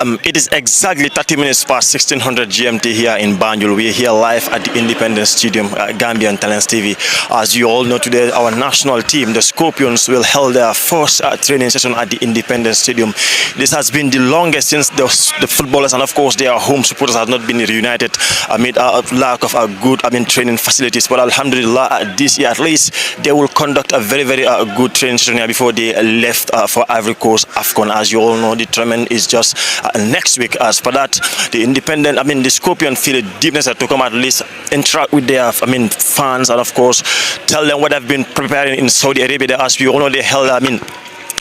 It is exactly 30 minutes past 1600 GMT here in Banjul. We are here live at the Independence Stadium, Gambian Talents TV. As you all know today, our national team, the Scorpions, will hold their first training session at the Independence Stadium. This has been the longest since the footballers and of course their home supporters have not been reunited amid a lack of good training facilities. But Alhamdulillah, this year at least, they will conduct a very good training session here before they left for Ivory Coast AFCON. As you all know, the tournament is just next week. As for that, the Scorpion feel a deepness to come at least interact with their fans and of course tell them what they've been preparing in Saudi Arabia. As we all know, they held a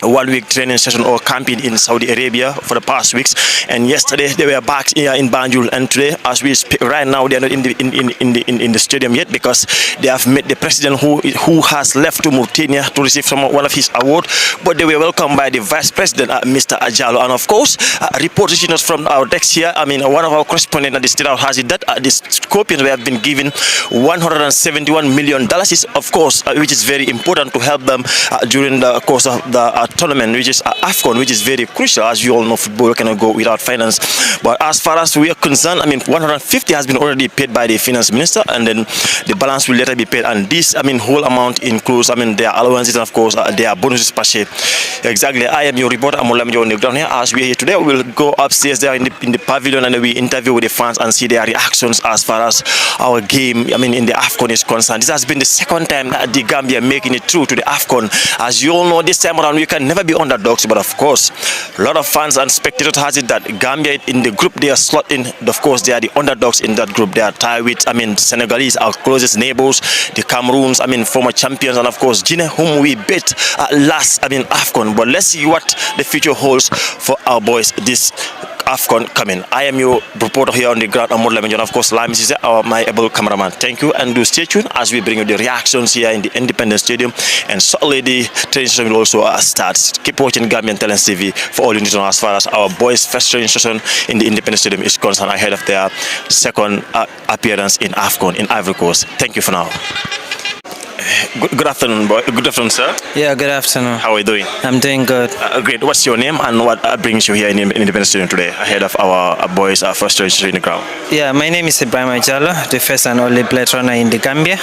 1 week training session or camping in Saudi Arabia for the past weeks, and yesterday they were back here in Banjul, and today as we speak right now they are not in the stadium yet because they have met the president who has left to Mauritania to receive one of his awards, but they were welcomed by the vice president Mr. Ajalo, and of course reporting us from our desk here, one of our correspondents at the State House has it that the Scorpions have been given $171 million is of course which is very important to help them during the course of the tournament, which is AFCON, which is very crucial. As you all know, football cannot go without finance. But as far as we are concerned, 150 has been already paid by the finance minister, and then the balance will later be paid. And this, whole amount includes, their allowances and of course their bonuses per share. Exactly. I am your reporter, Amolamjo, on the ground here. As we are here today, we will go upstairs there in the pavilion and we interview with the fans and see their reactions as far as our game, in the AFCON is concerned. This has been the second time that the Gambia making it through to the AFCON. As you all know, this time around we can never be underdogs, but of course a lot of fans and spectators has it that Gambia in the group they are slot in, of course they are the underdogs in that group. They are tied with Senegalese, our closest neighbors, the Cameroons, former champions, and of course Guinea, whom we beat last AFCON. But let's see what the future holds for our boys this AFCON coming. I am your reporter here on the ground, Amor Lemenjon, of course Lime is my able cameraman. Thank you, and do stay tuned as we bring you the reactions here in the Independence Stadium, and certainly the training session will also start. Keep watching Gambian Talents TV for all you need to know as far as our boys' first training session in the Independence Stadium is concerned ahead of their second appearance in AFCON in Ivory Coast. Thank you for now. Good afternoon, boy. Good afternoon, sir. Yeah, good afternoon. How are you doing? I'm doing good. Great. What's your name and what brings you here in Independence Stadium today ahead of our boys' first training session in the ground? Yeah, my name is Ibrahim Ajalo, the first and only blade runner in the Gambia.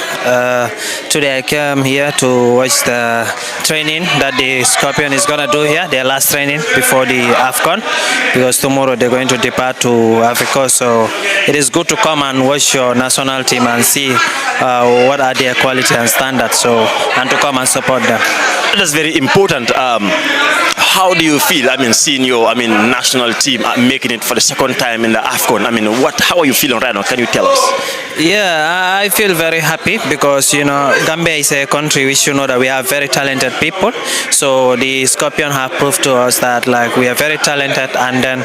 Today I came here to watch the training that the Scorpion is going to do here, their last training before the AFCON, because tomorrow they're going to depart to Africa. So it is good to come and watch your national team and see what are their quality and standards, and to come and support them. That's very important. How do you feel, seeing your national team making it for the second time in the AFCON? How are you feeling right now? Can you tell us? Yeah, I feel very happy because, Gambia is a country which, that we have very talented people. So the Scorpion have proved to us that, we are very talented, and then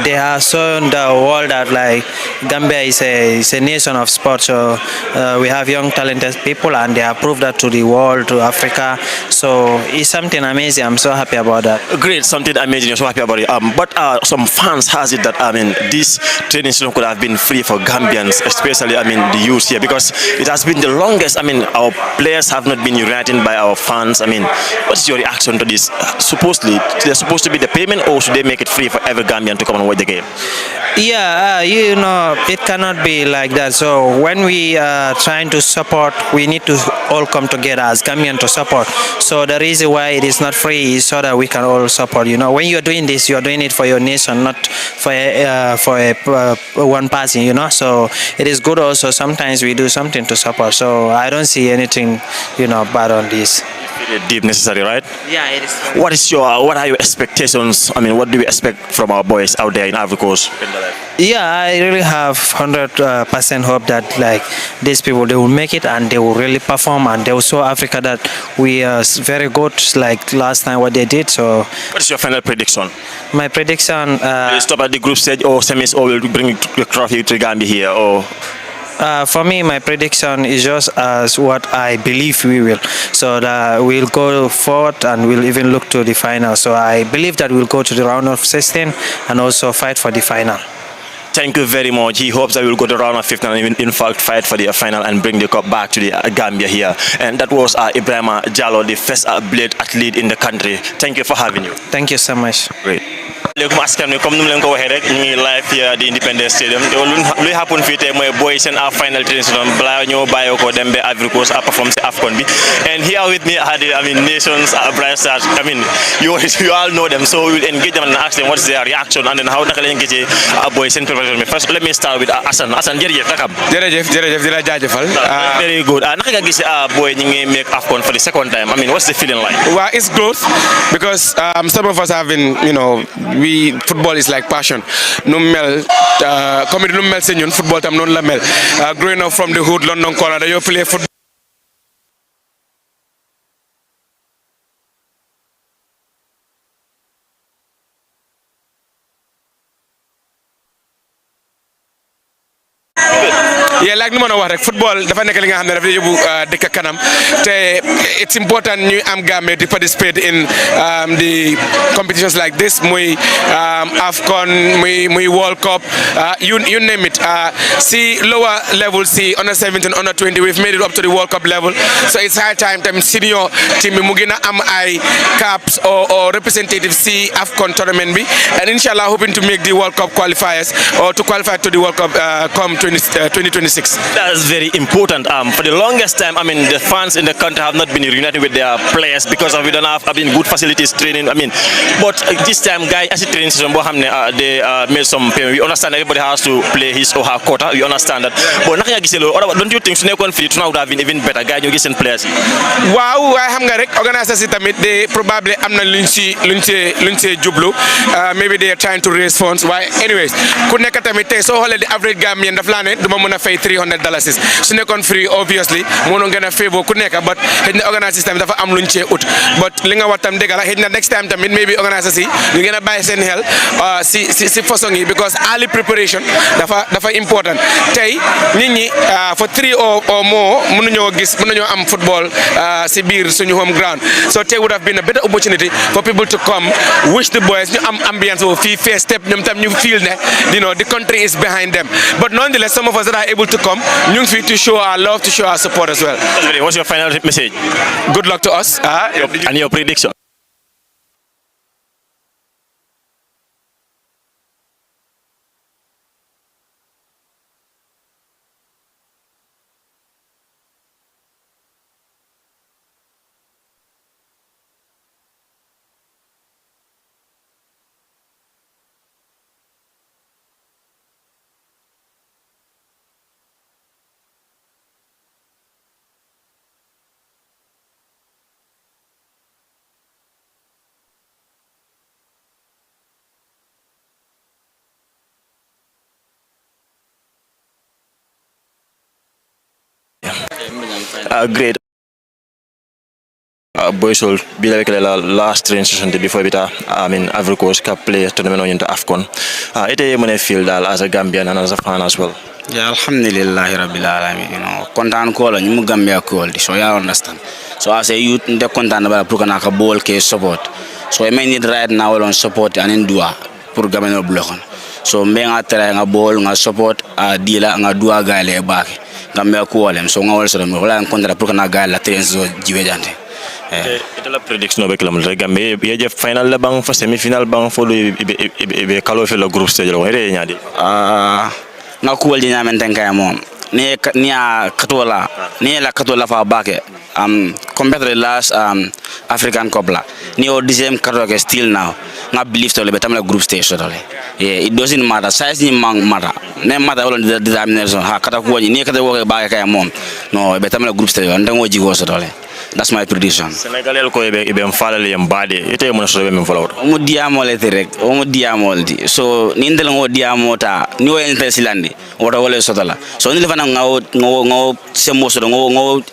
they have shown the world that, Gambia is a nation of sport. So we have young, talented people, and they have proved that to the world, to Africa. So it's something amazing. I'm so happy about that. Great, something amazing. You're so happy about it. But some fans has it that, this training session could have been free for Gambians, especially the youth here, because it has been the longest. Our players have not been united by our fans. What's your reaction to this? Supposedly they're supposed to be the payment, or should they make it free for every Gambian to come and watch the game? Yeah, it cannot be like that. So when we are trying to support, we need to all come together as Gambian to support. So the reason why it is not free is so that we can all support. When you're doing this, you're doing it for your nation, not for one person. So it is good also. Sometimes we do something to support. So I don't see anything, bad on this. Deep necessary, right? Yeah, it is. What are your expectations? What do we expect from our boys out there in Ivory Coast? Yeah, I really have 100% hope that these people, they will make it and they will really perform, and they will show Africa that we are very good like last time what they did. So what is your final prediction? My prediction, will you stop at the group stage or semis, or will you bring the trophy to Gambia here, or? For me, my prediction is just as what I believe we will. So that we'll go forward and we'll even look to the final. So I believe that we'll go to the round of 16 and also fight for the final. Thank you very much. He hopes that we will go to round of 15 and in fact fight for the final and bring the cup back to the Gambia here. And that was Ibrahim Ajalo, the first blade athlete in the country. Thank you for having you. Thank you so much. Great. léegi askan wi comme nu mu leen ko waxee rek ñu ngi live here at the Independence Stadium luy happen fii tey mooy boy seen final training session balaa ñoo bàyyee ko dem ba Ivory Coast a perform si AFCON bi and here with me are the nations Bright Stars. You all know them, so we'll engage them and ask them what's their reaction and then how naka lañ gisee boy seen preparation bi. First let me start with Assane jërëjëf nakam. jërëjëf di la jaajëfal. Very good. Naka nga gisee boy ñu ngi make AFCON for the second time. What's the feeling like? Well, it's growth because some of us have been, football is like passion. No mel, comedy no mel senyon football tam non la mel. Growing up from the hood, London corner, you play football. Yeah, like no man wax rek football dafa nek li nga xamne dafa yobu dekk kanam te it's important ñu am Gambia to participate in the competitions like this muy AFCON muy World Cup, you name it. See lower level, see under 17, under 20, we've made it up to the World Cup level, so it's high time senior team mu gëna am ay caps or representatives see AFCON tournament bi, and inshallah hoping to make the World Cup qualifiers or to qualify to the World Cup come 2026. That's very important. For the longest time, the fans in the country have not been reunited with their players because we don't have good facilities training. But this time, guys, as a training season, they made some payment. We understand everybody has to play his or her quota. We understand that. But don't you think Snake Conflict now would have been even better? Guys, you get players. Wow, I have got organizers. They probably am not lunchi jublu. Maybe they are trying to raise funds. Why? Anyways, could nekata so the average Gambian the planet the moment pay $300. So nekon free obviously mono gonna favor ku neka, but the organizer system dafa am luñ ci out. But li nga wax tam dégg la next time tamit maybe organizers yi ñu gëna bay seen xel si façon yi because early preparation dafa important. Tay nit ñi for 3 or more mënu am football si biir suñu home ground, so tay would have been a better opportunity for people to come wish the boys ñu am ambiance fi first step ñom tam ñu feel ne the country is behind them. But nonetheless, some of us that are able to come, to show our love, to show our support as well. What's your final message? Good luck to us. And your prediction? Great. Boys will be like the last training session before Ivory Coast Cup play tournament into AFCON. It is feel that as a Gambian and as a fan as well. Yeah, alhamdulillah rabbil alamin. Content call and you Gambia call, so you understand. So as a youth, the content about Pukanaka ball case support. So I may need right now on support and in dua for Gambia block. So me try nga ball nga support dealer nga dua gale back. Gambia call them. So nga also me wala kontra Pukanaka gale trains so jiwejante. Ito la prediction be kilam re Gambia ye final la bang for semi final bang for be kalo fe le group stage lo re nyaadi. Nga kuwal di namin tengkaya mo ni katola fa bake compared to the last African Cup la ni o deuxième katola ke still now nga believe to le betam la group stage to le it doesn't matter size ni matter ne matter wala determination ha kata ko ni kata wo bake kay mom no betam la group stage ndango jigo so to le. That's my prediction. Senegal ko ibe mfalale yambade ite mo so be men follow. Omo diamo le rek omo diamo di so ni ndel ngo diamo ta ni o ente silandi wota wala sotala so ni lefa ngo semo so ngo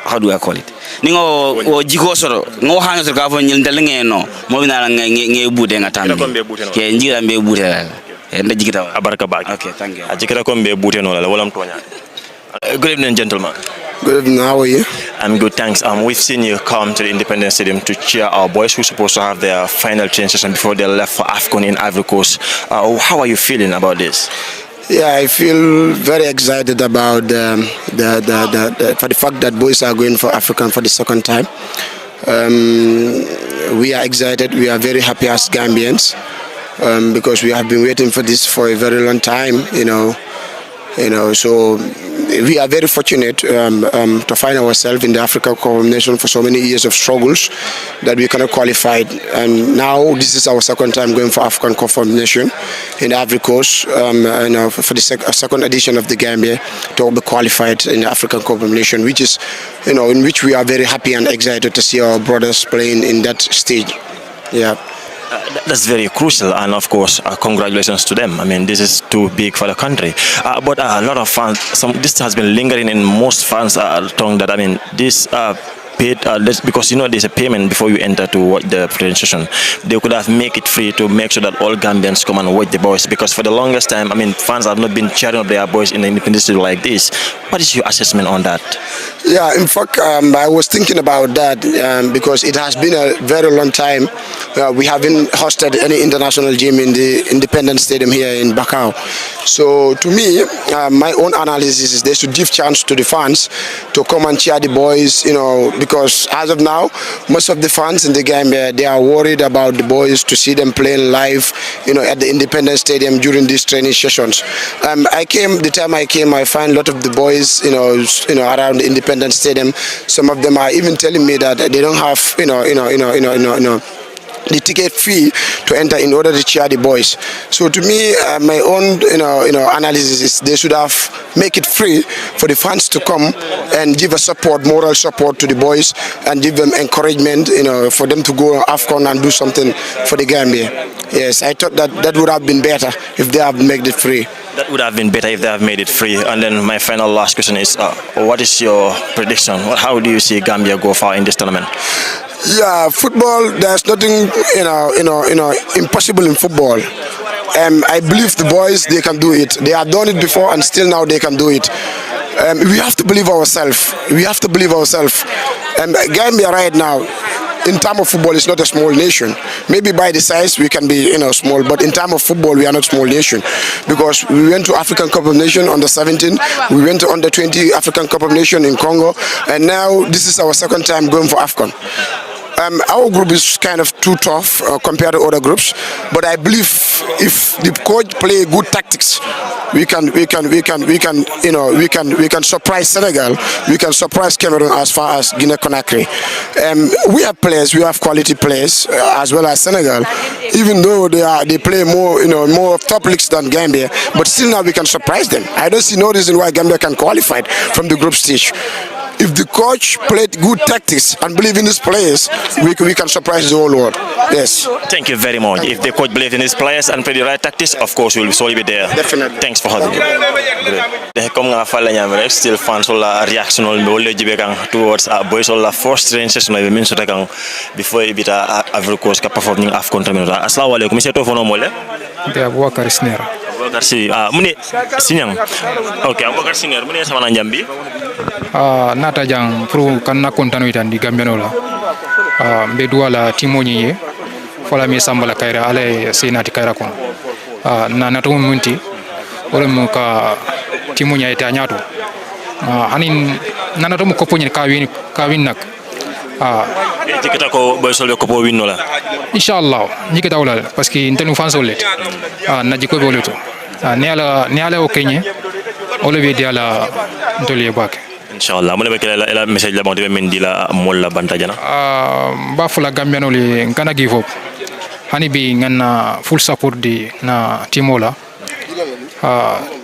how do I call it ni ngo o jiko so ngo hanga so ka fo nyel ndel ngeno mo bina nge bude ngatambi ke njira mbe bude la nda jigita abaraka baki. Okay, thank you. Ajikira ko mbe bude no la wala mtonya. Good evening, gentlemen. Good evening, how are you? I'm good, thanks. We've seen you come to the Independence Stadium to cheer our boys who are supposed to have their final training session before they left for AFCON in Ivory Coast. How are you feeling about this? Yeah, I feel very excited about for the fact that boys are going for AFCON for the second time. We are excited. We are very happy as Gambians because we have been waiting for this for a very long time. So we are very fortunate to find ourselves in the Africa Cup of Nations for so many years of struggles that we cannot qualify. And now this is our second time going for African Cup of Nations in the Ivory Coast, for the second edition of the Gambia to be qualified in the African Cup of Nations, which is, in which we are very happy and excited to see our brothers playing in that stage. Yeah. That's very crucial, and of course, congratulations to them. I mean, this is too big for the country. But a lot of fans, this has been lingering in most fans' tongue that, I mean, this paid, because there's a payment before you enter to watch the presentation. They could have make it free to make sure that all Gambians come and watch the boys, because for the longest time, I mean, fans have not been cheering up their boys in the independent studio like this. What is your assessment on that? Yeah, in fact, I was thinking about that because it has been a very long time. We haven't hosted any international game in the Independence Stadium here in Bakau. So to me, my own analysis is they should give chance to the fans to come and cheer the boys, because as of now, most of the fans in the Gambia, they are worried about the boys to see them playing live, at the Independence Stadium during these training sessions. The time I came, I find a lot of the boys, around the Independence Stadium. Some of them are even telling me that they don't have, the ticket fee to enter in order to cheer the boys. So to me, my own analysis is they should have make it free for the fans to come and give a moral support to the boys, and give them encouragement, for them to go AFCON and do something for the Gambia. Yes, I thought that would have been better if they have made it free. That would have been better if they have made it free. And then my final last question is, what is your prediction? How do you see Gambia go far in this tournament? Yeah, football, there's nothing, impossible in football. I believe the boys, they can do it. They have done it before and still now they can do it. We have to believe ourselves. Gambia right now, in terms of football, is not a small nation. Maybe by the size we can be, small, but in terms of football, we are not a small nation, because we went to African Cup of Nations under 17, we went to under 20 African Cup of Nations in Congo, and now this is our second time going for AFCON. Our group is kind of too tough compared to other groups, but I believe if the coach play good tactics, we can surprise Senegal, we can surprise Cameroon as far as Guinea-Conakry. We have players, we have quality players as well as Senegal, even though they play more top leagues than Gambia, but still now we can surprise them. I don't see no reason why Gambia can qualify from the group stage. If the coach played good tactics and believe in his players, we can surprise the whole world. Yes. Thank you very much. If the coach believes in his players and play the right tactics, of course, we will solely be there. Definitely. Thanks for having me. Great. Comme nga fala nyamre still fans la reaction ol be jibe kan towards boys all la first train session be min so kan before ibita Ivory Coast ka performing AFCON tournament. Assalamu alaikum. Monsieur Tofono mole. De Abubakar Siner. Abubakar si mune sinyang. Okay, Abubakar Siner mune sama na njambi. Nata jang pro kanna kontano itan di Gambiano la. Mbe duala timoni ye. Fola mi sambala kaira ale senati kaira kon. Na nato munti. Ole mo ka timonya ita nyato. Hanin nanato mo koponye kawin nak. Kita ko boy solve ko po winno la. Inshallah ni kita wala parce que intenu fan solet. Na jiko be woleto. Ne ala o kenye. Ole be diala ndoliye bak. Inshallah mo le be la message la bon de men dila mol la bantajana. Ba fula Gambiano le ngana give up. Hani bi ngana full support di na timola.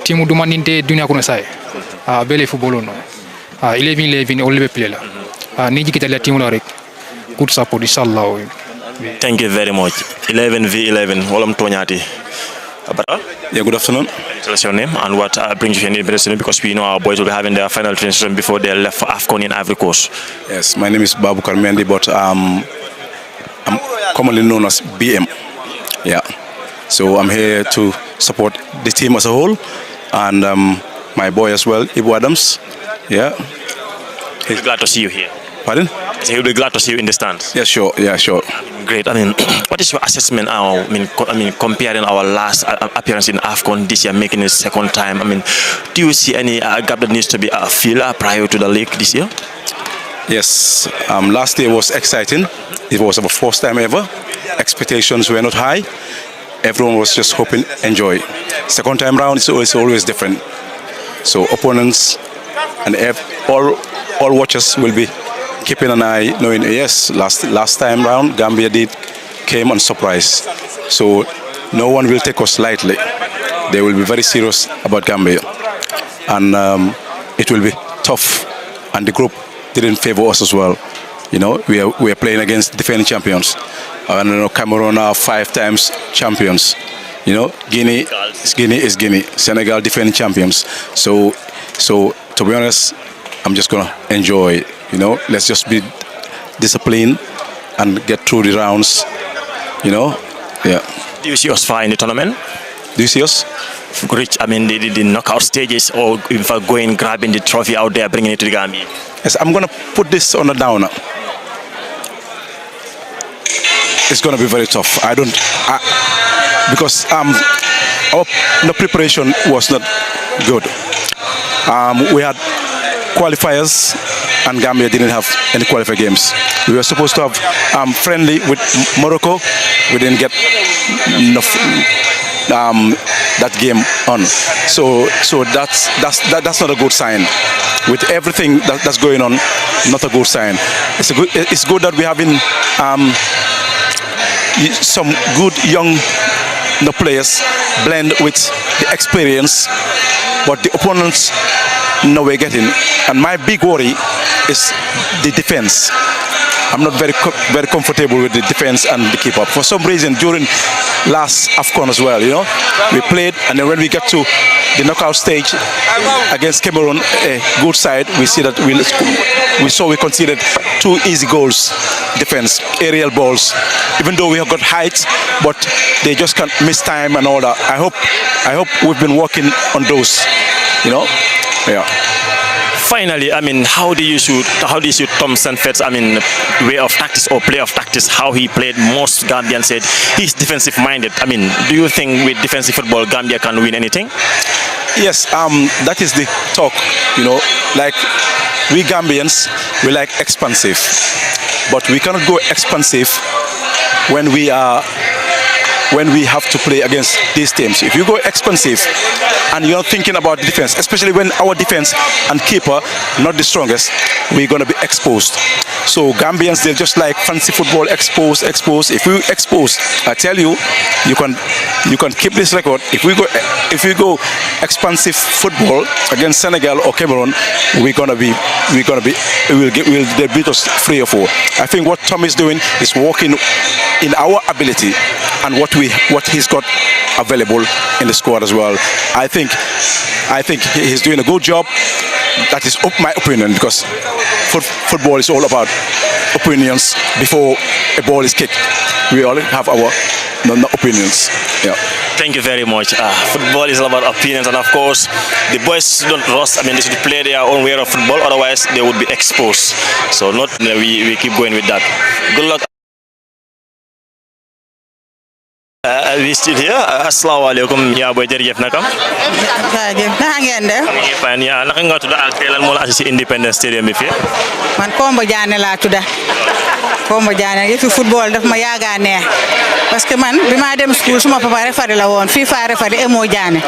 Timu dumaninte dunia kono sai. Bele football no. 11 all be play la. Niji kita lihat timu rek. Good support inshallah. Thank you very much. 11v11 walam tonyati. Yeah, good afternoon. Tell us your name and what brings you here in Brazil, because we know our boys will be having their final transition before they left for AFCON in Ivory Coast. Yes, my name is Babu Karmendi, but I'm commonly known as BM. Yeah. So I'm here to support the team as a whole, and my boy as well, Ibu Adams. Yeah. He's glad to see you here. Pardon? So he'll be glad to see you in the stands. Yeah, sure. Yeah, sure. Great. I mean, what is your assessment? I mean, comparing our last appearance in AFCON this year, making it second time. I mean, do you see any gap that needs to be filled prior to the league this year? Yes, last year was exciting. It was our first time ever. Expectations were not high. Everyone was just hoping, enjoy. Second time round is always different. So opponents and all watchers will be keeping an eye, knowing yes, last time round Gambia came on surprise. So no one will take us lightly. They will be very serious about Gambia, and it will be tough. And the group didn't favor us as well. You know, we are playing against defending champions. I know Cameroon are 5 times champions. You know, Guinea is Guinea. Senegal defending champions. So to be honest, I'm just gonna enjoy. You know, let's just be disciplined and get through the rounds. You know, yeah. Do you see us far in the tournament? Do you see us? Reach, I mean, the knockout stages, or in fact going grabbing the trophy out there, bringing it to the Gambia? Yes, I'm gonna put this on a downer. It's gonna be very tough. Because the preparation was not good. We had qualifiers, and Gambia didn't have any qualifier games. We were supposed to have friendly with Morocco. We didn't get enough that game on. So that's not a good sign. With everything that's going on, not a good sign. It's good that we have been some good young players blend with the experience, but the opponents no way getting. And my big worry is the defense. I'm not very comfortable with the defense and the keeper. For some reason, during last AFCON as well, you know, we played, and then when we get to the knockout stage against Cameroon, a good side, we see that we conceded 2 easy goals. Defense, aerial balls. Even though we have got height, but they just can't miss time and all that. I hope we've been working on those. You know, yeah. Finally, I mean, how do you see Tom Sanfet's, I mean, way of tactics or play of tactics, how he played? Most Gambians said he's defensive minded. I mean, do you think with defensive football Gambia can win anything? Yes, that is the talk, you know, like we Gambians, we like expansive, but we cannot go expansive when we have to play against these teams. If you go expansive and you're thinking about defense, especially when our defense and keeper not the strongest, we're going to be exposed. So Gambians, they just like fancy football, expose. If we expose, I tell you, you can keep this record. If we go expansive football against Senegal or Cameroon, they'll beat us 3 or 4. I think what Tom is doing is working in our ability and what he's got available in the squad as well. I think he's doing a good job. That is my opinion, because football is all about opinions before a ball is kicked. We all have our opinions. Yeah. Thank you very much. Football is all about opinions, and of course, the boys don't rust. I mean, they should play their own way of football. Otherwise, they would be exposed. So we keep going with that. Good luck. We still here. Assalamu alaikum. Ya boy jërëjëf nakam. Jaajëf naka ngeen def. Fine ya naka nga tudd ak lan moo la assisté Independence Stadium bi fii. Man Kombo Diané laa tudd. Kombo Diané yëfi football daf ma yaaga neex parce que man bi ma dem school suma papa refari la woon FIFA refari Emo Diané.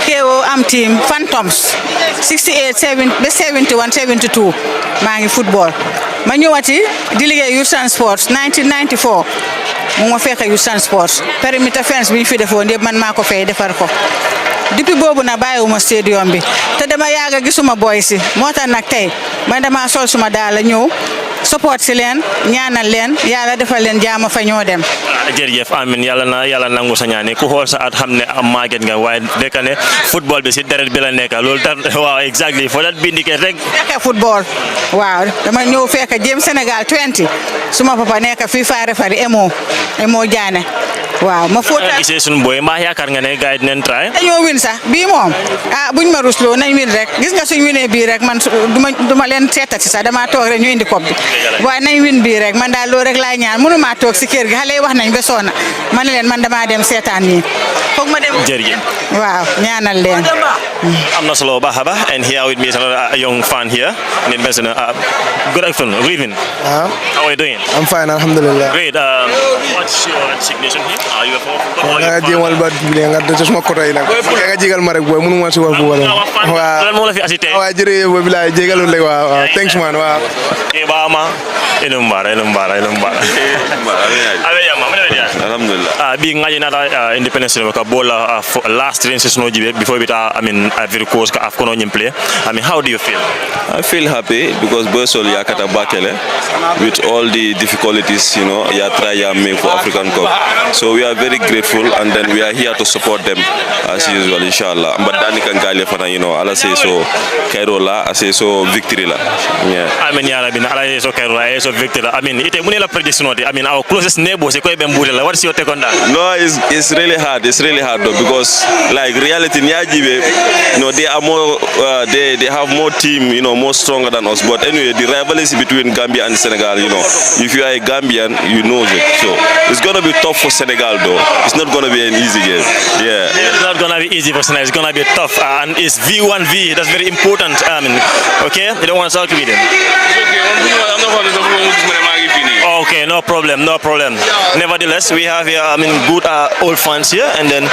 Kewo am team Phantoms 68 71 72 maa ngi football. Ma ñëwati di liggéey Youth Sports 1994. mu ma fekk Youth Sports perimeter fence bi ñu fi defoon yëpp man maa ko fay defar ko depuis boobu na bàyyiwuma stadium bi te dama yaaga gisuma boy si moo tax nag tey man dama sol suma daal ñëw support si leen ñaanal leen yàlla defal leen jaama fa ñoo dem. jërëjëf amiin yàlla nangu sa ñaane ku xool sa at xam ne am màgget nga waaye fekk ne football bi si deret bi la nekk loolu tam waaw exactly for that bindike rek. fekk football waaw dama ñëw fekk jëm Sénégal 20 suma papa nekk FIFA refari Emo Diané waaw ma foota gisee suñu boy mbaa yaakaar nga ne gars yi dinañ try dañoo win sax bii moom buñ ma rusloo nañ win rek gis nga suñ winee bii rek man duma leen seetati sax dama toog rek ñu indi kopp bi waaye nañ win bii rek man daal loolu rek laay ñaan mënuma toog si kër gi xale yi wax nañ ba soona ma ne leen man damaa dem seetaan nii foog ma dem. jërëjaf. waaw ñaanal leen. am na solo baax a baax and here with me is another young fan here. Good afternoon. Good evening. How are you doing? I'm fine, alhamdulillah. Great. What's your designation here? Are you a football? Nga jéemal ba nga def sama koto yi nag. Nga jégal ma rek boy mënu ma si wax bu wala. Lan moo la fi assisté? Waaw jërëjëf boy bilaay jégalul rek waaw. Thanks man waaw. Bama eno mbara. Alhamdulillah. Being ngajina independence ka bola last train session jibe before bita Ivory Coast ka afkono play. How do you feel? I feel happy because Bosol yakata bakele with all the difficulties, ya try ya make for African Cup. So we are very grateful and then we are here to support them as usual, inshallah. But Dani Kankale fana, Allah say so Cairo la, I say so victory la. Yeah. Allah say so Cairo la, so victory la. Ite munela prediction our closest neighbors what's your take on that? No, it's really hard. It's really hard though because like reality Nyajibe, they are more they have more team, more stronger than us. But anyway, the rivalry between Gambia and Senegal, if you are a Gambian, you know it. So it's gonna be tough for Senegal though. It's not gonna be an easy game. Yeah. It's not gonna be easy for Senegal. It's gonna be tough, and it's V1V. That's very important. Okay, you don't want to talk to me then. Okay, no problem. Nevertheless, we have here, good old fans here, and then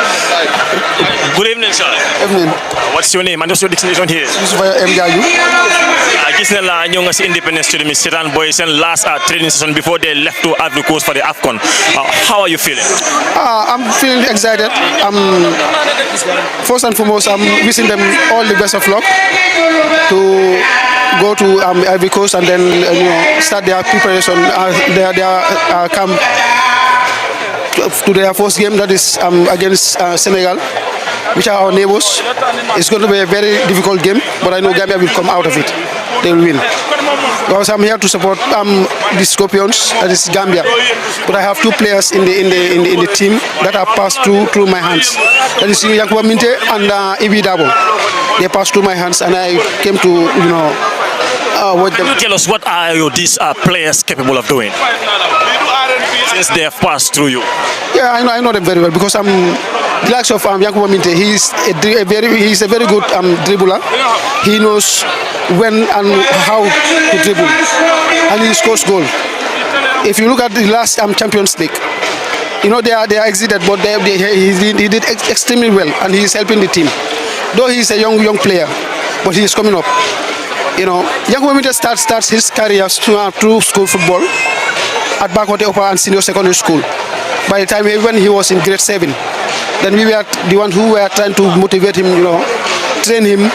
good evening, sir. Evening. What's your name? And what's your destination here? I gis Independence Stadium is Setan Boys and last training session before they left to Ivory Coast for the AFCON. How are you feeling? I'm feeling excited. First and foremost, I'm wishing them all the best of luck to go to Ivory Coast and then start their preparation, their camp to their first game, that is against Senegal, which are our neighbors. It's going to be a very difficult game, but I know Gambia will come out of it. They will win. Because I'm here to support the Scorpions, that is Gambia. But I have two players in the team that have passed through my hands. That is Yankuba Minte and Ibi Dabo. They passed through my hands, and I came to watch them. Can you tell us what are these players capable of doing? Since they have passed through you. Yeah, I know them very well because the likes of Yankuba Minte, he's a very good dribbler. He knows when and how to dribble, and he scores goal. If you look at the last Champions League, they are exited, but he did extremely well, and he is helping the team. Though he is a young player, but he is coming up. Yankuba Minte starts his career through school football at Bakote Upper and Senior Secondary School. By the time when he was in grade 7, then we were the ones who were trying to motivate him, train him,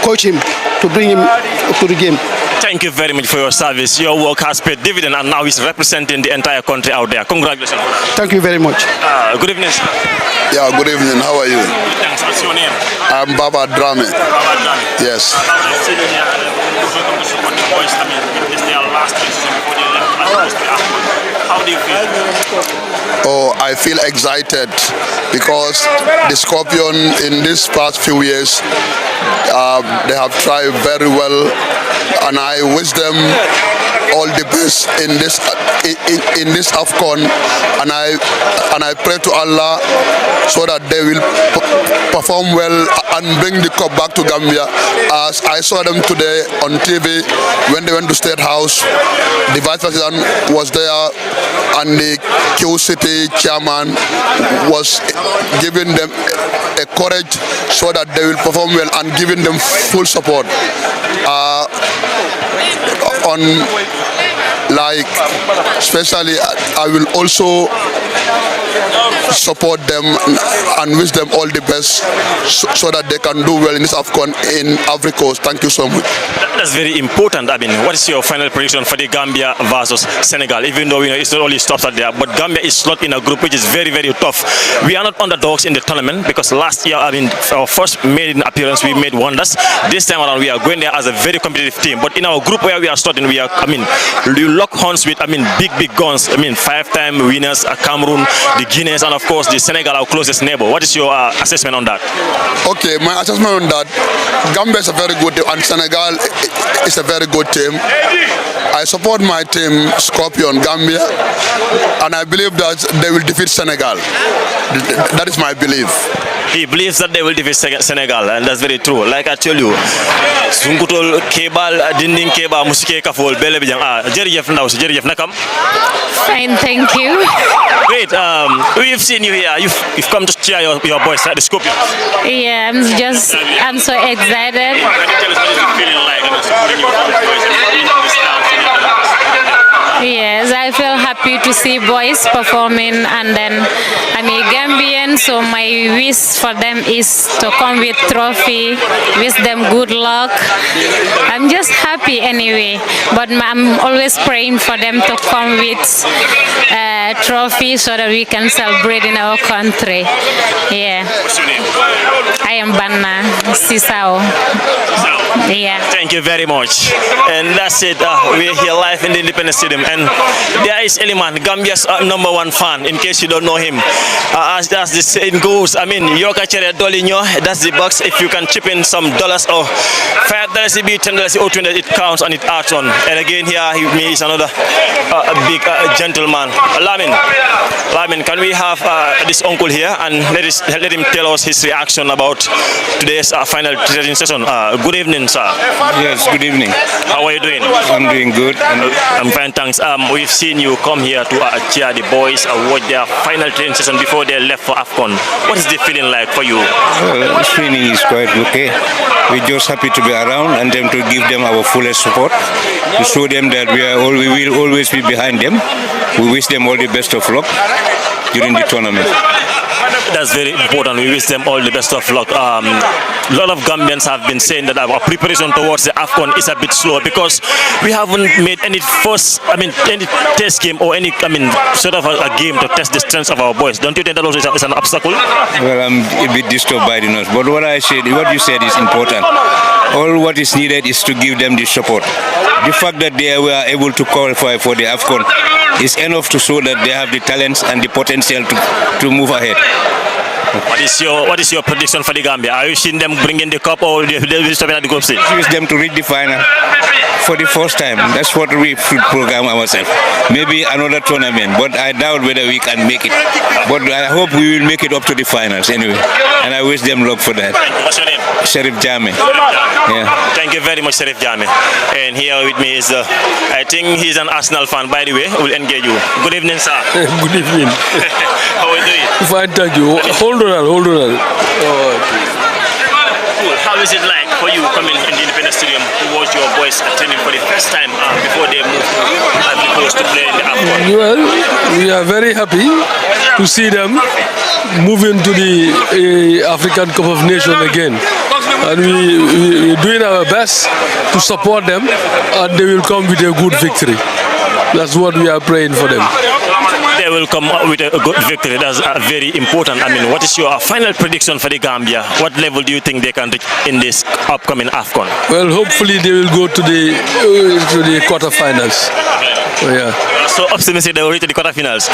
coach him to bring him up to the game. Thank you very much for your service. Your work has paid dividend, and now he's representing the entire country out there. Congratulations. Thank you very much. Good evening, sir. Yeah, good evening. How are you? Thanks. What's your name? I'm Baba Drame. Baba Drame. Yes. This is their last season before they left. How do you feel? Oh, I feel excited because the Scorpion in these past few years, they have tried very well, and I wish them all the best in this AFCON, and I pray to Allah so that they will perform well and bring the cup back to Gambia. As I saw them today on TV when they went to State House, the Vice President was there and the Q City chairman was giving them a courage so that they will perform well and giving them full support. Especially I will also support them and wish them all the best so that they can do well in this AFCON in Ivory Coast. Thank you so much. That's very important. What is your final prediction for the Gambia versus Senegal? Even though it's not only stops at there, but Gambia is not in a group which is very, very tough. We are not underdogs in the tournament because last year, our first maiden appearance, we made wonders. This time around, we are going there as a very competitive team. But in our group where we are starting, we are, you lock horns with, big guns. 5-time winners, Cameroon, the Guineans and of course the Senegal, our closest neighbor. What is your assessment on that? Okay, my assessment on that, Gambia is a very good team and Senegal is a very good team. I support my team, Scorpion Gambia, and I believe that they will defeat Senegal. That is my belief. He believes that they will defeat Senegal, and that's very true. Like I tell you, Sunkutol Kebal, Dinding Keba, Musike Kafol, Belebijang, Jerjef now, Jerjef Nakam. Fine, thank you. Great. We've seen you here. You've come to cheer your boys at the Scorpion. Yeah, I'm so excited. Can you tell us what is the feeling like? Supporting your boys Yes, I feel happy to see boys performing, and then I'm a Gambian, so my wish for them is to come with trophy, wish them good luck. I'm just happy anyway, but I'm always praying for them to come with trophy so that we can celebrate in our country. Yeah. What's your name? I am Banna Sisao. Yeah. Thank you very much. And that's it. We're here live in the Independence Stadium. And there is Eliman, Gambia's #1 fan, in case you don't know him. As the saying goes, I mean, Yoka Chere Dolinyo, that's the box. If you can chip in some dollars or $5, $10, or $20, it counts and it adds on. And again, here with me is another big gentleman. Lamin, can we have this uncle here and let him tell us his reaction about today's final training session? Good evening, sir. Yes, good evening. How are you doing? I'm doing good. I'm fine, thanks. We've seen you come here to cheer the boys watch their final training session before they left for AFCON. What is the feeling like for you? Well, this feeling is quite okay. We're just happy to be around and them to give them our fullest support, to show them that we will always be behind them. We wish them all the best of luck during the tournament. That's very important. We wish them all the best of luck. A lot of Gambians have been saying that our preparation towards the AFCON is a bit slow because we haven't made any any test game or any, sort of a game to test the strengths of our boys. Don't you think that also is an obstacle? Well, I'm a bit disturbed by the news, but what you said is important. All what is needed is to give them the support. The fact that they were able to qualify for the AFCON is enough to show that they have the talents and the potential to move ahead. What is your prediction for the Gambia? Are you seeing them bringing the cup or they will stop at the group stage? We wish them to reach the final for the first time. That's what we should program ourselves. Maybe another tournament, but I doubt whether we can make it. But I hope we will make it up to the finals anyway. And I wish them luck for that. What's your name? Sheriff Jame. Yeah. Thank you very much, Sheriff Jame. And here with me is, I think he's an Arsenal fan, by the way. We'll engage you. Good evening, sir. Good evening. How are you doing? Fine, thank you. Hold on. Cool. How is it like for you coming in the Independence Stadium to watch your boys training for the first time before they move to Ivory Coast to play in the AFCON? Well, we are very happy to see them moving to the African Cup of Nations again. And we're doing our best to support them, and they will come with a good victory. That's what we are praying for them. They will come with a good victory. That's very important. What is your final prediction for the Gambia? What level do you think they can reach in this upcoming AFCON? Well, hopefully they will go to the quarterfinals. Yeah. So optimistic they will reach the quarterfinals.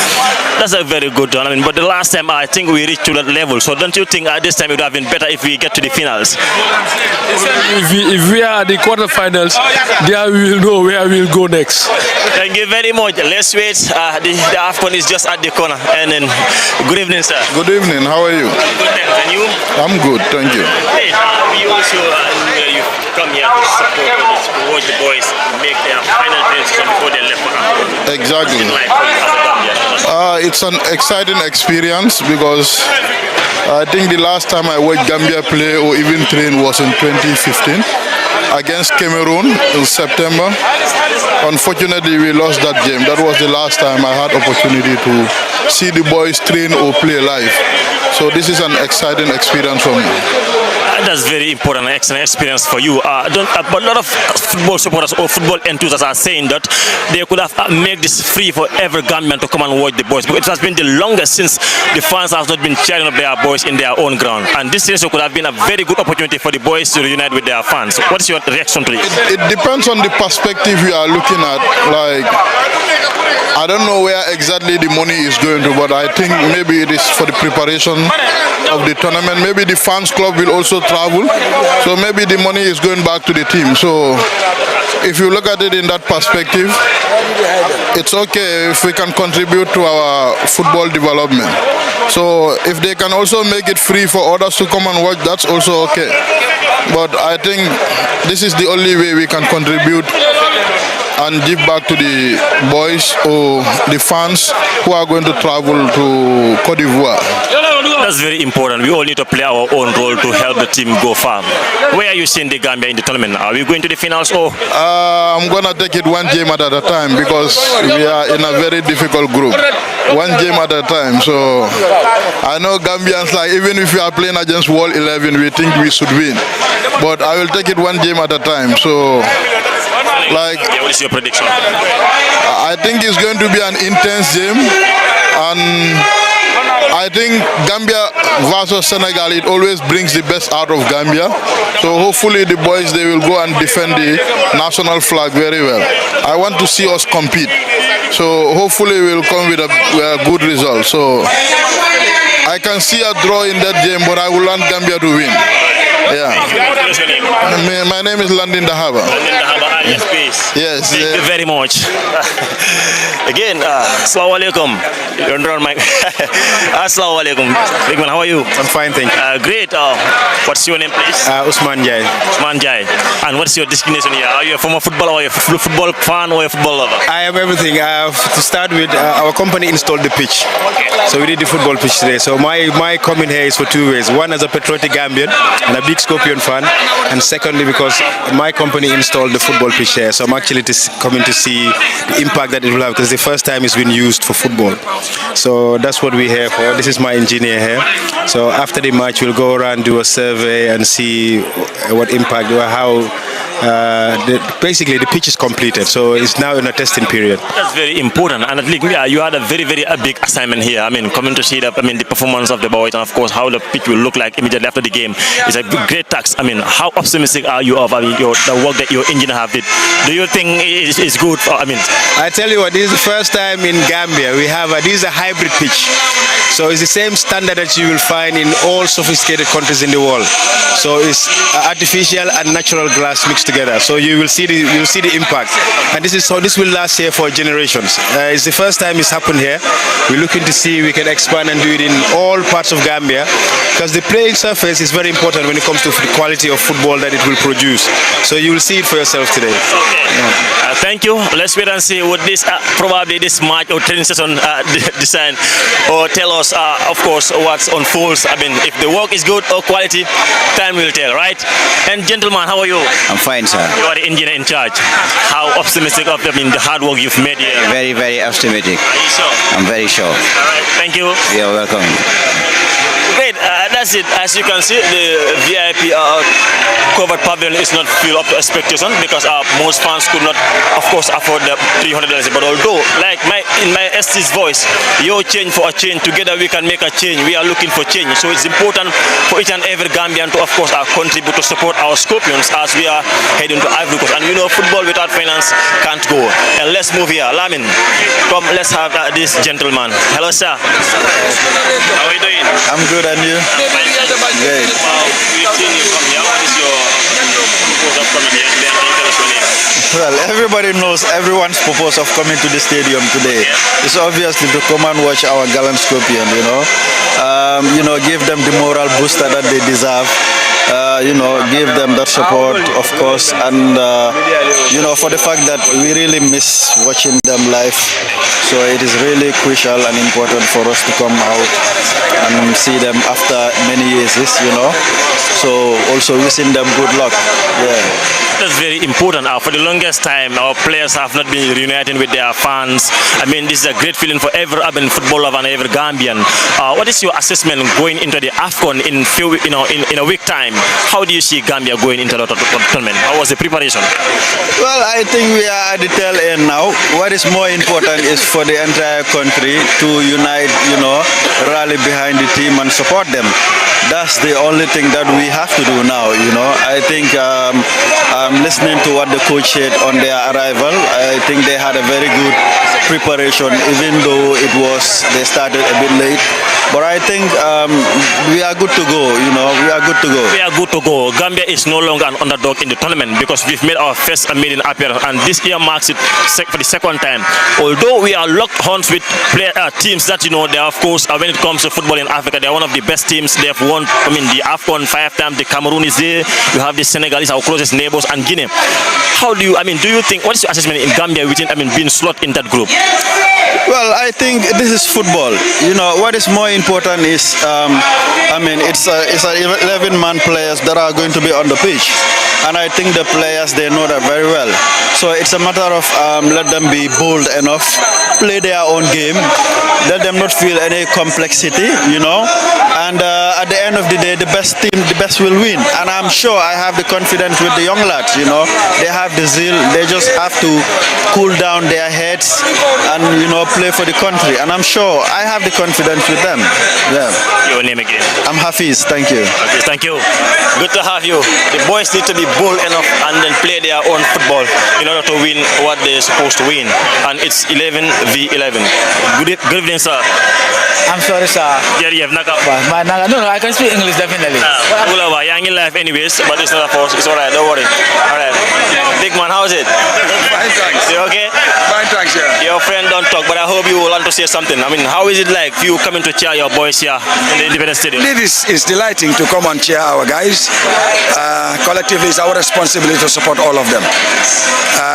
That's a very good one. But the last time I think we reached to that level. So don't you think this time it would have been better if we get to the finals? If we are at the quarterfinals, there we will know where we will go next. Thank you very much. Let's wait. The AFCON is just at the corner. And then, good evening, sir. Good evening. How are you? Good, thanks. And you? I'm good, thank you. Hey, you also you come here to support to watch the boys make their final transition before they left for AFCON. Exactly. It's an exciting experience because I think the last time I watched Gambia play or even train was in 2015 against Cameroon in September. Unfortunately, we lost that game. That was the last time I had opportunity to see the boys train or play live. So this is an exciting experience for me. That's very important, an excellent experience for you. But a lot of football supporters or football enthusiasts are saying that they could have made this free for every Gambian to come and watch the boys, because it has been the longest since the fans have not been cheering up their boys in their own ground. And this season could have been a very good opportunity for the boys to reunite with their fans. What is your reaction to this? It depends on the perspective you are looking at. Like, I don't know where exactly the money is going to, but I think maybe it is for the preparation of the tournament. Maybe the fans club will also travel, so maybe the money is going back to the team. So if you look at it in that perspective, it's okay if we can contribute to our football development. So if they can also make it free for others to come and watch, that's also okay. But I think this is the only way we can contribute and give back to the boys or the fans who are going to travel to Cote d'Ivoire. That's very important. We all need to play our own role to help the team go far. Where are you seeing the Gambia in the tournament? Are we going to the finals or? I'm going to take it one game at a time because we are in a very difficult group. One game at a time. So I know Gambians, like, even if we are playing against World 11, we think we should win. But I will take it one game at a time. So, like, what is your prediction? I think it's going to be an intense game, and I think Gambia versus Senegal, it always brings the best out of Gambia. So hopefully the boys, they will go and defend the national flag very well. I want to see us compete. So hopefully we'll come with a good result. So I can see a draw in that game, but I will want Gambia to win. Yeah. My name is Landin Dahaba. Landin Dahaba, alias Peace. Yes. Thank you very much. Again, Assalamu alaikum. You're on mic. Assalamu alaikum. Big man, how are you? I'm fine, thank you. Great. What's your name, please? Usman Jai. Usman Jai. And what's your destination here? Are you a former footballer, or a football fan, or a football lover? I am everything. To start with, our company installed the pitch. So we did the football pitch today. So my coming here is for two ways. One, as a patriotic Gambian and a big Scorpion fan. And secondly, because my company installed the football pitch here. So I'm actually coming to see the impact that it will have, because the first time it's been used for football. So that's what we're here for. This is my engineer here. So after the match, we'll go around, do a survey and see what impact, how basically the pitch is completed. So it's now in a testing period. That's very important. And I think you had a very big assignment here. I mean, coming to see the performance of the boys, and of course how the pitch will look like immediately after the game is a great task. I mean, how optimistic are you of the work that your engineer have did? Do you think it's good? I tell you what, this is the first time in Gambia we have this is a hybrid pitch. So it's the same standard that you will find in all sophisticated countries in the world. So it's artificial and natural grass mixed together. So you will see the impact. And this will last here for generations. It's the first time it's happened here. We're looking to see if we can expand and do it in all parts of Gambia, because the playing surface is very important when it comes to the quality of football that it will produce. So you will see it for yourself today. Okay. Thank you. Let's wait and see what this probably this match or training session design or tell us, of course, what unfolds. I mean, if the work is good or quality, time will tell, right? And gentlemen, how are you? I'm fine, sir. You are the engineer in charge. How optimistic of the hard work you've made here? Very optimistic. Are you sure? I'm very sure. All right. Thank you. You're welcome. Great, that's it. As you can see, the VIP covered pavilion is not filled up to expectation, because most fans could not, of course, afford the $300. But although, like in my ST's voice, your change for a change, together we can make a change. We are looking for change. So it's important for each and every Gambian to, of course, contribute to support our Scorpions as we are heading to Ivory Coast. And football without finance can't go. And let's move here. Lamin, come, let's have this gentleman. Hello, sir. How are you doing? I'm good, and you? Great. We've seen you come here. What is your purpose of coming here today? Can you tell us your name? Well, everybody knows everyone's purpose of coming to the stadium today. It's obviously to come and watch our gallant Scorpion, give them the moral booster that they deserve. Give them that support, of course, and for the fact that we really miss watching them live. So it is really crucial and important for us to come out and see them after many years, So also wishing them good luck. Yeah. That's very important. For the longest time, our players have not been reuniting with their fans. I mean, this is a great feeling for every urban footballer and every Gambian. What is your assessment going into the AFCON in a week time? How do you see Gambia going into the tournament? How was the preparation? Well, I think we are at the tail end now. What is more important is for the entire country to unite, rally behind the team and support them. That's the only thing that we have to do now. I think listening to what the coach said on their arrival, I think they had a very good preparation, even though they started a bit late. But I think we are good to go, we are good to go. We are good to go. Gambia is no longer an underdog in the tournament because we've made our first maiden appearance, and this year marks it for the second time. Although we are locked horns with teams that, they are, of course, when it comes to football in Africa, they are one of the best teams. They have won, the AFCON 5 times. The Cameroon is there. You have the Senegalese, our closest neighbors, and Guinea. How do you, do you think, what is your assessment in Gambia within, being slot in that group? Well, I think this is football. What is more important is, it's 11-man players that are going to be on the pitch. And I think the players, they know that very well. So it's a matter of let them be bold enough, play their own game, let them not feel any complexity, And at the end of the day, the best team, the best will win. And I'm sure I have the confidence with the young lads, They have the zeal. They just have to cool down their heads and, play for the country. And I'm sure I have the confidence with them. Yeah. Your name again? I'm Hafiz. Thank you. Hafiz, thank you. Good to have you. The boys need to be bold enough and then play their own football in order to win what they're supposed to win. And it's 11 v 11. Good evening, sir. I'm sorry, sir. Yeah, no, I can speak English definitely. You're in life anyways, but it's not a force. It's alright, don't worry. Alright. Big man, how's it? Fine, thanks. You okay? Fine, thanks, yeah. Your friend don't talk, but I hope you want to say something. How is it like for you coming to cheer your boys here in the Independence Stadium? It is delighting to come and cheer our guys. Collectively, it's our responsibility to support all of them.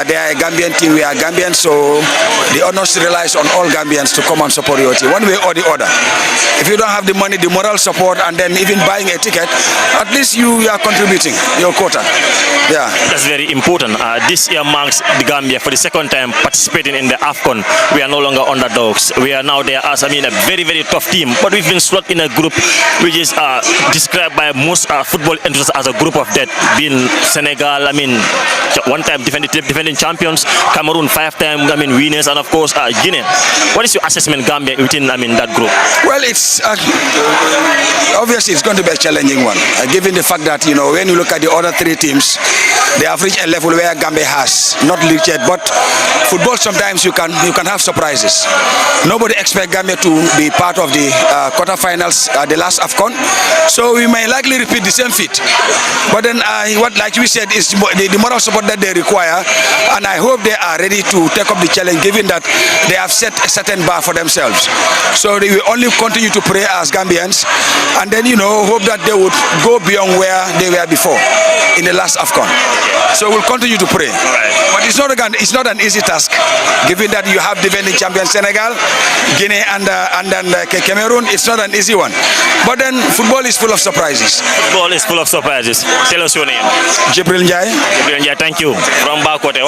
They are a Gambian team, we are Gambians, so the honors relies on all Gambians to come and support your team, one way or the other. If you don't have the money, the moral support, and then even buying a ticket, at least you are contributing your quota. Yeah. That's very important. This year marks the Gambia for the second time participating in the AFCON. We are no longer underdogs. We are now there as, a very, very tough team. But we've been slot in a group which is described by most football enthusiasts as a group of death. Being Senegal, one time defending champions, Cameroon 5 time, winners, and of course Guinea. What is your assessment, Gambia, within that group? Well, it's obviously it's going to be a challenging one, given the fact that when you look at the other 3 teams, they have reached a level where Gambia has not reached yet. But football, sometimes you can have surprises. Nobody expects Gambia to be part of the quarterfinals, the last AFCON, so we may likely repeat the same feat. But then, like we said, is the moral support that they require, and I hope they are ready to take up the challenge, given that they have set a certain bar for themselves. So they will only continue to pray as Gambians, and then hope that they would go beyond where they were before in the last AFCON. So we'll continue to pray. But it's not an easy task, given that you have defending champion Senegal, Guinea, and then Cameroon. It's not an easy one. But then football is full of surprises. Football is full of surprises. Tell us your name. Jibril Njai. Jibril Njai, thank you. From Bakote,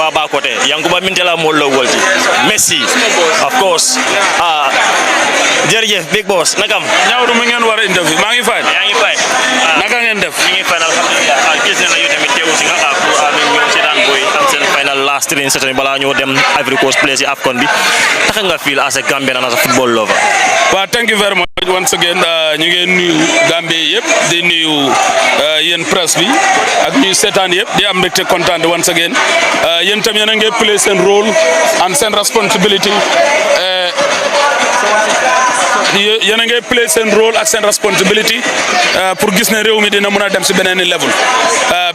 Yankuba Mintela Molo Wolti. Messi, of course. Jerry, big boss. Nakam. Ñawru mu ngeen war a interview maa ngi fay. yaa ngi fay. naka ngeen def. ñu ngi fay alhamdulillah. Gis nañ la yow tamit teewu si nga pour ñoom si daan boy am seen final last training session balaa ñoo dem Ivory Coast place yi AFCON bi. Naka nga feel as a Gambian and as a football lover? Well, thank you very much once again. ñu ngi nuyu Gambie yëpp di nuyu yéen presse bi ak ñuy seetaan yëpp di am mbégte kontaan once again. Yéen tam yéen a ngi play seen role and seen responsibility. Yéen a ngi play seen role ak seen responsibility pour gis ne réew mi dina mën a dem si beneen level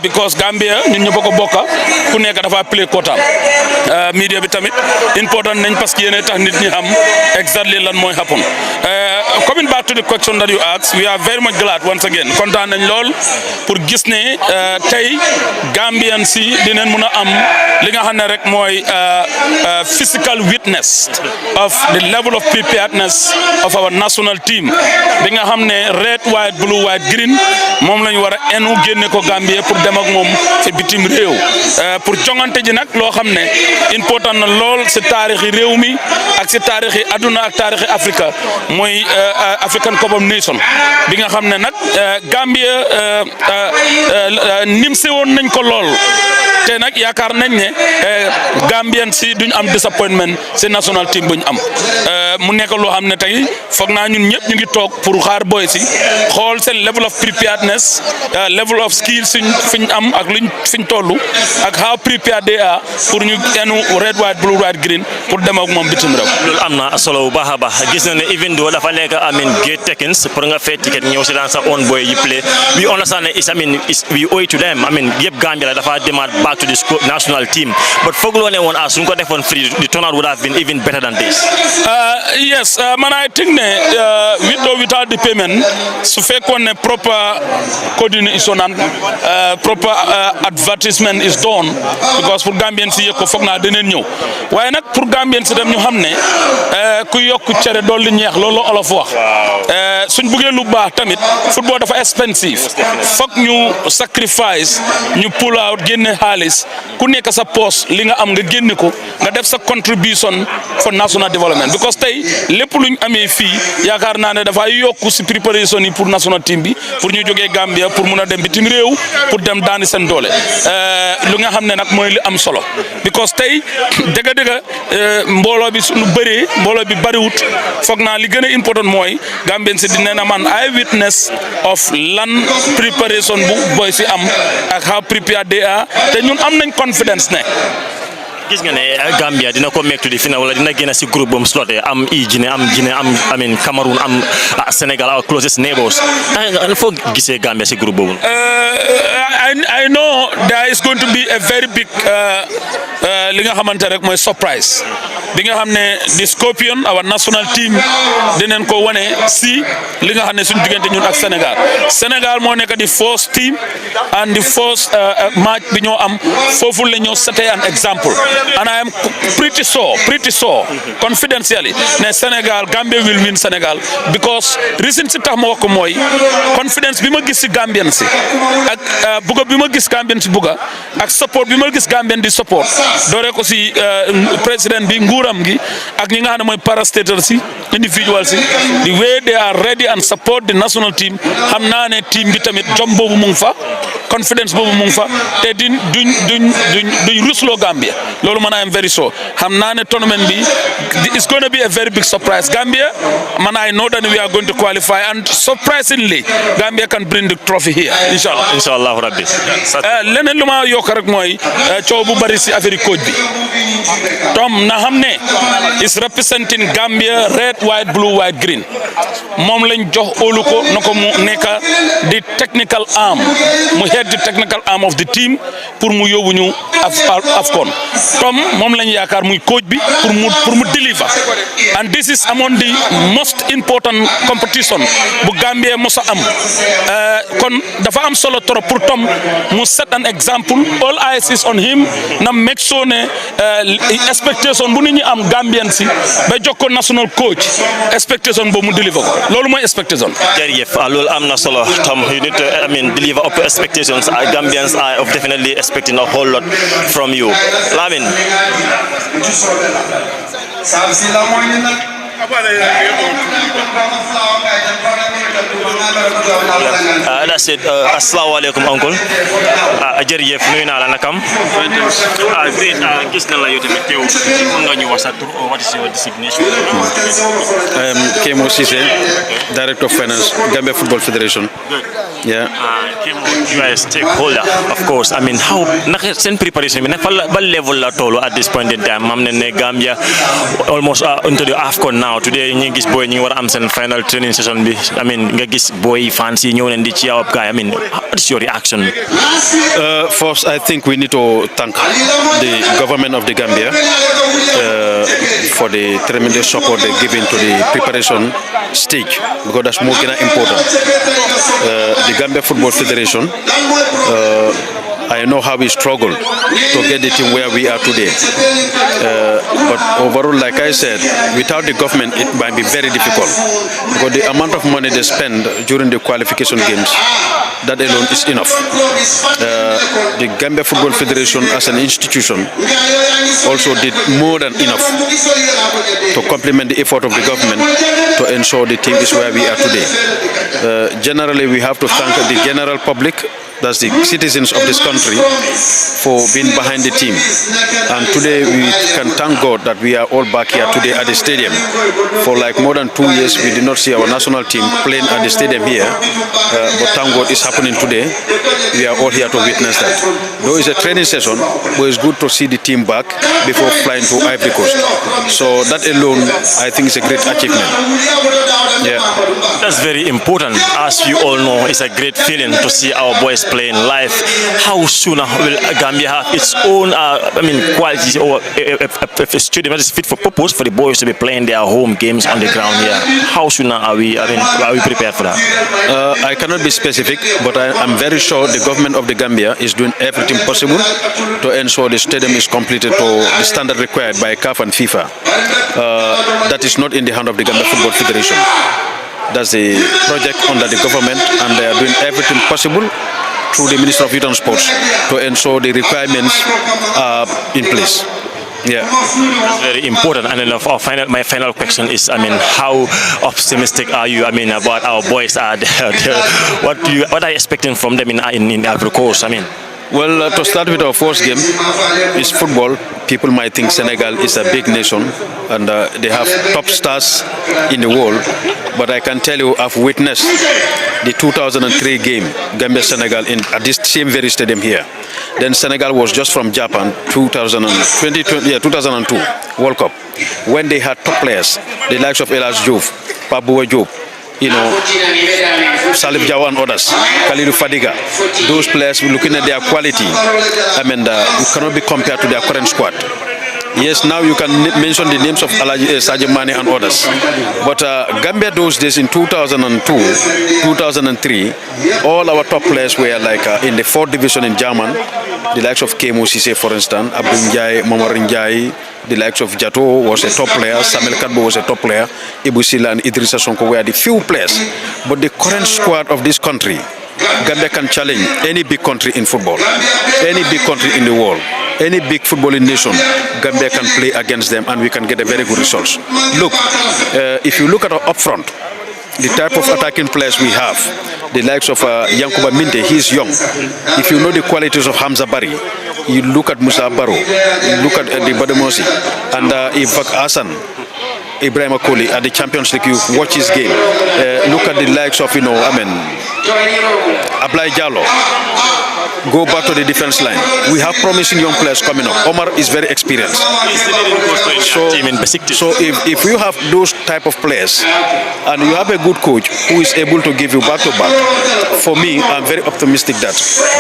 because Gambia ñun ñëpp a ko bokka ku nekk dafa play quota media bi tamit important nañ parce que yéen a tax nit ñi xam exactly lan mooy happen. Coming back to the question that you asked, we are very much glad once again kontaan nañ lool pour gis ne tey Gambian si dinañ mën a am li nga xam ne rek mooy physical witness of the level of preparedness of our national team bi nga xam ne red white blue white green moom lañ war a enu génne ko Gambie pour dem ak moom ci bitim réew pour jongante ji nag loo xam ne important na lool ci taarixi réew mi ak ci taarixi aduna ak taarixi Africa mooy African Cup of Nations bi nga xam ne nag Gambie nim se woon nañ ko lool te nag yaakaar nañ ne Gambien si duñ am disappointment si national team buñ am mu nekk loo xam ne tey foog naa ñun ñëpp ñu ngi toog pour xaar boy si xool seen level of preparedness level of skill fiñ am ak fiñ tollu ak how prepared they are pour ñu enu red white blue white green pour dem ak moom bitim réew. loolu am na solo bu baax a baax gis na ne even though dafa nekk gate takings pour nga fay ticket ñëw si daan sa own boy yi play we understand we owe it to them yëpp Gambia la dafa demaat back to the national team but foog loo ne woon suñ ko defoon free the turnout would have been even better than this. Yes man I think ne with or without the payment su fekkoon ne proper coordination and proper advertisement is done because pour Gambien si yëg ko foog naa deneen ñëw waaye nag pour Gambien si dem ñu xam ne ku yokk cere dolli ñeex loolu olof wax suñ buggee lu baax tamit football dafa expensive foog ñu sacrifice ñu pull out génne xaalis ku nekk sa poste li nga am nga génne ko nga def sa contribution for national development because tey lépp luñ amee fii yaakaar naa ne dafa yokku si préparation yi pour national team bi pour ñu jógee Gambia pour mun a dem bitim réew pour dem daani seen doole lu nga xam ne nag mooy li am solo because tey dëgg-dëgg mbooloo bi suñu bëree mbooloo bi bëriwut foog naa li gën a important mooy Gambien si dina na man ay witness of lan préparation bu boy si am ak how prepared they are te ñun am nañ confidence ne gis nga ne Gambia dina ko make to the final wala dina génn si groupe bam sloté am Guinée am Cameroon am Sénégal our closest neighbors foo gisee Gambia si groupe boobu. I know there is going to be a very big li nga xamante rek mooy surprise bi nga xam ne the Scorpion our national team dinañ ko wane si li nga xam ne suñu diggante ñun ak Sénégal moo nekk di first team and the first match bi ñoo am foofu la ñoo setee an example and I am pretty sure confidentially ne Sénégal Gambia will win Sénégal because reason si tax ma wax ko mooy confidence bi ma gis si Gambien si ak buga bi ma gis Gambien si buga ak support bi ma gis Gambien di support doore ko si président bi nguuram gi ak ñi nga xam ne mooy parastatals si individual si the way they are ready and support the national team xam naa ne team bi tamit jom boobu mu ngi fa confidence boobu mu ngi fa te duñ rusloo Gambia loolu man I am very sure xam naa ne tournament bi it's going to be a very big surprise Gambia man I know that we are going to qualify and surprisingly Gambia can bring the trophy here inshallah rabbi leneen lu ma yokk rek mooy coow bu bari si affaire coach bi Tom na xam ne is representing Gambia red white blue white green moom lañ jox óolu ko na ko mu nekk di technical arm mu head the technical arm of the team pour mu yóbbu ñu AFCON Tom moom lañ yaakaar muy coach bi pour mu deliver and this is among the most important competition bu Gambia mos a am kon dafa am solo trop pour Tom mu set an example all eyes is on him na make sure ne expectation bu nit ñi am Gambien si ba jox ko national coach expectation boobu mu deliver ko loolu mooy expectation. jërëjëf loolu am na solo Tom you need to deliver up expectations Gambians are definitely expecting a whole lot from you Lamin. That's it. Assalamu alaikum uncle. Jërëjëf nuyu naa la nakam. Great. Gis na la yow tamit teew mën nga ñu wax sa tur what is your designation? I am Kemo Cisse, Director of Finance, Gambia Football Federation. Yeah. Kemo, you are a stakeholder, of course. I mean, how naka seen preparation bi naka ba level la tollu at this point in time am ne Gambia almost into the AFCON now today ñu gis boy ñu war a am seen final training session bi I mean nga gis boy fans yi ñëw leen di cheer up guy I mean what is your reaction? First, I think we need to thank the government of the Gambia for the tremendous support they're giving to the preparation stage because that's more important. The Gambia Football Federation, I know how we struggled to get the team where we are today. But overall, like I said, without the government, it might be very difficult because the amount of money they spend during the qualification games, that alone is enough. The Gambia Football Federation as an institution also did more than enough to complement the effort of the government to ensure the team is where we are today. Generally, we have to thank the general public, that's the citizens of this country, for being behind the team. And today we can thank God that we are all back here today at the stadium. For like more than 2 years, we did not see our national team playing at the stadium here. But thank God it's happening today. We are all here to witness that. Though it's a training session, but it's good to see the team back before flying to Ivory Coast. So that alone, I think, is a great achievement. Yeah. That's very important. As you all know, it's a great feeling to see our boys playing live. How soon will Gambia have its own, quality or a stadium that is fit for purpose for the boys to be playing their home games on the ground here? How soon are we prepared for that? I cannot be specific, but I'm very sure the government of the Gambia is doing everything possible to ensure the stadium is completed to the standard required by CAF and FIFA. That is not in the hand of the Gambia Football Federation. That's a project under the government, and they are doing everything possible through the Minister of Youth and Sports to ensure the requirements are in place. Yeah, that's very important. And then my final question is, how optimistic are you? About our boys are there. What are you expecting from them in Ivory Coast? Well, to start with our first game, is football. People might think Senegal is a big nation and they have top stars in the world. But I can tell you, I've witnessed the 2003 game, Gambia-Senegal, at this same very stadium here. Then Senegal was just from Japan, 2002 World Cup, when they had top players, the likes of El Hadji Diouf, Pape Bouba Diop, Salif Jawa and others, Khalilou Fadiga. Those players, looking at their quality, you cannot be compared to their current squad. Yes, now you can mention the names of Sadio Mane and others. But Gambia those days in 2002, 2003, all our top players were like in the 4th division in German, the likes of Kemo Sise, for instance, Abdou Ndiaye, Momar Ndiaye, the likes of Jato was a top player, Samuel Kadbo was a top player, Ibu Sila and Idrissa Sonko were the few players. But the current squad of this country, Gambia can challenge any big country in football, any big country in the world. Any big footballing nation, Gambia can play against them and we can get a very good results. Look, if you look at our up front, the type of attacking players we have, the likes of Yankuba Minte, he's young. If you know the qualities of Hamza Bari, you look at Musa Baro, you look at the Bademosi, and Ibak Hassan, Ibrahim Akoli at the Champions League, you watch his game. Look at the likes of, Ablai Jallo. Go back to the defense line. We have promising young players coming up. Omar is very experienced. So if you have those type of players and you have a good coach who is able to give you back-to-back, for me, I'm very optimistic that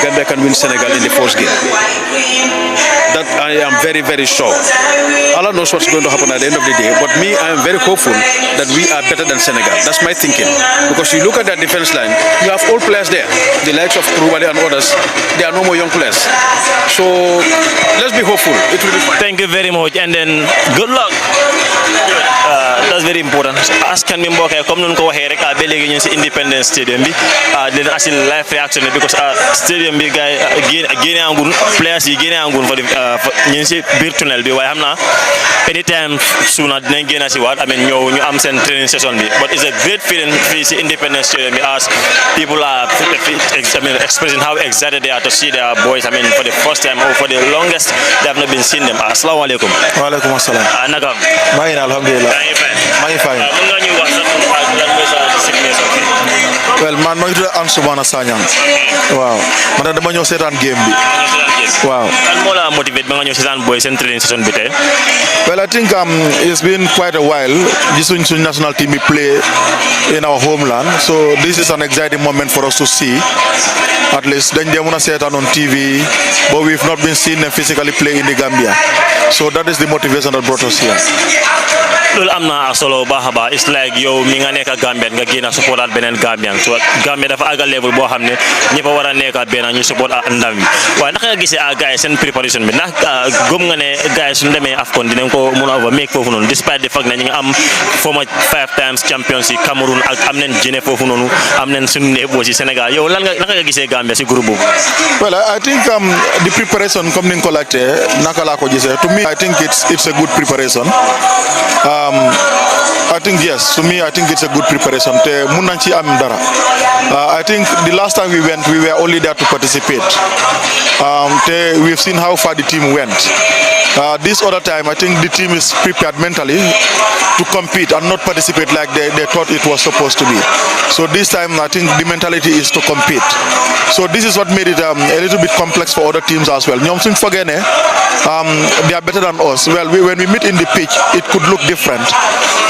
Gambia can win Senegal in the first game. That I am very, very sure. Allah knows what's going to happen at the end of the day, but me, I am very hopeful that we are better than Senegal. That's my thinking. Because you look at that defense line, you have old players there, the likes of Koulibaly and others. There are no more young players. So let's be hopeful. It will be fine. Thank you very much, and then good luck. That's very important. Askan mi mbokk comme nun ko waxee rek ba léegi ñu ci Independence Stadium bi dina asil live reaction because stadium bi gay génné angul players yi génné angul fa ñu ci biir tunnel bi waaye xam naa anytime soon dinañ génn ci waat ñëw ñu am seen training session bi, but it's a great feeling fii ci Independence Stadium bi as people are expressing how excited they are to see their boys for the first time or for the longest they have not been seen them. Assalamu alaikum. Wa alaikum assalam. Nakam. Maa ngi alhamdulillah. Maa ngi fine. Mën nga ñu wax lan mooy sa signature bi? Well, man maa ngi tudd Ansumana Sanyang. Waaw. Man dama ñëw seetaan game bi. Waaw. Lan moo la motivate ba nga ñëw seetaan boy seen training session bi tey? Well, I think it's been quite a while. Gisuñ suñ national team play in our homeland, so this is an exciting moment for us to see. At least dañ dee mën a seetaan on TV, but we've not been seen them physically play in the Gambia. So that is the motivation that brought us here. loolu am na solo baax a baax it's like yow mi nga nekk Gambian nga génn supportaat beneen Gambian so Gambia dafa àggal level boo xam ne ñëpp a war a nekk benn ñu support ndam bi waaye naka nga gisee gars yi seen préparation bi ndax gëm nga ne gars yi suñu demee AFCON dinañ ko mën a make foofu noonu despite the fact ne ñi nga am former 5 times champions yi Cameroun ak am nañ Guinée foofu noonu am nañ suñu néeboo ci Sénégal yow lan nga naka nga gisee Gambia ci groupe boobu. Well, I think the preparation comme ni nga ko laajtee naka laa ko gisee to me I think it's a good preparation. I think yes. To me, I think it's a good preparation. I think the last time we went, we were only there to participate. We've seen how far the team went. This other time, I think the team is prepared mentally to compete and not participate like they thought it was supposed to be. So this time, I think the mentality is to compete. So this is what made it a little bit complex for other teams as well. They are better than us. Well, when we meet in the pitch, it could look different.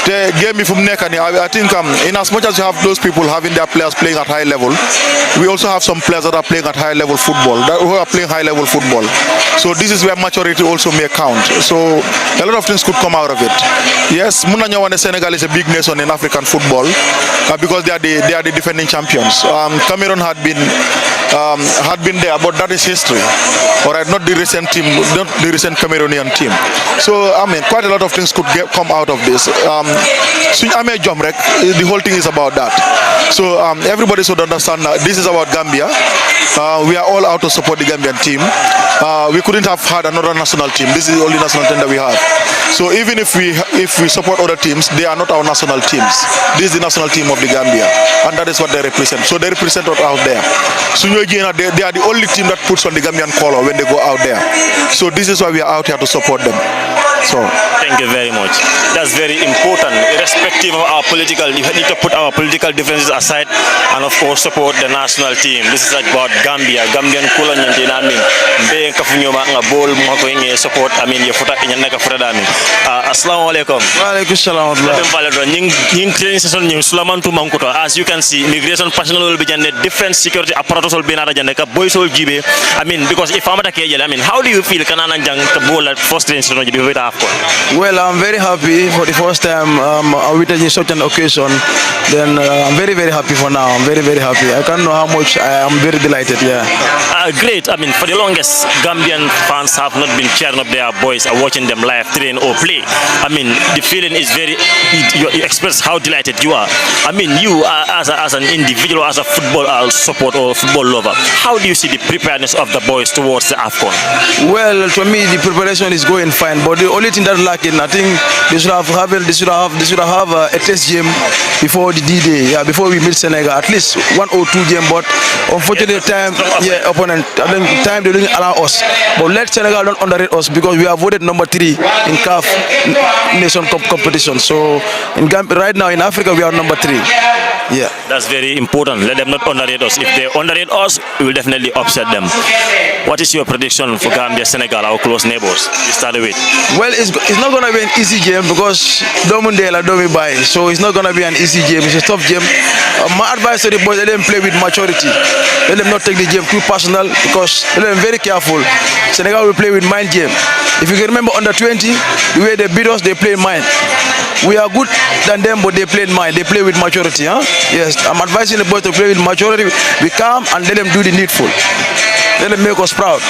The game, I think in as much as you have those people having their players playing at high level, we also have some players that are playing at high level football, who are playing high level football. So this is where maturity also may count. So a lot of things could come out of it. Yes, Senegal is a big nation in African football because they are the defending champions. Cameroon had been there, but that is history. All right, not the recent team, not the recent Cameroonian team. So I mean, quite a lot of things could come out of this. The whole thing is about that. So everybody should understand that this is about Gambia. We are all out to support the Gambian team. We couldn't have had another national team. This is the only national team that we have. So even if we support other teams, they are not our national teams. This is the national team of the Gambia, and that is what they represent. So they represent us out there. So they are the only team that puts on the Gambian color when they go out there. So this is why we are out here to support them. So thank you very much. That's very important. Irrespective of our political, we need to put our political differences aside and of course support the national team. This is about Gambia. Gambian kula nyante na min. Be kafunyoma nga bol mo ko ngi support amin ye futa nyanda ka futa dami. Assalamu alaikum. Wa alaikum salam. Ning training session ning Sulamantu Mankuto. As you can see, immigration personnel will be jande different security apparatus will be na jande ka boys will jibe. I mean because if amata ke jele, I mean how do you feel kanana jang to bol at first training session jibe with AFCON? Well, I'm very happy for the first time witnessing such an occasion. Then I'm very, very happy for now. I'm very, very happy. I can't know how much I am very delighted. Yeah. Great. I mean, for the longest, Gambian fans have not been cheering up their boys and watching them live train or play. I mean, the feeling is very. You express how delighted you are. I mean, you as an individual, as a football support or football lover, how do you see the preparedness of the boys towards the AFCON? Well, to me, the preparation is going fine. But the only thing that's lacking, I think they should have a test game before the D-Day, before we meet Senegal, at least 1 or 2 game. But unfortunately, opponent, time they didn't allow us. But let Senegal don't underrate us because we are voted number 3 in CAF Nation Cup competition. So in Gambia, right now in Africa, we are number 3. Yeah, that's very important. Let them not underrate us. If they underrate us, we will definitely upset them. What is your prediction for Gambia, Senegal, our close neighbors? You started with. Well, it's not going to be an easy game because Domundela don't buy. So it's not going to be an easy game. It's a tough game. My advice to the boys: let them play with maturity. Let them not take the game too personal because let them very careful. Senegal will play with mind game. If you can remember under 20, the way they beat us, they play mind. We are good than them, but they play mind. They play with maturity. Yes, I'm advising the boys to play with maturity. Be calm and let them do the needful. Let them make us proud.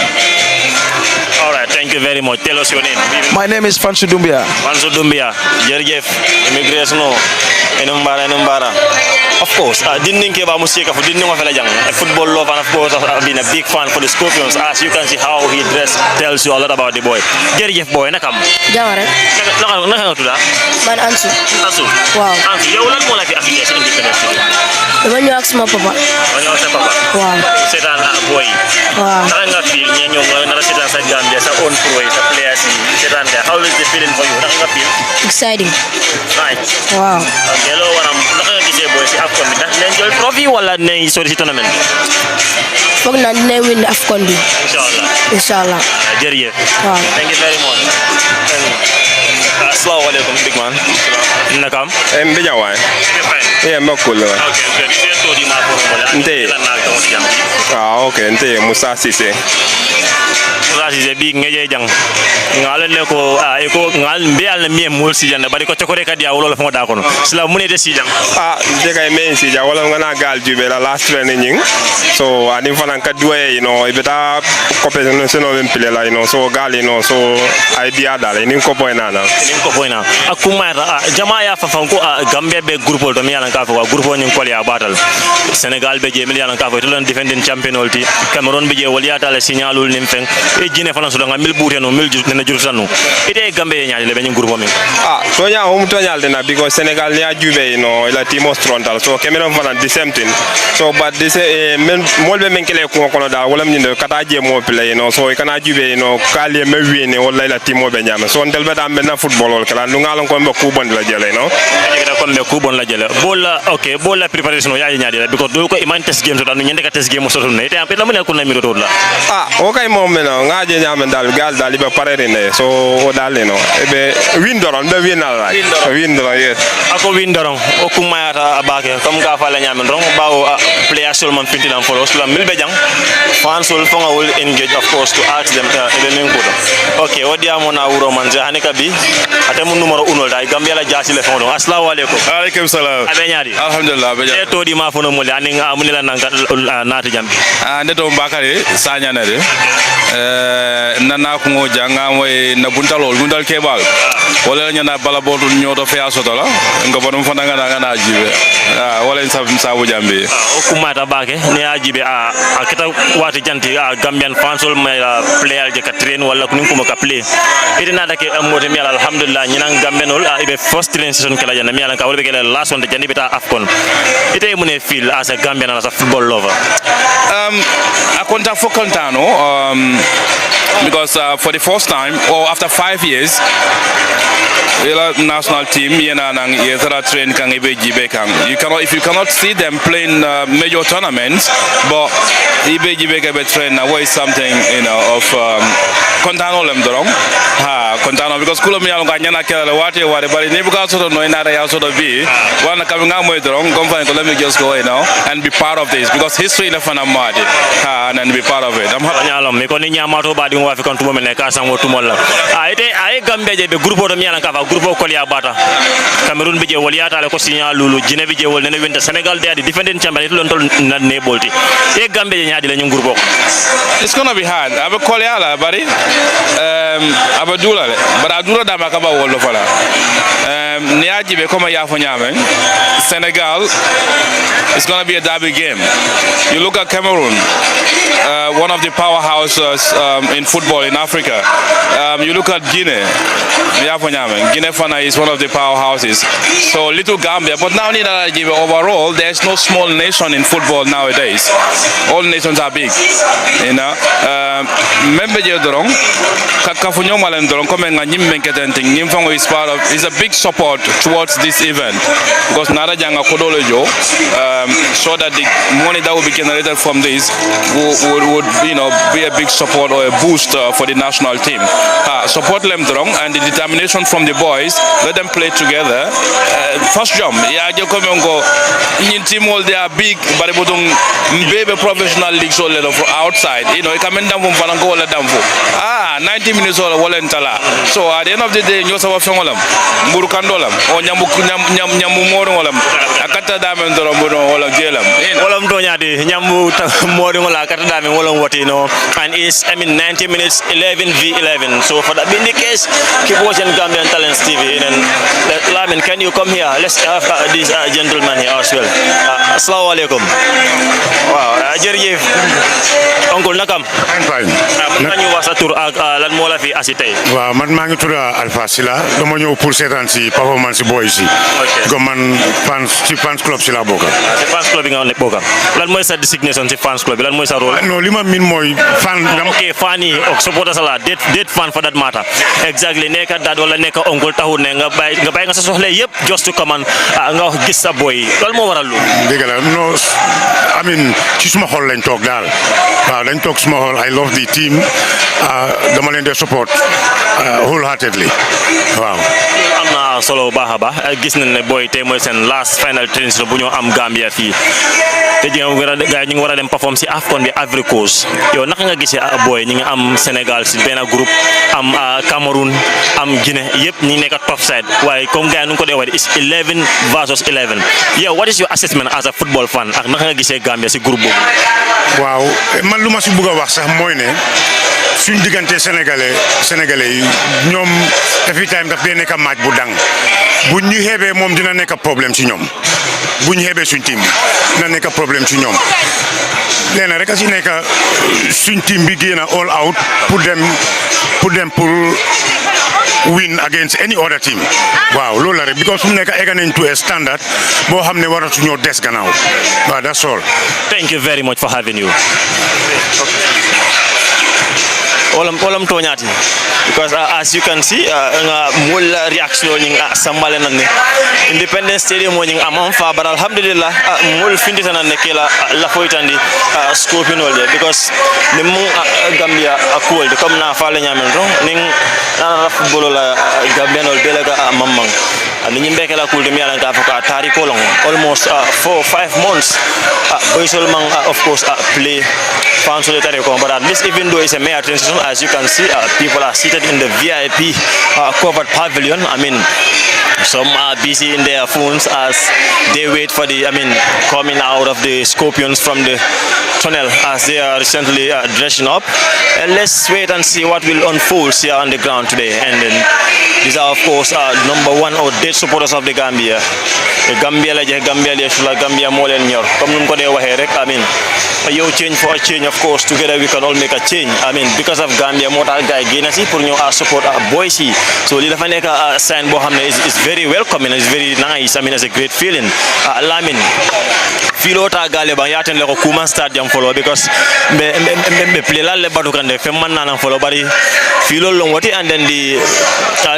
All right, thank you very much. Tell us your name. My name is Fansu Dumbia. Fansu Dumbia. Jerjef, immigration, enumbara. Of course, didn't think about music of didn't know a football love, and of course I've been a big fan for the Scorpions. As you can see how he dressed tells you a lot about the boy. Jerjef boy, nakam. Jawara. Naka tuda? Man Ansu. Ansu. Wow. Ansu, you lan mo la fi affiliation independence. Dama ñu ak sama papa. Ñu ak sa papa. Wow. Setan boy. Wow. Naka nga feel ñi ñoo nga na setan sa Gambia sa own pro sa players setan nga. How is the feeling for you? Naka nga feel? Exciting. Right. Wow. Okay, lo wanam naka nga gisee boy si AFCON bi? Ndax enjoy trophy wala ne sori si tournament bi? Foog naa dina win AFCON bi. Inshallah. Inshallah. Jërëjëf. Wow. Thank you very much. Assalamu alaikum, big man. Nakam? Mbija waay. Yeah, mbakul waay. Okay, good. You told you ma ko mo. Nte. Okay, nte Musa Cissé. Musa Cissé bi ngeje jang. Ngalen ne ko ko ngal mbial na miem mul si janda bari ko chokore kadi awolo fa da kono. Sila munete si jang. De kay men si ja wala ngana gal jube la last training nying. So adim fanan ka duwe ibeta competition no pile la so gal so idea dal ni ko boy nana. Ni ko boy na. Akuma jamaa ya fa fanko Gambia be groupe do mi yalan ka fa groupe ni ko ya batal. Senegal be je mi yalan ka fa to defending champion ulti. Cameroon be je waliata la signalul nim feng. Guinea fana so nga mil bute no mil ne jurutanu ite Gambia nyaade le be groupe mi tonya tonya dena because Senegal nya jube la team strontal so Cameroon fana the same thing so but this men molbe men kele ko kono da wala min kata je mo play so kana jube kali me wini wala la team be nyama so ndel be da men na football wala kala lu ngalon ko be ku bon la jele da kon be ku bon la jele bola okay bola preparation ya nyaade because do ko iman test game so da nyende ka test game so ne te ampe la mun ko na mi do la okay mom men ngaje nyama dal gal dal be parere ne so o dal ebe windoron be winal windoron yes ako windoron o kumayata abake comme ka fa la nyama ron bawo player seulement fintilam for so la mil be jang fans will fonga will engage of course to ask them even ko okay o dia mona wuro man je hanika bi atemu numero 1 dai Gambia la jasi le fondo assalamu alaikum alaikum salam abe nyaadi alhamdulillah be e to di ma fono mole ani nga amuni la nanga naati jambi ndeto mbakare sanya na de nana ko ngo janga moy na buntalol gundal kebal wala nyana bala bodu nyoto fe asotola nga bonum fana nga na jibe wala sa bu jambi o kumata bake ne ajibe akita wati janti Gambian fans wol may player je ka train wala ko ninko ka play idina dake amode mi alhamdulillah nyina Gambenol ibe first train season kala jana mi ala ka wala be kala last one de jandi bita Afcon ite mune feel as a Gambian as a football lover akonta fokontano because for the first time or after 5 years the national team train you cannot if you cannot see them playing major tournaments but train now is something of contano lem dorong contano because kulo mi yalo nyana kala wate ware bari ne buka so no ina ya so do bi wana kaminga mo dorong company let me just go and be part of this because history na fana mad and be part of it am nyalom mi ko ni nyamato badi mo African to mo ne ka sango to mo la ite ay Gambia je be groupe to mi yala ka fa groupe ko liya bata Cameroon bi je wol yata le ko signal lulu Guinea bi je wol ne winta Senegal de the defending champion to lon na ne bolti e Gambia je nyaadi le ñu groupe it's gonna be hard abe ko liala bari abadula but adula da makaba wolo fala ni ajibe koma yafo nyame Senegal it's going to be a derby game. You look at Cameroon, one of the powerhouses in football in Africa. You look at Guinea, Guinea Fana is one of the powerhouses. So little Gambia, but now overall there's no small nation in football nowadays. All nations are big. Is a big support towards this event because Narajanga Kodolejo so that the money that will be generated from this would be a big support or a boost for the national team. Support them and the determination from the boys. Let them play together. First jump, team all they are big, but baby professional leagues all outside. Coming down from Fanango 90 minutes or Walentala. So at the end of the day, you saw Fangolam, Murukandolam, or Nyamumoram, Akata Diamond or Wala Gelam. Walam Donyadi, Nyamu Moringola, Katadami, Walam Watino, and it's 90 minutes 11v11. So for that being the case, keep watching Gambian Talents TV. And Lamin, can you come here? Let's have this gentleman here as well. Assalamu alaikum. Wow, Jerry, Uncle Nakam. I'm fine. Can you was a tour lan mola fi asitay? Waaw man maa ngi tudd Alpha Sila dama ñëw pour seetaan si performance si boys yi. Comme man fans club si laa bokk. Si fans club bi nga bokk. Lan mooy sa designation si fans club bi lan mooy sa rôle? Non li ma min mooy fan. Okay, fan yi ak supporters la date fan for that matter. Exactly nekk dad wala nekk oncle taxul ne nga bàyyi nga sa soxla yëpp just to come nga gis sa boy loolu moo waral lu. Dëgg la non I mean ci suma xol lañ toog daal. Waaw dañ toog suma xol I love the team. Dama leen di support wholeheartedly waaw. am na solo baax a baax gis nañ ne boy tey mooy seen last final training bu ñu am Gambia fii te gars yi ñu ngi war a dem perform si Afcon bi Ivory Coast yow naka nga gisee boy ñi nga am Sénégal si benn groupe am Cameroun am Guinée yëpp ñi nekk top side waaye comme gars yi nu ko dee waxee is 11 versus 11 yow what is your assessment as a football fan ak naka nga gisee Gambia si groupe boobu. waaw man lu ma si bëgg a wax sax mooy ne suñ diggante sénégalais yi ñoom every time daf dee nekk match bu dang bu ñu xeebee moom dina nekk problème ci ñoom buñ xeebee suñ team na nekk problème ci ñoom léena rek a si nekk suñ team bi génn all out pour dem pour win against any other team waaw loolu la rek because fu mu nekk egg nañ to a standard boo xam ne waratuñoo des gannaaw waaw that's all. Thank you very much for having you. Olam tonyati because as you can see nga mul reaction ning sambale nan ne Independence Stadium ning amam fa bar alhamdulillah mul findita nan ne kila la foitandi scoping all there because nim Gambia cool comme na fa la nyamen ron ning na football la Gambia nol belega mamang and ni mbeke la cool de mi ala ka fa tari kolong almost 4-5 months boysol mang of course play fan solitary but at least even though it's a mere transition, as you can see people are seated in the VIP covered pavilion. I mean some are busy in their phones as they wait for the coming out of the Scorpions from the tunnel as they are recently dressing up, and let's wait and see what will unfold here on the ground today. And then these are of course number one or dead supporters of the Gambia. The Gambia Gambia more than your you change for a change, of course together we can all make a change. Because of Gambia motal guy Genasi pour ñu support Boise, so li dafa nek sign bo xamne is very welcoming, it's very nice. It's a great feeling. Lamin filo ta gale ba yaten le ko kuma stadium follow because me play la le badu kande fe man nan follow bari filo long wati, and then the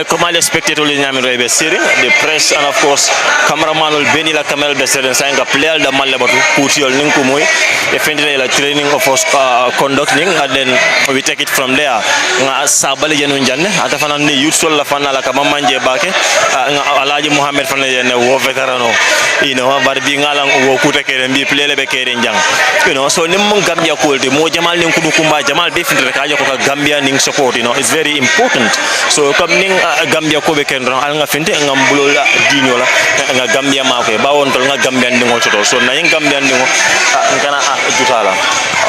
command spectator le nyami robe seri the press and of course cameraman ul beni la camel be seri sanga player da malle batu putiol ning ko moy e fendile la training of us conducting, and then we take it from there. Nga sabale jenu janne ata fanan ni youth sol la fanala ka mamanje bake Alaji Muhammad fanale jenne wo veterano bar bi ngalang wo kuta kere mbi plele be kere njang so nim mun Gambia kolde mo jamal nin kudu kumba jamal be findre ka joko ka Gambia ning support it's very important. So comme ning Gambia ko be kendron al nga finde ngam bulola dinyo la nga Gambia ma ko ba won tol nga Gambia ndingo to so na yin Gambia ndingo ngana jutala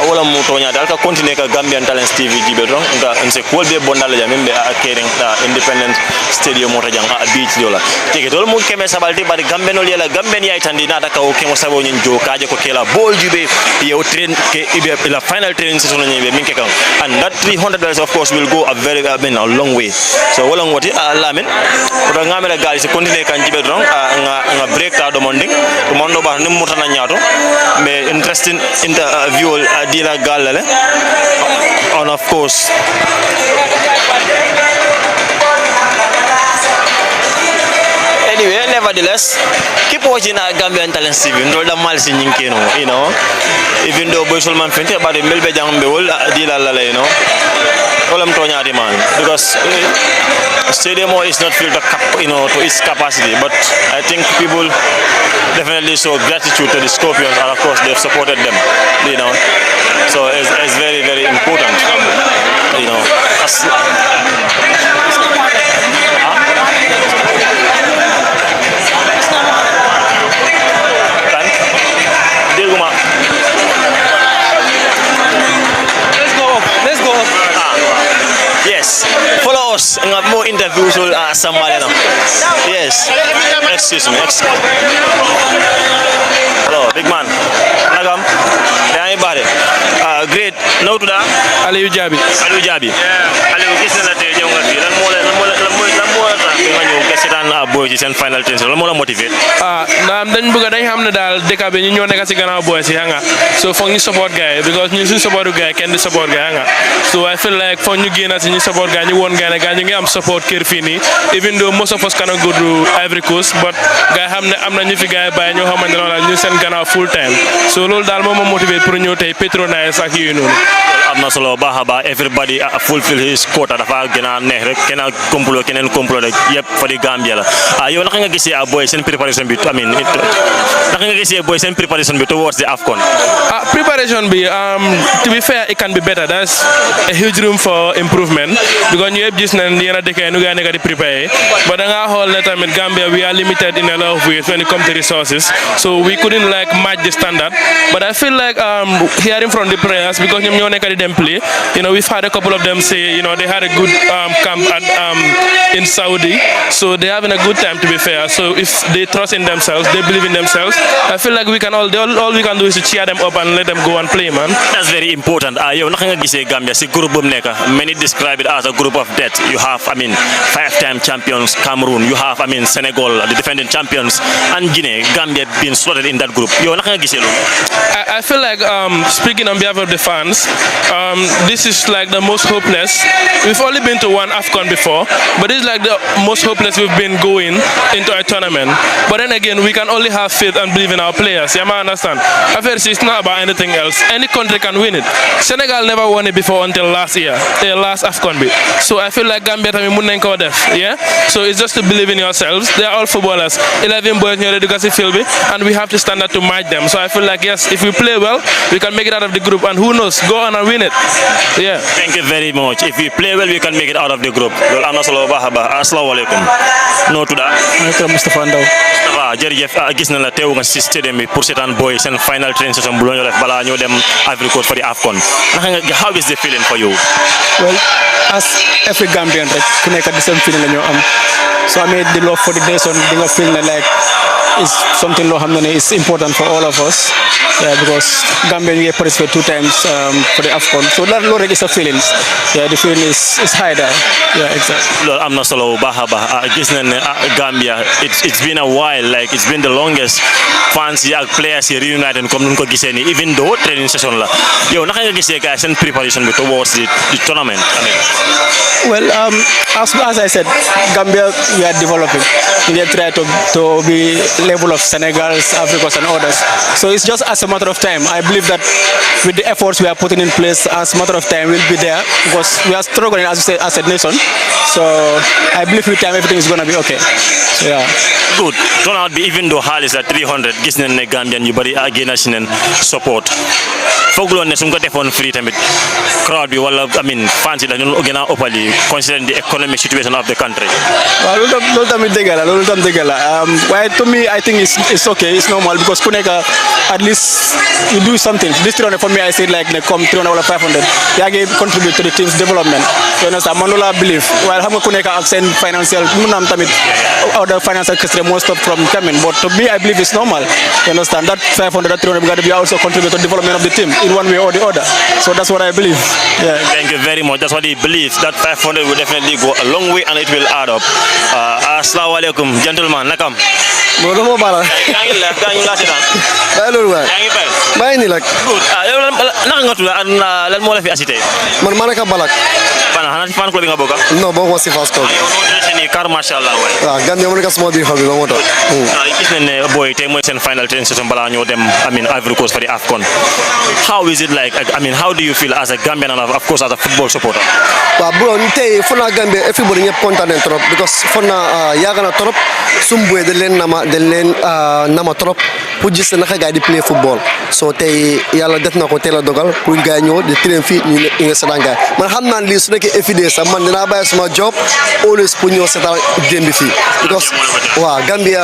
wala mo tonya dal ka continue ka Gambian Talents TV jibe don nga nse ko be bondal ja membe kering Independent Stadium mota jang beach dola tege tol mo keme sabalti bari Gambia no lela Gambia ni ay tandi na taka o kemo sabo nyin jo kaje ko kela bol jube ye train ke ibe la final training session nyibe minke kan, and that $300 of course will go a very a long way. So wala ngoti lamin ko ngamela gal se continue kan jibe don nga break ta do monding to mondo ba nim mutana nyato mais interesting interview dila galale on of course anyway, nevertheless, keep watching Gambian Talents TV. Even though boy Solman Fente about the Melbe Jang Beol Dila all I'm telling you, man, because stadium is not filled to its capacity, but I think people definitely show gratitude to the Scorpions, and of course they've supported them, so it's very, very important, Yes, follow us and have more interviews with somebody now. Yes, excuse me. Hello, big man. Nagam, anybody? Great. No to that. Aliou Jabi. Yeah. Aliou, this is not the young guy. Boy ci sen final tennis la mo la motiver naam dañ bëgg dañ xamne dal deka bi ñu ñoo nekk ci gannaaw boy ci nga so fo ñu support guy because ñu suñ support guy kenn di support guy nga so I feel like fo ñu gëna ci ñu support guy ñu won guy ne guy ñu ngi am support kër fini even though most of us cannot go to Ivory Coast but guy xamne amna ñu fi guy bay ñoo xamantene la ñu sen gannaaw full time so lool dal mo motiver pour ñu tay patronize ak yu non amna solo baaxa ba everybody fulfill his quota dafa gëna neex rek keneen complot rek yépp fa di Gambia la yow naka nga gisee boy sen preparation bi naka nga gisee boy sen preparation bi towards the AFCON preparation bi to be fair it can be better. There's a huge room for improvement because ñu yépp gis nañ yena dekay nu ga nekk di prepare but da nga xol ne tamit Gambia we are limited in a lot of ways when it comes to resources, so we couldn't like match the standard, but I feel like hearing from the players because ñom ñoo nekk di dem play, we've had a couple of them say they had a good camp at in Saudi, so so they're having a good time, to be fair. So if they trust in themselves, they believe in themselves, I feel like we can all we can do is to cheer them up and let them go and play, man. That's very important. Yow naka nga gisee Gambia si group bu nekk, many describe it as a group of death. You have, I mean, 5-time champions Cameroon, you have, I mean, Senegal, the defending champions, and Guinea. Gambia being slotted in that group. Yow naka nga gisee loolu? I feel like speaking on behalf of the fans, this is like the most hopeless. We've only been to one AFCON before, but this is like the most hopeless we've been going into a tournament. But then again, we can only have faith and believe in our players. Yeah, man, understand? It's not about anything else. Any country can win it. Senegal never won it before until last year, their last AFCON bid. So I feel like Gambia tami mun nañ ko def. Yeah. So it's just to believe in yourselves. They are all footballers. 11 boys ñoo ready to field, and we have to stand up to match them. So I feel like yes, if we play well, we can make it out of the group, and who knows, go on and win it. Yeah. Thank you very much. If we play well, we can make it out of the group. Well, I'm solo bahaba. Assalamu alaikum. No to that. Mustafa Ndaw. Mustafa, jërëjëf gis na la teew nga si stadium bi pour seetaan boy seen final training session bu ñu def bala ñoo dem Ivory Coast for the AFCON. How is the feeling for you? Well, as every Gambian, right, ku nekk the same feeling la ñoo am. So I made the love for the nation. Di nga feel na like it's something loo xam ne is important for all of us. Yeah, because Gambia we participate 2 times for the AFCON. So that rek is a feeling. Yeah, the feeling is high there. Yeah, exactly. Loolu am na solo bahaba gis nañ ne Gambia it's been a while, like it's been the longest fans yi ak players yi reunited comme nuñ ko gisee ni, even though training session la. Yow naka nga gisee guys seen preparation bi towards the tournament? Well, as I said, Gambia we are developing. We are trying to be level of Senegal, Africa, and others. So it's just as a matter of time. I believe that with the efforts we are putting in place, as a matter of time, we'll be there because we are struggling, as you say, as a nation. So I believe with time everything is going to be okay. So, yeah. Good. Turnout be even though hal is at 300, gis nañ ne Gambian yu bari again si nañ support. Foogloon ne suñ ko defoon free tamit crowd bi wala I mean fans yi dañu gën a ëppali considering the economic situation of the country. Well, loolu tamit dëgg la. Waaye to me I think it's okay, it's normal because ku nekk at least you do something. This 300 for me I say like ne comme 300 wala 500 yaa ngi contribute to the team's development. You understand? Man loolu laa believe waaye xam nga ku nekk ak seen financial mun na am tamit other financial constraints most of from coming, but to me I believe it's normal. You understand? That 500, that 300 we also contribute to the development of the team in one way or the other. So that's what I believe. Yeah. Thank you very much. That's what he believes. That 500 will definitely go a long way and it will add up. Assalamu alaikum, gentlemen. Nakam. Bodo mo bala. Gangi la setan. Balu wa. Gangi bay. Bay ni lak. Good. Naka nga tudd lan moo la fi assité? Man manaka balak. Xana ci fan club bi nga bokk? Non, bokk ci fast club. Ni car machallah way. Gambia mo neka sama biir xol bi ba mo tax. Gis nañ ne boy tey mooy seen final training session bala ñoo dem I mean Ivory Coast for the AFCON. How is it like? I mean how do you feel as a Gambian and of course as a football supporter? Well, bro, tey fona Gambia everybody ñep content trop because fona yaga na trop sumbué de len nama trop pour gis naka gaay di play football. So tey yalla def na ko teel a dogal pour gaay ñoo di train fi ñu ngi sétan gaay. Man xam naa li su nekkee FIDE sax man dinaa bàyyi sama job always pour ñoo sétan game bi fii because waaw Gambia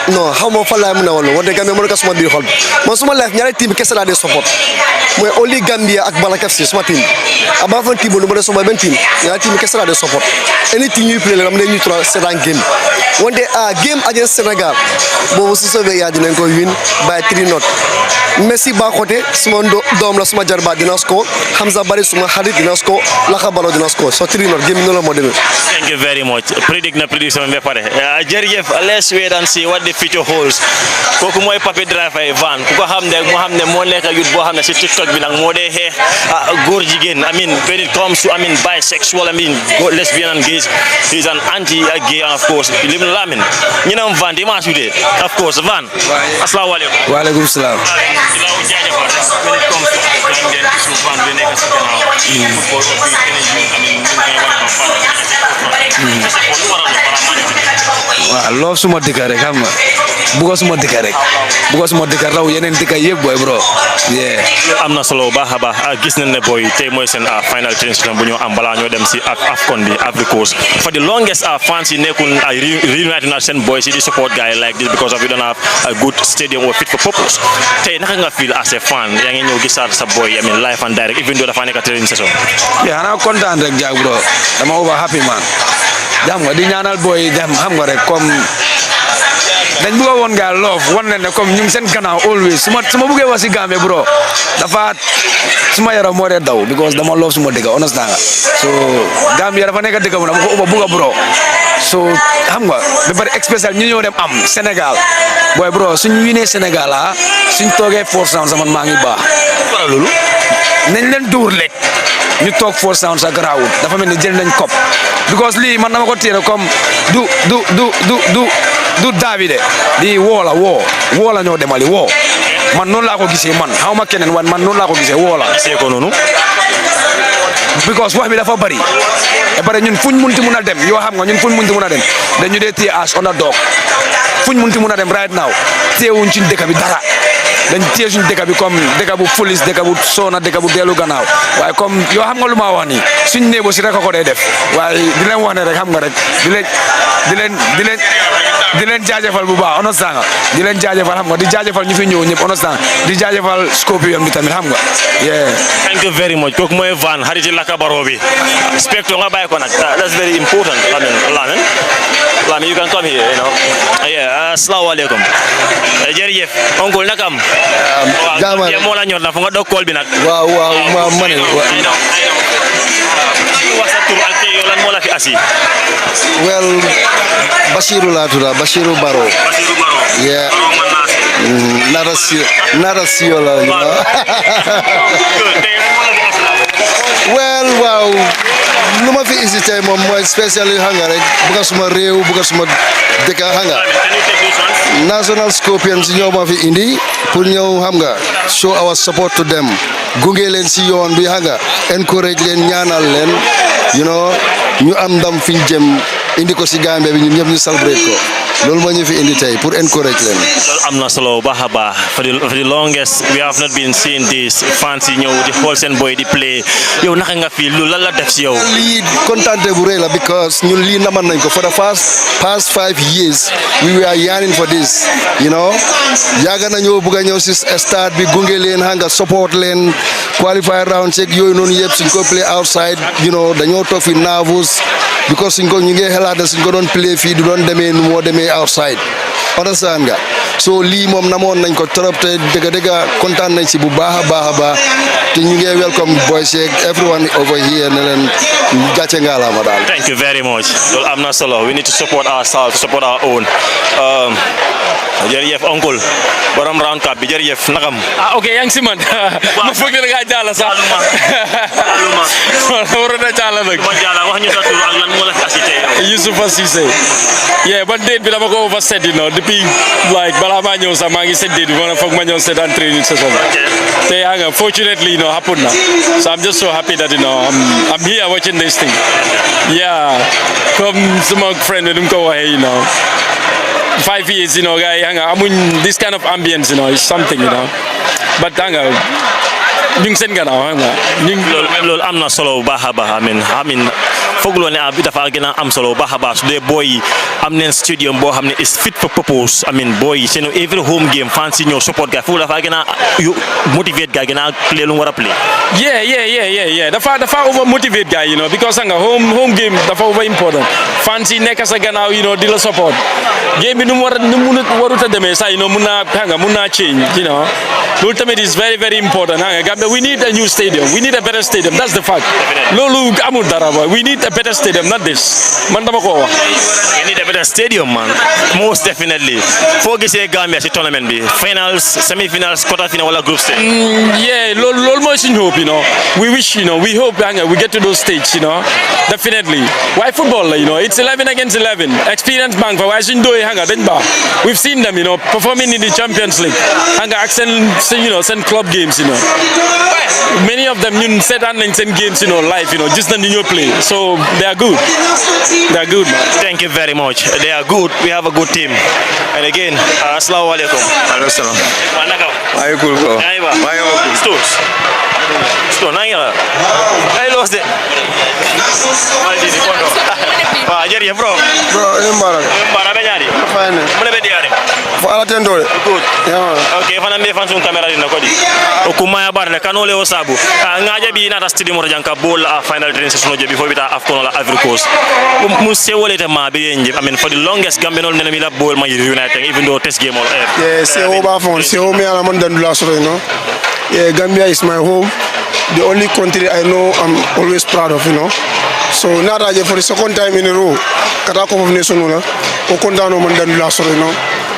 non xaw ma fan laay mën a wala wante Gambia mën na ko suma biir xol bi man suma life ñaari team kese laa dee support mooy only Gambia ak Balak FC suma team aba fan team lu ma dee support benn team ñaari team kese laa dee support anything ñuy play la am na ñu tra sétan game wante game against Sénégal boobu su soobee yaa dinañ ko win by 3-0 Messi ba côté suma doom la suma jarba dina score Hamza Bari suma xarit dina score Laka Balo dina score so 3-0 game no la mo demee. Thank you very much. Predict na prediction be pare. Jërëjëf, let's wait and see what the future holds. Kooku mooy Papi Driver Van ku ko xam ne moo nekk youth boo xam ne si TikTok bi nag moo dee xeex góor jigéen I mean when it comes to bisexual lesbian and gays, he's an anti-gay and of course live in Lamin. ñu naan Van dimanche bi de of course Van. Assalamu alaikum. Wa alaikum salam. Waaw loolu suma dëkk rek xam nga bugo suma dëkk rek raw yeneen dëkk yëpp boy bro. am na solo baax a baax gis nañ ne boy tey mooy seen final training bu ñu am balaa ñoo dem si AFCON bi Ivory Coast for the longest fans yi nekkul reunited na seen boys yi di support guys like this because of we don't have a good stadium or fit for purpose. Tey naka nga feel as a fan yaa ngi ñëw gisaat sa boy I mean live and direct even though dafa nekk training session. Xanaa kontaan rek jaag bro dama over happy man xam nga di ñaanal boy dem xam nga rek comme dañ bëgg a woon gaa love wan leen ne comme ñu ngi seen gannaaw always su ma bëggee wax si Gambia bro dafa suma yaram moo dee daw because dama love suma dëkk understand nga so Gambia dafa nekk dëkk bu dama ko ubba bëgg a bro so xam nga ba pare spécial ñu ñëw dem am Sénégal boy bro suñ winee Sénégal suñ toogee Four Sounds sama maa ngi baax loolu nañ leen dóor lekk ñu toog Four Sounds sa garaawul dafa mel ni jël nañ cop because lii man dama ko téye comme du David di woo la ñoo demali woo man noonu laa ko gisee man xaw ma keneen wan man noonu laa ko gisee woo la gisee ko noonu because wax bi dafa bari e bare ñun fuñ munti mun a dem yoo xam nga ñun fuñ munti mun a dem dañu dee téye as underdog fuñ munti mun a dem right now téyewuñ ci dëkk bi dara dañ téye suñ dëkk bi comme dëkk bu police dëkk bu soona dëkk bu dellu gannaaw waaye comme yoo xam nga lu ma wax nii suñ néebo si rek ko dee def waaye di leen wax ne rek xam nga rek di leen jaajëfal bu baax understand nga di leen jaajëfal xam nga di jaajëfal ñu fi ñëw ñëpp understand di jaajëfal Scorpion bi tamit xam nga yeah thank you very much kooku mooy Van xariti Laka Barrow bi spectre nga bàyyi ko nag that's very important Lamin you can come here you know yeah asalaamaaleykum jërëjëf oncle nakam jaama moo la ñor na fu nga dog kool bi nag waaw ma ne wasa tur ak yow lan moo la fi asi well Bashiru laa tudd Bashiru Barrow yeah nara siyo la well waaw lu ma fi isi tey moom mooy spécial yi xam nga rek bëgg suma réew bëgg suma dëkk xam nga National Scorpions ñoo ma fi indi pour ñëw xam nga show our support to them gunge leen si yoon bi xam nga encourage leen ñaanal leen you know ñu am ndam fi ñu jëm indi ko si Gambia bi ñun ñëpp ñu celebrate ko loolu moo ñu fi indi tey pour encourage leen. am na solo baax a baax for the longest we have not been seeing this fans yi ñëw di xool seen boy di play yow naka nga fi lu lan la def si yow. lii kontaante bu rëy la because ñun lii naman nañ ko for the past 5 years we were yearning for this you know yàgg nañoo bëgg a ñëw si stade bi gunge leen xam nga support leen qualify round check yooyu noonu yëpp suñ ko play outside you know dañoo toog fi nervous because suñ ko ñu ngi xalaat suñ ko doon play fii du doon demee nu moo demee outside understand nga so lii moom namoon nañ ko trop te dëgg kontaan nañ si bu baax a baax te ñu ngi welcome boys yeeg everyone over here ne leen gàcce ngalaama daal. Thank you very much loolu am na solo we need to support ourselves to support our own jërëjëf oncle borom round cup bi jërëjëf nakam. ok yaa ngi si man ma foog ne da ngaa jàll sax waroon na jàll nag. ma jàll wax ñu sa tur ak lan moo la fi assisté. Youssoufa Cissé yeah ba date bi dama ko overset you know depuis like balaa maa ñëw sax maa ngi set date bi ma ne foog ma ñëw set en training session te yaa nga fortunately you know happen na so I'm just so happy that you know I'm here watching this thing yeah comme sama friend bi nu mu ko waxee you know 5 years you know guys hanga amuñ this kind of ambience you know is something you know but hanga ñu ngi seen gannaaw hanga loolu am na solo bu baax a baax amin fooguloo ne dafa gën a am solo bu baax a baax su dee boy yi am neen stadium boo xam ne is fit for purpose boy yi seen every home game fans yi ñëw support guy foofu dafa gën a motivate guy gën a play lu mu war a play yeah dafa over motivate guy you know because hanga home game dafa over important fans yi nekk sa gannaaw you know di la support game bi nu mu warut a demee sax you know mun naa change you know loolu tamit is very very important hanga Gambia we need a new stadium we need a better stadium that's the fact loolu amul dara boy we need a better stadium not this man dama ko wax we need a better stadium man most definitely foo gisee Gambia si tournament bi finals semi-finals quarter final wala group stage yeah loolu mooy suñu hope you know we wish you know we hope we get to those stage you know definitely why football la you know it's 11 against 11 experience bank fa waaye suñu doy hanga dañ baax we've seen them you know performing in the Champions League hanga ak seen club games you know many of them ñun seetaan nañ seen games you know live you know gis nañ ñu play so they are good man. Thank you very much they are good we have a good team and again assalamu alaikum. Alaikum salam. Manaka. Ayukul ko. Aywa. Aywa. Sto nangila. Ay los de. Maldi di kondo. Jërëjëf bro. Bro, mbara be ñaari. Fine. Mune be diare. tendo. Good. Okay, fana me fan sun camera dina ko di. O kuma ya barne kanole o sabu. Ngaja bi nata stadium ro janka ball final training session jo before bita afcon la Ivory Coast. Mun se wolete ma be yenje. I mean for the longest Gambian nena mi la ball ma United even though test game all. Yeah, c'est au bas fond, c'est au meilleur monde dans la soirée, no. Yeah, Gambia is my home. The only country I know I'm always proud of, you know. So now that for the second time in a row, Qatar Cup of Nations, o condano man dans la soirée, no.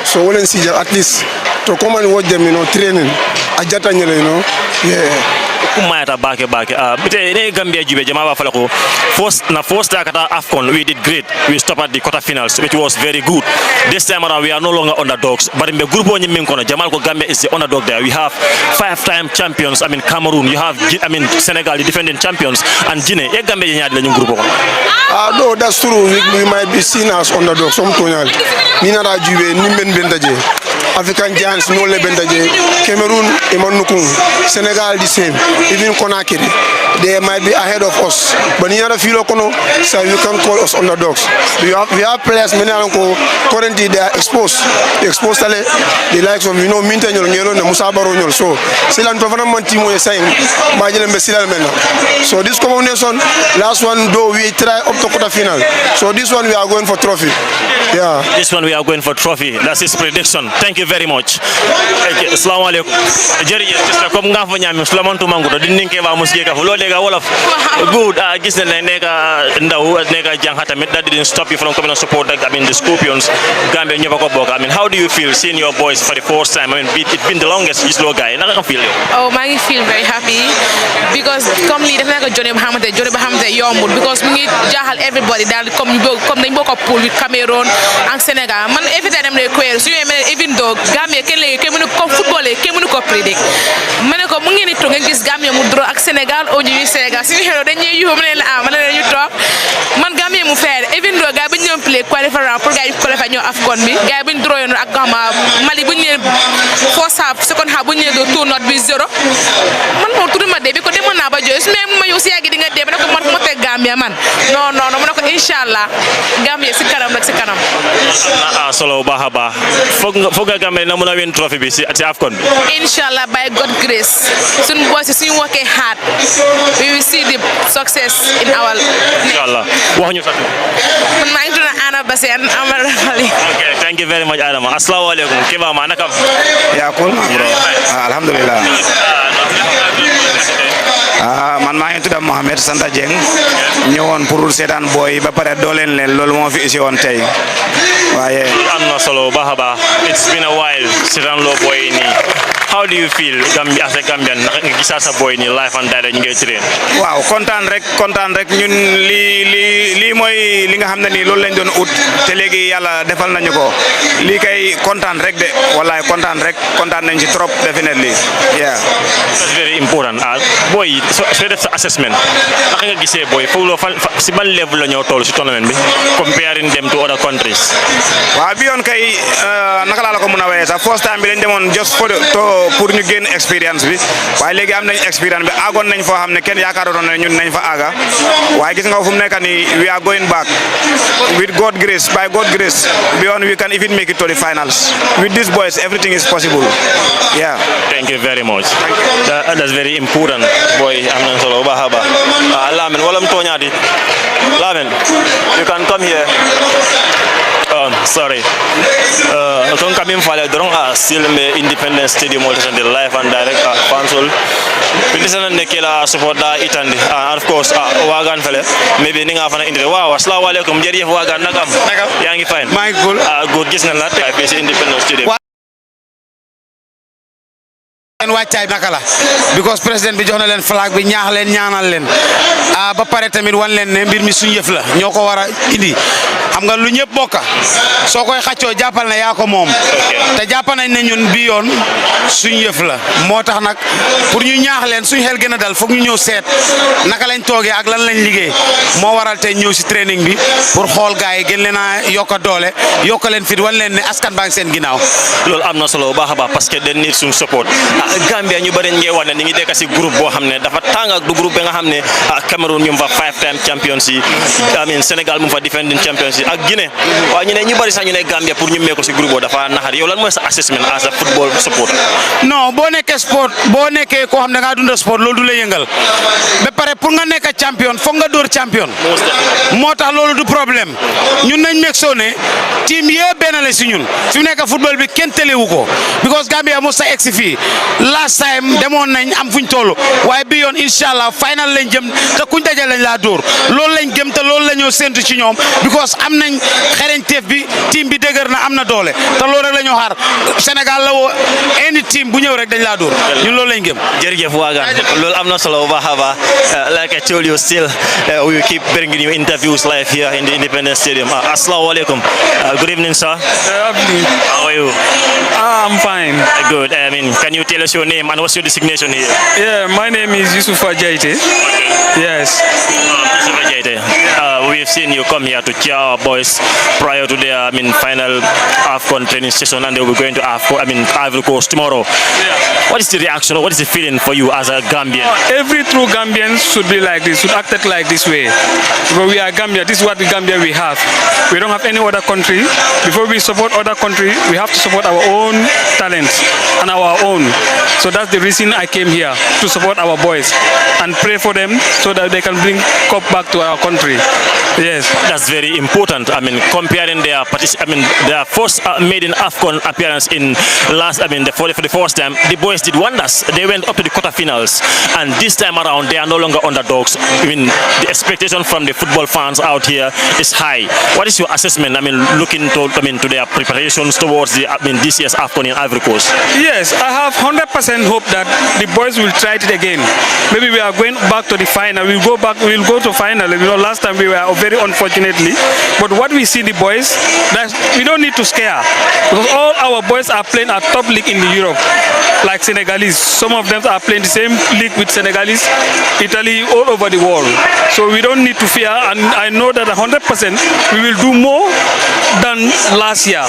So when see at least to come and watch them, you know, training. Ajata nyele, you know. Yeah. Kumayata bake bite ne Gambia jube jama ba falako first kata AFCON we did great. We stopped at the quarterfinals, which was very good. This time around we are no longer underdogs, but in the group on Yimkono Jamal ko Gambia is the underdog there. We have 5-time champions, I mean Cameroon, you have Senegal, the defending champions, and Guinea. E Gambia nyaade la ñu group ko. No, that's true. We might be seen as underdogs. Some tonyal. Nina da jube ni men bendaje. African giants no le bendaje. Cameroon Emanukung. Senegal the same. Even Conakry, they might be ahead of us. But in other field, so you can call us underdogs. We have players, many of them currently they are exposed. Exposed to the likes of Minta Nyolo and Musa Baronyol. So, Silan Pavanaman Timo is saying, so this combination, last one though we try up to quarter final. So this one we are going for trophy. Yeah. This one we are going for trophy. That's his prediction. Thank you very much. Assalamu alaikum. Jerry, just come nga fa nyam Sulaman Tumangudo di ninke ba muske ka lo lega wolof. Good. Gis na neka ndaw neka jang tamit that didn't stop you from coming and support the Scorpions. Gambia ñëpp ko bokk. I mean, how do you feel seeing your boys for the first time? I mean, it's been the longest you slow guy. Naka ka feel yo? Oh, I feel very happy because come li def na ko Johnny Bahamate yombul because mu ngi jaaxal everybody dal comme dañ bokk pool with Cameroon and Senegal. Man every time dem lay queer so even though Gambia kenn mënu ko football kenn mënu ko predict. Mané ko mu ngi ni to nga gis Gambia mu draw ak Senegal au ñu Senegal suñu xéro dañuy yu mu leen man ñu tok man Gambia mu faire even though gaay bu ñu play qualifier pour gaay qualifier ñoo AFCON bi gaay bu ñu draw yoon ak Gama Mali bu ñu first half second half bu ñu do 2 not bi 0 man mo tudu ma dé bi ko demon na ba joy su ma yow ci yagi di nga dé ba ko man mo té Gambia man non mo nako inshallah Gambia ci kanam rek ci kanam solo baaxa baax foog nga Gambia na mëna win trophy bi ci AFCON bi inshallah by God grace sun boys suñu working hard we will see the success in our inshallah wax ñu sax man ma ngi tuddu Anna Bassène Amar Ali. Okay, thank you very much Adama. Assalamu alaikum. Kiba ma nakam? Ya cool bro. Alhamdulillah. Man maa ngi tudd Mohamed Santa Dieng ñëwoon pour seetaan boy ba pare dooleen leen loolu moo fi isi woon tey waaye am na solo baax a baax. It's been a while seetaan loo boy nii. How do you feel Gambia as a Gambian naka nga gisaa sa boy nii live and direct ñu ngay train? waaw kontaan rek ñun lii mooy li nga xam ne nii loolu lañ doon ut te léegi yàlla defal nañu ko lii kay kontaan rek de wallahi kontaan nañ ci trop definitely yeah. That's very important. Boy so def sa assessment naka nga gisee boy foofu loo si ban level la ñoo toll si tournament bi comparing them to other countries. waaw bi yoon kay naka laa la ko mën a waxee sax first time bi lañ demoon just pour ñu génn expérience bi waaye léegi am nañ expérience bi àggoon nañ foo xam ne kenn yaakaaroon na ñun nañ fa àgga waaye gis nga fu mu nekk nii we are going back with God grace by God grace beyond we can even make it to the finals with these boys everything is possible yeah. Thank you very much. That's very important boy am na solo baax a baax. Lamin wala mu tooñaati Lamin you can come here. Sorry. Kon kamin fale dorong still me Independence Stadium multisan the live and direct console. Pindisan ne kila support da itandi and of course wagan fele maybe ni nga fa na indi waaw assalamu alaikum jërëjëf wagan nakam yaa ngi fine maa ngi cool good gis na la tay fi Independence Stadium en wàccaay naka la because président bi jox na leen flag bi ñaax leen ñaanal leen ba pare tamit wan leen ne mbir mi suñu yëf la ñoo ko war a indi xam nga lu ñëpp bokka soo koy xaccoo jàppal na yaa ko moom te jàpp nañ ne ñun bi yoon suñu yëf la moo tax nag pour ñu ñaax leen suñu xel gën a dal foog ñu ñëw seet naka lañ toogee ak lan lañ liggéey moo waral tey ñëw si training bi pour xool gars yi gën leen a yokka doole yokka leen fit wan leen ne askan baa ngi seen ginnaaw loolu am na solo bu baax a baax parce que dañ need suñu support Gambia ñu bari ngey wax ne ñi ngi dekk ci groupe boo xam ne dafa tàng ak du groupe bi nga xam ne Cameroon ñu fa 5-time champions yi Sénégal mu fa defending champions yi ak Guinée waaw ñu ne ñu bari sax ñu ne Gambia pour ñu meeko ci groupe boobu dafa naxar yow lan mooy sa assessment as a football supporter. non boo nekkee sport boo nekkee koo xam ne nga dunda sport loolu du la yëngal ba pare pour nga nekk champion foog nga door champion moo tax loolu du problème ñun nañ meeg soo ne team yëpp benn la si ñun fi mu nekk football bi kenn telewu ko because Gambia mos a egsi fii last time demoon nañ am fuñ toll waaye bi yoon incha allah final lañ jëm te kuñ daje lañ laa dóor loolu lañ gëm te loolu la ñoo séntu ci ñoom because am nañ xereñteef bi team bi dëgër na am na doole te loolu rek la ñoo xaar Sénégal la woo any team bu ñëw rek dañ laa dóor ñun loolu lañ gëm. jërëjëf Wagan loolu am na solo bu baax a baax like I told you still we will keep bringing you interviews live here in the Independence Stadium. Assalamu alaikum. Good evening, sir. How are you? I'm fine. Good. I mean, can you tell us your name and what's your designation here? Yeah, my name is Yusufa Jaite. Yes. Yusufa Jaite. We've seen you come here to cheer our boys prior to their, final AFCON training session, and they'll be going to Ivory Coast tomorrow. Yeah. What is the reaction? What is the feeling for you as a Gambian? Every true Gambian should be like this, should act like this way. Because we are Gambia. This is what the Gambia we have. We don't have any other country. Before we support other country, we have to support our own talents and our own. So that's the reason I came here, to support our boys and pray for them so that they can bring cup back to our country. Yes, that's very important. Comparing their their first maiden AFCON appearance in for the first time, the boys did wonders. They went up to the quarterfinals, and this time around they are no longer underdogs. The expectation from the football fans out here is high. What is your assessment? Looking to their preparations towards this year's AFCON in Ivory Coast. Yes, I have 100% hope that the boys will try it again. Maybe we are going back to the final. We'll go to final. Last time we were very unfortunately. But what we see the boys, that we don't need to scare, because all our boys are playing at top league in Europe, like Senegalese. Some of them are playing the same league with Senegalese, Italy, all over the world. So we don't need to fear, and I know that 100% we will do more than last year.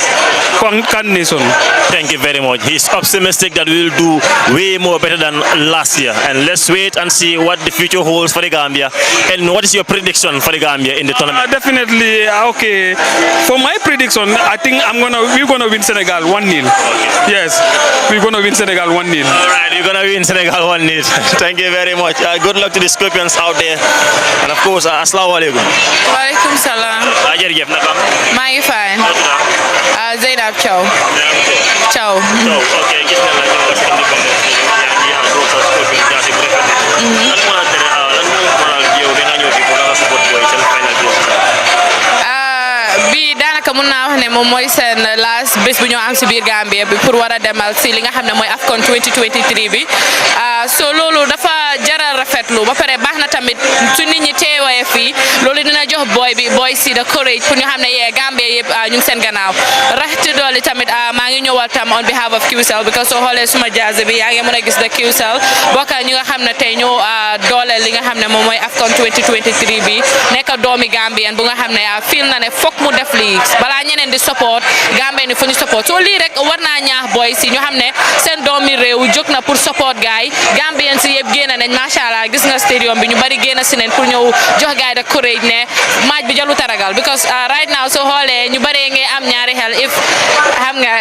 Thank you very much. He's optimistic that we will do way more better than last year, and let's wait and see what the future holds for the Gambia. And what is your prediction for the Gambia in the tournament? Definitely, okay. For my prediction, I think we're gonna win Senegal 1-0. Yes, we're gonna win Senegal 1-0. All right, you're gonna win Senegal 1-0. Thank you very much. Good luck to the Scorpions out there, and of course, assalamu alaikum. Walaikum salam. maa ngi fine. Zeynab Thiaw. Thiaw. Okay, gis nañ la ñëw ci Independence yaa ngi am doo sa Scorpions jaasi bu rafet. Lan moo waral yow da nga ñëw fi pour la support boy seen final bi. Bi daanaka mun naa wax ne moom mooy seen last bés bu ñoo am si biir Gambia bi pour war a demal si li nga xam ne mooy AFCON 2023 bi so loolu dafa jaral rafetlu ba pare baax na tamit su nit ñi teewee fii loolu dina jox boy si the courage pour ñu xam ne yee Gambia yëpp ñu ngi seen gannaaw raxti dooli tamit maa ngi ñëwal tam on behalf of QCell because soo xoolee suma jaase bi yaa ngi mën a gis the QCell bokk ñi nga xam ne tey ñoo dooleel li nga xam ne moom mooy AFCON 2023 bi nekk doomi Gambien bu nga xam ne feel na ne fokk mu def lii balaa ñeneen di support Gambien ni fu ñu support soo lii rek war naa ñaax boy si ñu xam ne seen doomi réew jóg na pour support gaay Gambien si yëpp génn nañ macha allah gis nga stadium bi ñu bari génn si neen pour ñëw jox gaay de courage ne match bi jalu taragal because right now soo xoolee ñu bari ngay am ñaari xel if xam nga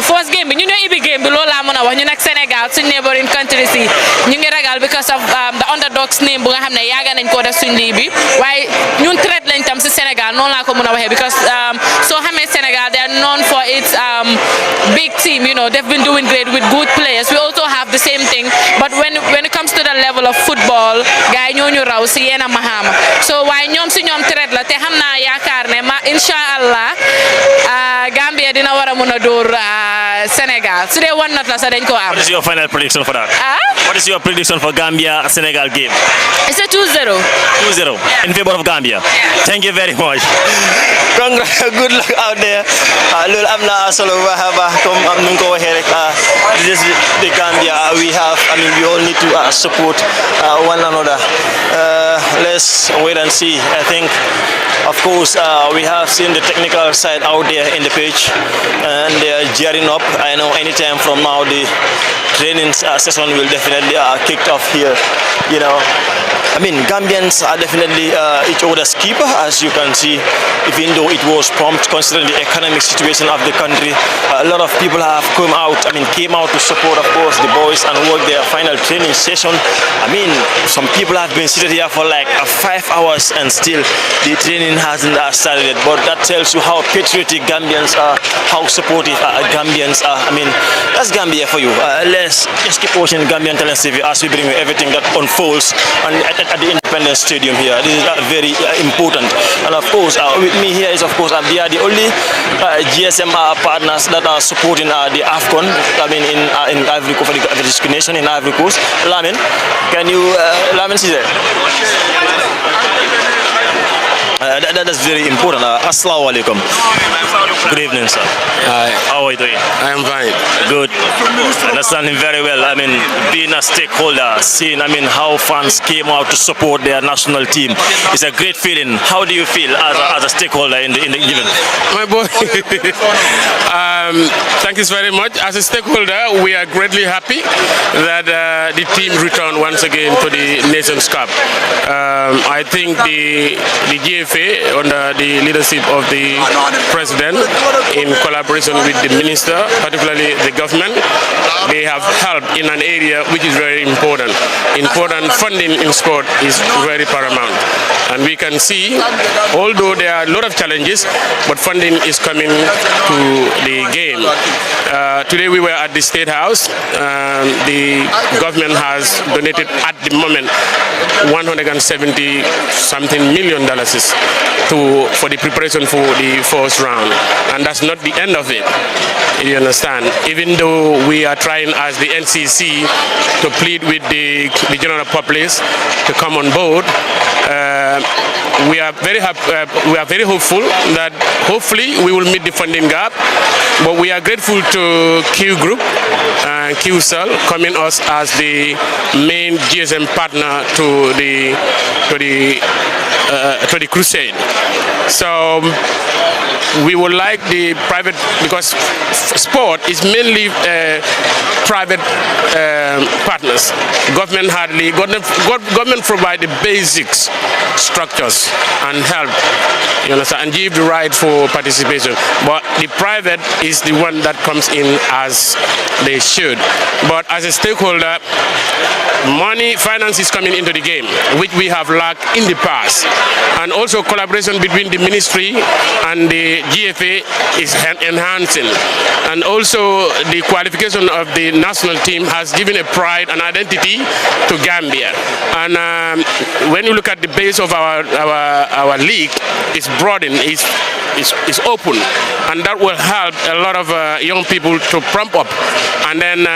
first game bi ñu ñoo ibi game bi loolu laa mën a wax ñu nag Sénégal suñ neighboring countries yi ñu ngi ragal because of the underdogs name bu nga xam ne yaaga nañ koo def suñ lii bi waaye ñun traite lañ tam si Sénégal noonu laa ko mën a waxee because so xamee Sénégal they are known for its big team, they've been doing great with good players. We also have the same thing, but when it comes to the level of football gars ñoo ñu raw si yéen a mahama so waaye ñoom si ñoom traite la te xam naa yaakaar ne insha allah Gambia dina war a mën a dóor Sénégal su dee 1-0 la sax dañ ko am. What is your final prediction for that? What is your prediction for Gambia Senegal game? It's a 2-0. 2-0 in favor of Gambia. Thank you very much. Good luck out there. Loolu am na solo bu baax a baax comme nu nga ko waxee rek this is the Gambia we have. We all need to support one another. Let's wait and see. I think, of course, we have seen the technical side out there in the pitch, and they are gearing up. I know anytime from now the training session will definitely kicked off here. You know, I mean, Gambians are definitely each other's keeper, as you can see. Even though it was prompt, considering the economic situation of the country, a lot of people have came out to support, of course, the boys and work their final training session. I mean, some people have been seated here for like 5 hours and still the training hasn't started yet. But that tells you how patriotic Gambians are, how supportive Gambians are. I mean, that's Gambia for you. Let's just keep watching Gambian Talents TV as we bring you everything that unfolds at the Independence Stadium here. This is very important. And of course, with me here is, of course, they are the only GSM partners that are supporting the AFCON. I mean, in Ivory Coast, for the discrimination in Ivory Coast. Lamin, can you, Lamin, see there? That's very important. Assalamu alaikum. Good evening, sir. Hi. How are you doing? I am fine. Good. Understanding very well. I mean, being a stakeholder, seeing, how fans came out to support their national team, it's a great feeling. How do you feel as a stakeholder in the event? My boy, thank you very much. As a stakeholder, we are greatly happy that the team returned once again to the Nations Cup. I think the GFA, under the leadership of the President, in collaboration with the Minister, particularly the government, they have helped in an area which is very important. Funding in sport is very paramount. And we can see, although there are a lot of challenges, but funding is coming to the game. Today we were at the State House. The government has donated at the moment $170-something million for the preparation for the first round. And that's not the end of it, you understand. Even though we are trying as the NCC to plead with the general populace to come on board, we are very hopeful that hopefully we will meet the funding gap. But we are grateful to Q Group and QCell coming us as the main GSM partner to the crusade. So we would like the private, because sport is mainly private partners. Government provide the basics, structures and help, you understand, and give the right for participation. But the private is the one that comes in as they should. But as a stakeholder, finance is coming into the game, which we have lacked in the past. And also collaboration between the ministry and the GFA is enhancing. And also the qualification of the national team has given a pride and identity to Gambia. And when you look at the base of our league, it's broadened, it's open, and that will help a lot of young people to prompt up. And then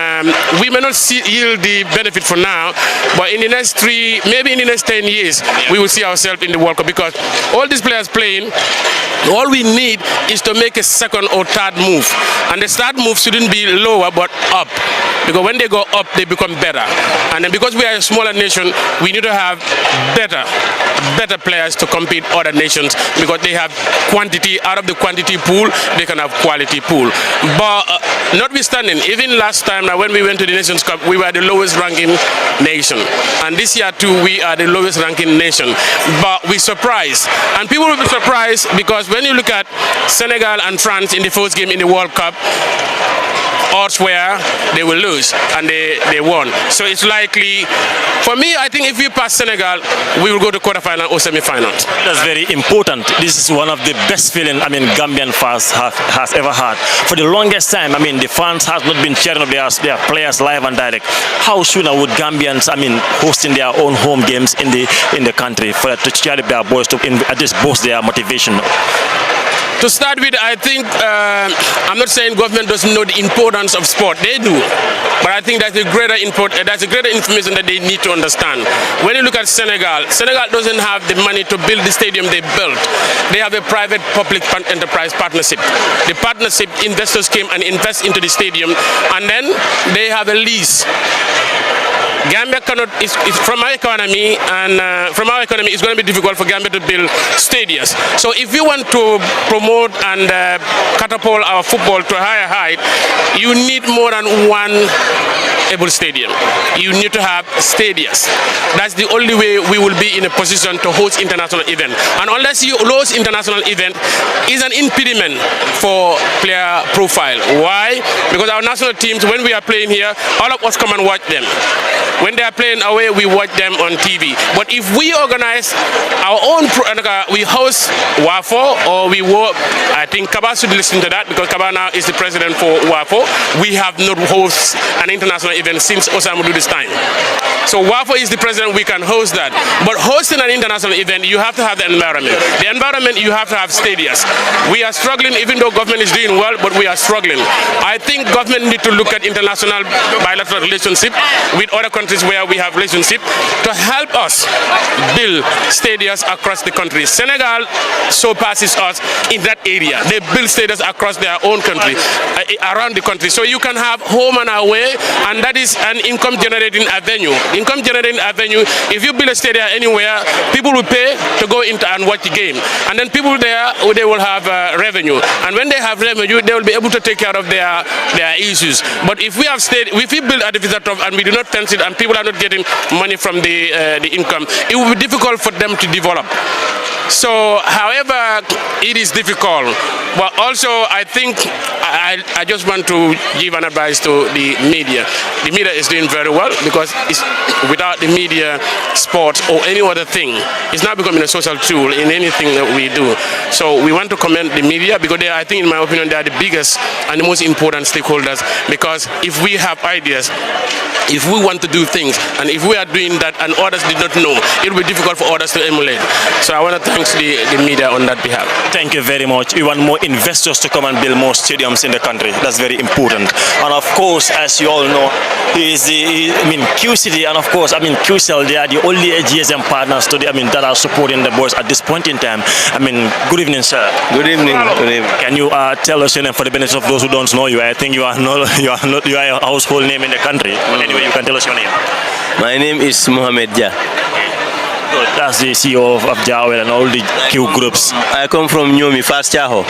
we may not yield the benefit for now, but in the next maybe in the next 10 years, we will see ourselves in the World Cup, because all these players playing, all we need is to make a second or third move. And the third move shouldn't be lower, but up. Because when they go up, they become better. And then because we are a smaller nation, we need to have better players to compete other nations, because they have quantity. Out of the quantity pool, they can have quality pool. But notwithstanding, even last time when we went to the Nations Cup, we were the lowest ranking nation. And this year too, we are the lowest ranking nation. But we surprised. And people will be surprised, because when you look at Senegal and France in the first game in the World Cup, odds were they will lose, and they won. So it's likely, for me, I think if we pass Senegal, we will go to quarterfinal or semi-final. That's very important. This is one of the best feelings Gambian fans has ever had. For the longest time, the fans has not been cheering up their players live and direct. How soon would Gambians, hosting their own home games in the country to cheer up their boys to at least boost their motivation? To start with, I think, I'm not saying government doesn't know the importance of sport. They do. But I think that's a greater information that they need to understand. When you look at Senegal, Senegal doesn't have the money to build the stadium they built. They have a private-public enterprise partnership. The partnership, investors came and invest into the stadium, and then they have a lease. Gambia cannot, from our economy, and from our economy, it's going to be difficult for Gambia to build stadiums. So if you want to promote and catapult our football to a higher height, you need more than one able stadium. You need to have stadiums. That's the only way we will be in a position to host international event. And unless you host international event, is an impediment for player profile. Why? Because our national teams, when we are playing here, all of us come and watch them. When they are playing away, we watch them on TV. But if we organize our own, we host WAFO, or we work, I think Kaba should listen to that, because Kaba now is the president for WAFO. We have not hosted an international event since Osama do this time. So WAFO is the president, we can host that. But hosting an international event, you have to have the environment. The environment, you have to have stadiums. We are struggling, even though government is doing well, but we are struggling. I think government need to look at international bilateral relationship with other countries where we have relationship to help us build stadiums across the country. Senegal surpasses us in that area. They build stadiums across their own country, around the country. So you can have home and away, and that is an income generating avenue. Income generating avenue, if you build a stadium anywhere, people will pay to go into and watch the game. And then people there, they will have revenue. And when they have revenue, they will be able to take care of their issues. But if we have if we build artificial turf and we do not fence it, and people are not getting money from the income, it will be difficult for them to develop. So, however, it is difficult. But also, I think I just want to give an advice to the media. The media is doing very well, because without the media, sports or any other thing, it's not becoming a social tool in anything that we do. So we want to commend the media, because I think, in my opinion, they are the biggest and the most important stakeholders. Because if we have ideas, if we want to do things, and if we are doing that and others did not know, it will be difficult for others to emulate. So I want to thank the media on that behalf. Thank you very much. We want more investors to come and build more stadiums in the country. That's very important. And of course, as you all know, QCity and of course, QCell, they are the only GSM partners today, that are supporting the boys at this point in time. Good evening, sir. Good evening. Good evening. Can you tell us your name for the benefit of those who don't know you? I think you are a household name in the country. But anyway, you can tell us your name. My name is Mohamed Jah. That's the CEO of Jawel and all the Q groups. I come from Nyomi, Fast Chaho.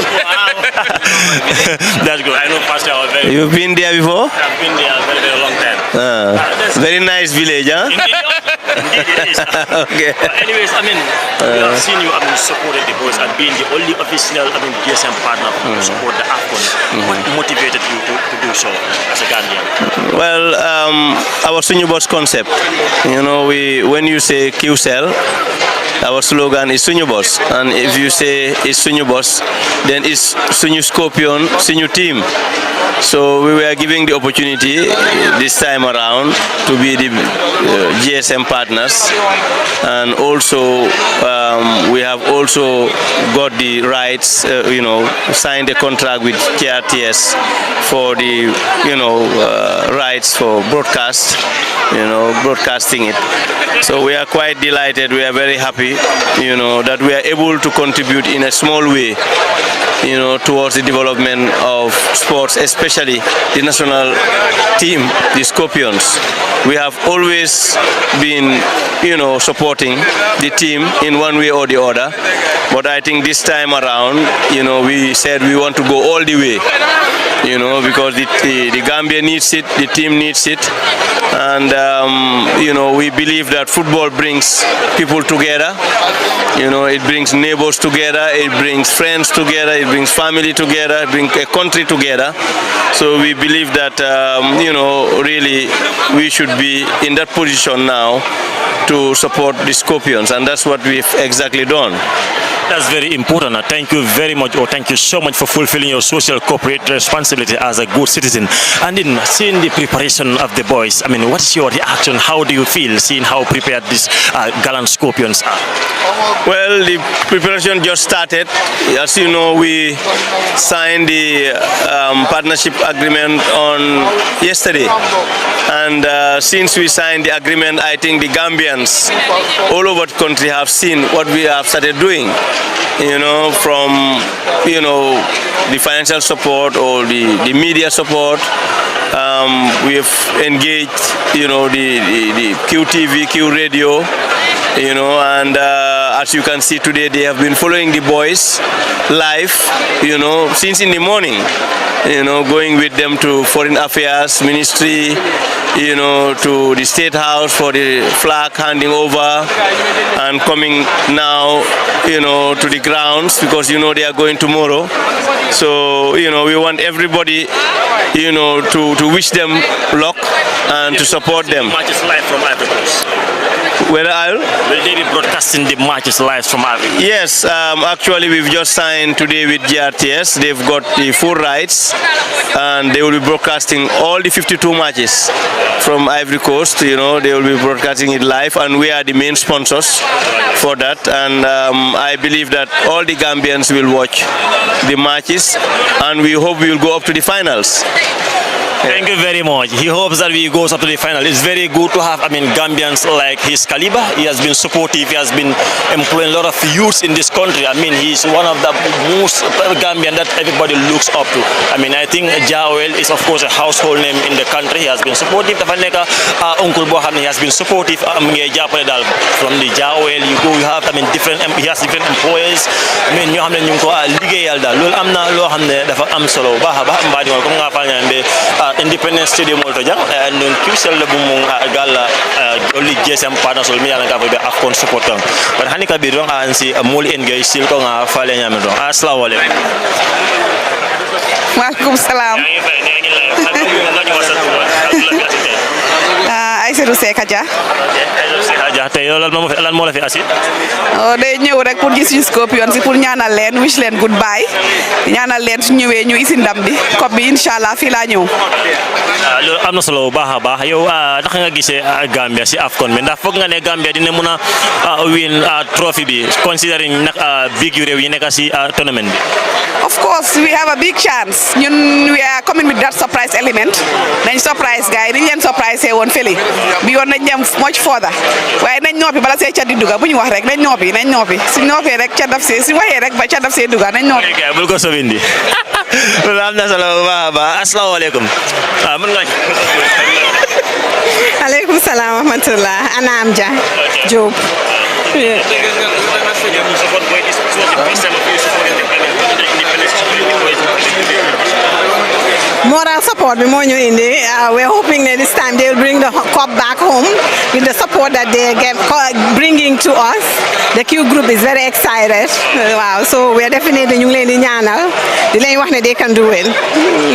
That's good. I know Fast Chaho very well. You've been there before? I've been there a very, very long time. Very nice village, huh? Indeed it is. Okay. But anyways, we have seen you supported the boys and being the only official GSM partner to support the AFCON. What motivated you to do so as a Gambian? Well, our Sunyu Boss concept, when you say QCell, our slogan is Sunyu Boss, and if you say it's Sunyu Boss, then it's Sunyu Scorpion, Sunyu Team. So we were giving the opportunity this time around to be the GSM partners, and also we have also got the rights, signed a contract with KRTS for the rights for broadcast, broadcasting it. So we are quite delighted, we are very happy, that we are able to contribute in a small way, towards the development of sports, especially the national team, the Scorpions. We have always been, supporting the team in one way or the other. But I think this time around, we said we want to go all the way, because the Gambia needs it, the team needs it. And, we believe that football brings people together. It brings neighbors together, it brings friends together, it brings family together, it brings a country together. So we believe that, really we should be in that position now to support the Scorpions, and that's what we've exactly done. That's very important. Thank you very much, or thank you so much for fulfilling your social corporate responsibility as a good citizen. And then seeing the preparation of the boys, what is your reaction? How do you feel seeing how prepared these gallant Scorpions are? Well, the preparation just started. As you know, we signed the partnership agreement on yesterday. And since we signed the agreement, I think the Gambians all over the country have seen what we have started doing. From the financial support or the media support. We have engaged, the QTV, Q Radio, and as you can see today, they have been following the boys live, since in the morning, going with them to Foreign Affairs Ministry, to the State House for the flag handing over, and coming now, to the grounds because, they are going tomorrow. So, we want everybody, to wish them luck and to support them. Matches live from Ivory Coast. Will they be broadcasting the matches live from Ivory Coast? Yes, actually we've just signed today with GRTS. They've got the full rights and they will be broadcasting all the 52 matches from Ivory Coast. They will be broadcasting it live and we are the main sponsors for that. And I believe that all the Gambians will watch the matches and we hope we will go up to the finals. Thank you very much. He hopes that we go up to the final. It's very good to have, Gambians like his caliber. He has been supportive. He has been employing a lot of youths in this country. He's one of the most Gambian that everybody looks up to. I think Jawel is of course a household name in the country. He has been supportive. Uncle Boham, he has been supportive. From the Jawel, you have, different. He has different employers. Independence Stadium molto jang non QCell bu mu galla oli GSM partners mi yalla nga be afcon support kan but hani ka bi don ansi mol engage sil ko nga fale nyame don assalamu alaikum wa alaikum salam Aïssatou Seck Adja tey lan moo la fi asi day ñëw rek pour gis suñu Scorpions si pour ñaanal leen wish leen goodbye ñaanal leen su ñëwee ñu isi ndam bi coupe bi inshallah fii laa ñëw loolu am na solo bu baax a baax yow naka nga gisee Gambia si AFCON bi ndax foog nga ne Gambia dina mën a win trophy bi considering nag big yu réew yi nekk si tournament bi of course we have a big chance ñun we are coming with that surprise element nañ surprise gars yi niñ leen surprise woon fële bi yoon nañ dem much further waaye nañ noppi bala see cat di duga bu ñu wax rek nañ noppi su noppee rek cat daf see su waxee rek ba cat daf see duga nañ noppi bul ko sobindi loolu am na solo bu baax a baax asalaamaaleykum mën nga aleykum salaam wa rahmatullah ana am ja Diop moral support bi moo ñu indi we're hoping that this time they will bring the cup back home with the support that they get bringing to us. The Q group is very excited. Wow, so we're definitely ñu ngi leen di ñaanal di leen wax ne they can do it.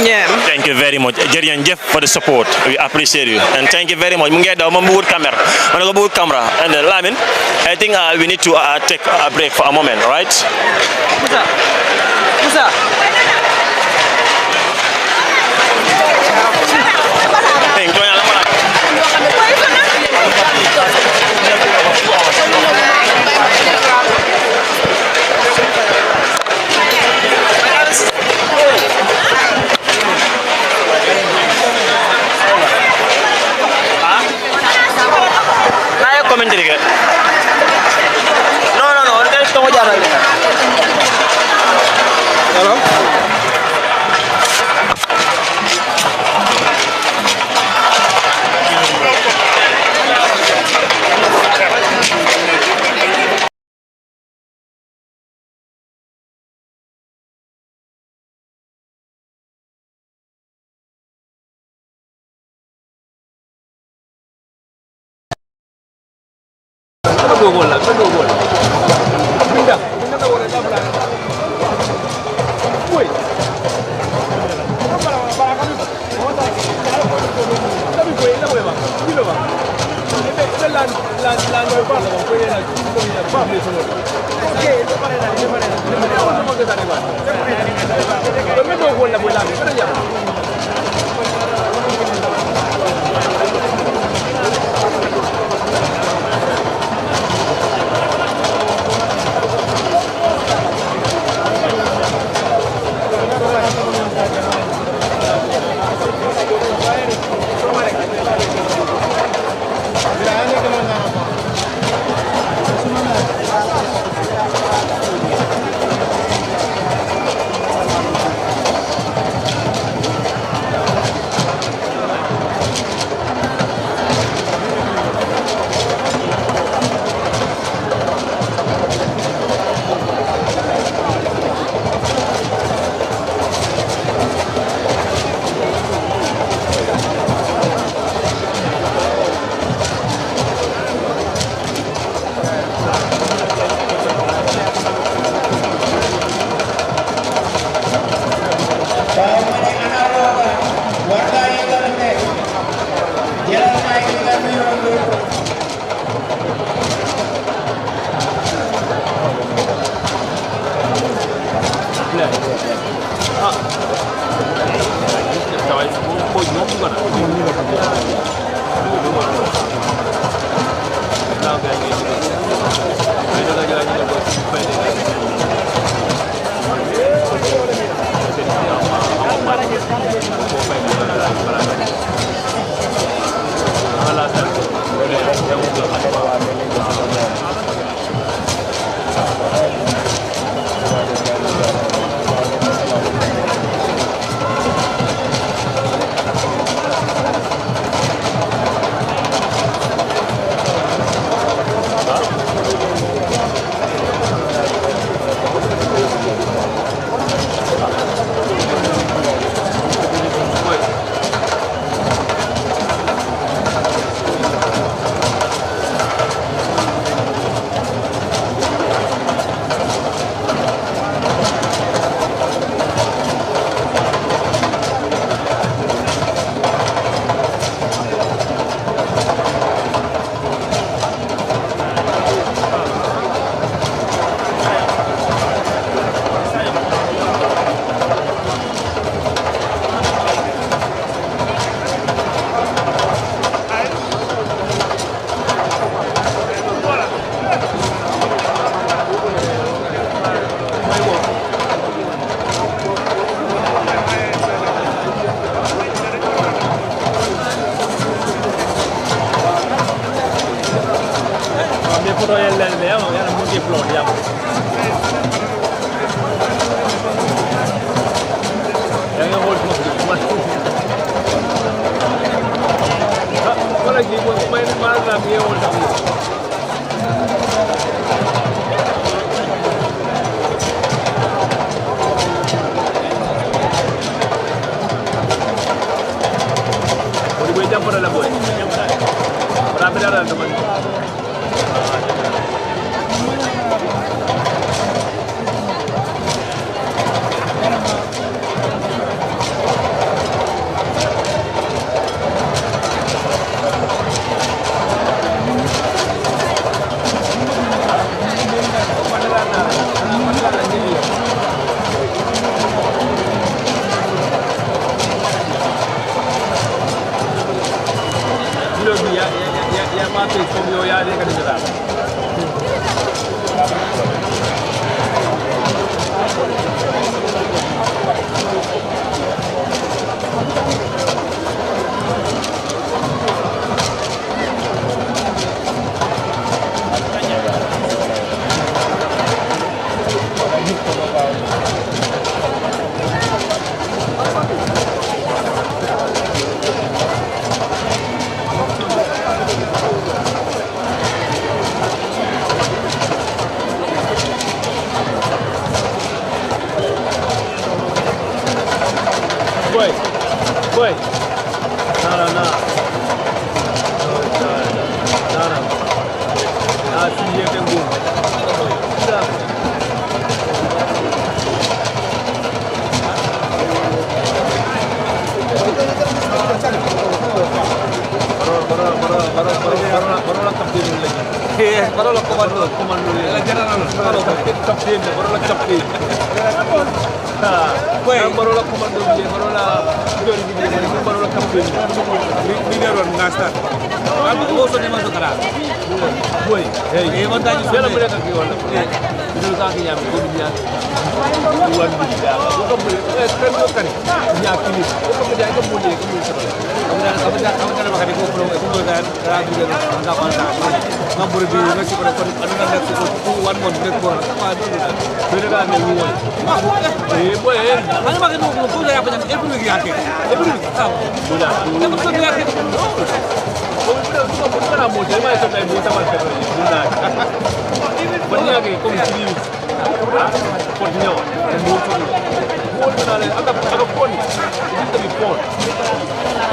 Yeah. Thank you very much. Jërëjëf for the support. We appreciate you and thank you very much. Mu ngi daw ma bëgg camera. Ma ne ko bëgg camera and Lamin, I think we need to take a break for a moment, right? Musa.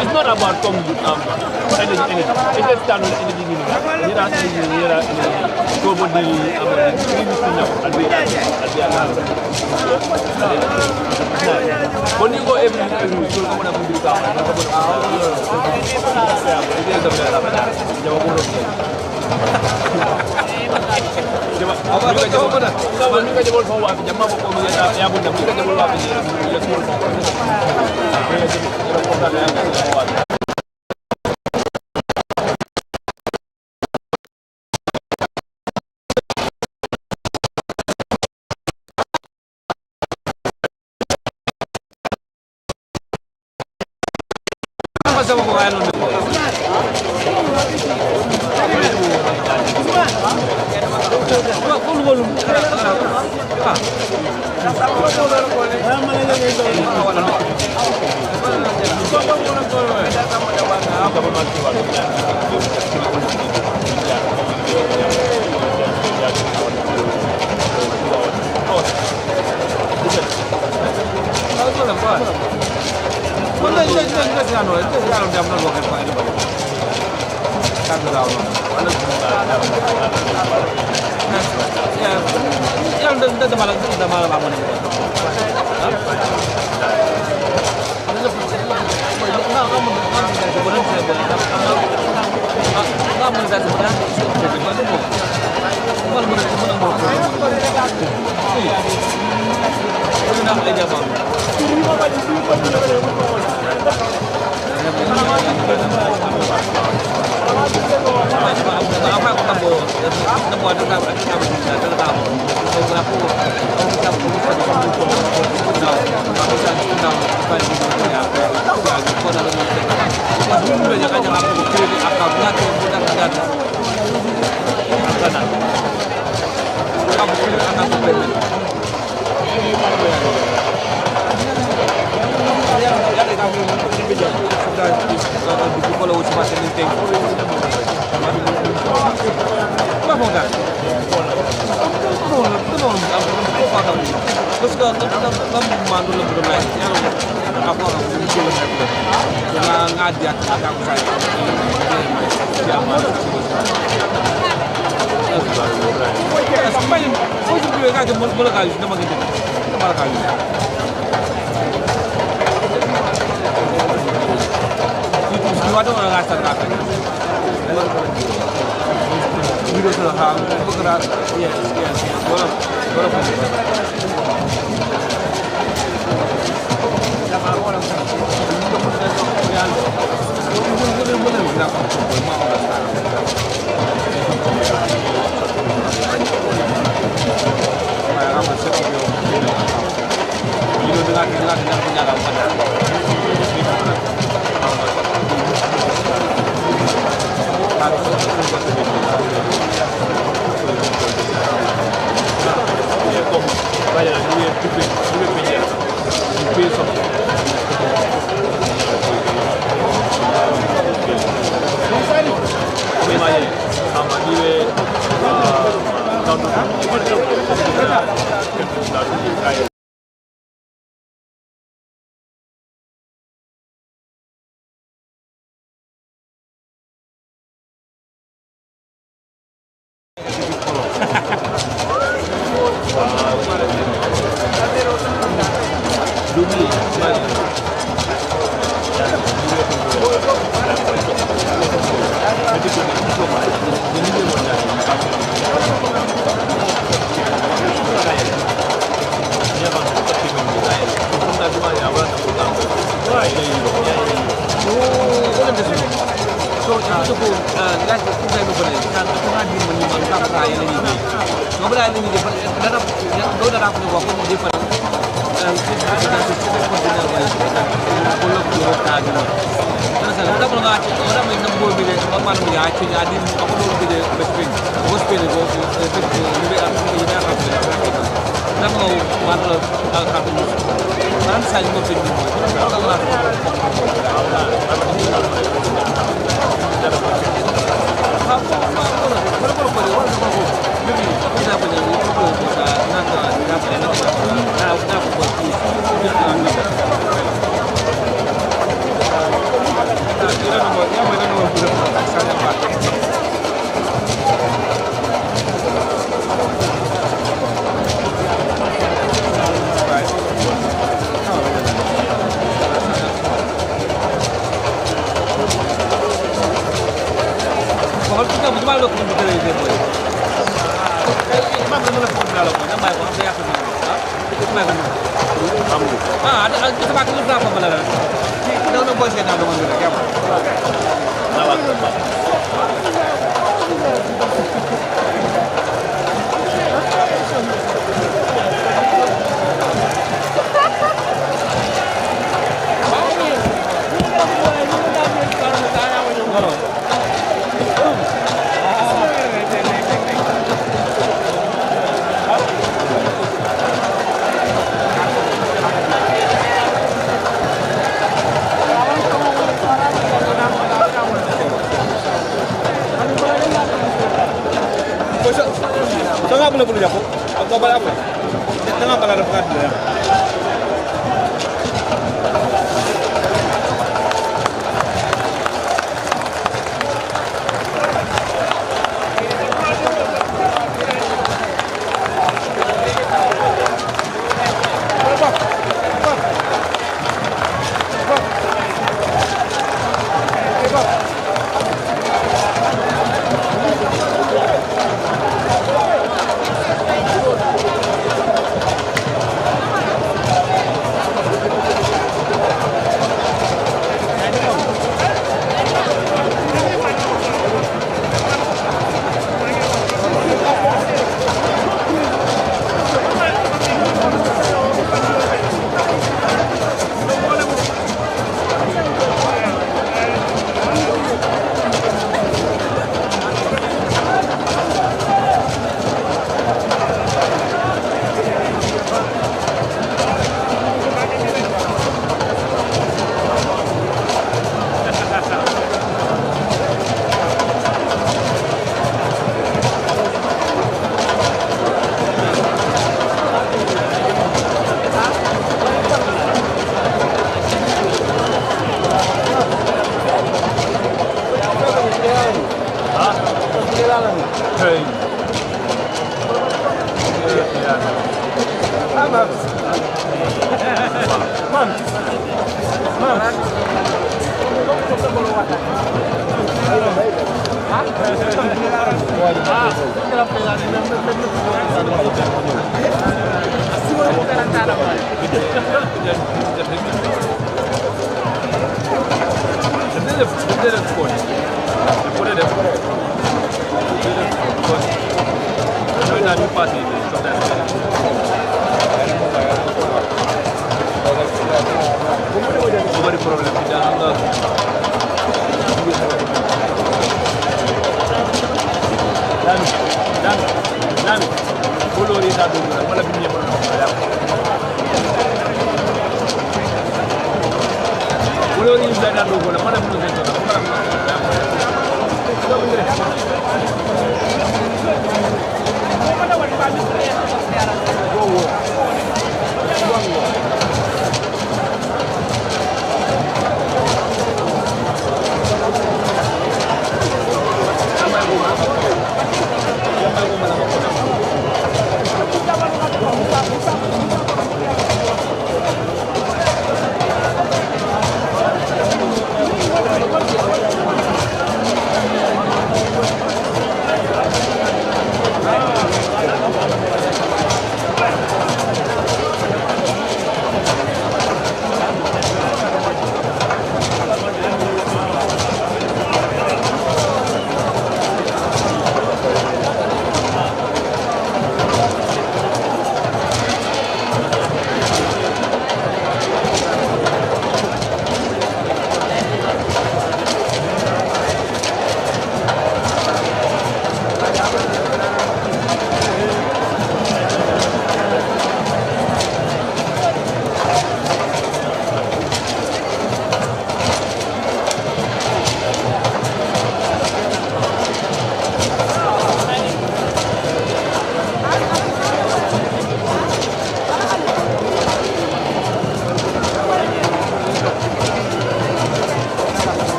It's not about energy. It's just done with energy. When you go every week, you go to boleh boleh jago. Aku balik apa? Tengah balik ada pekat dia.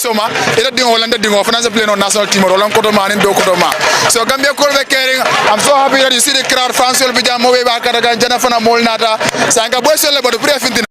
soma ila dingo wala dingo finance play no national team or lan koto manin do koto ma so Gambia ko be caring I'm so happy that you see the crowd France will be jam mo be ba kada kan jana fana mol nata sanga boy sele bodo pre fintin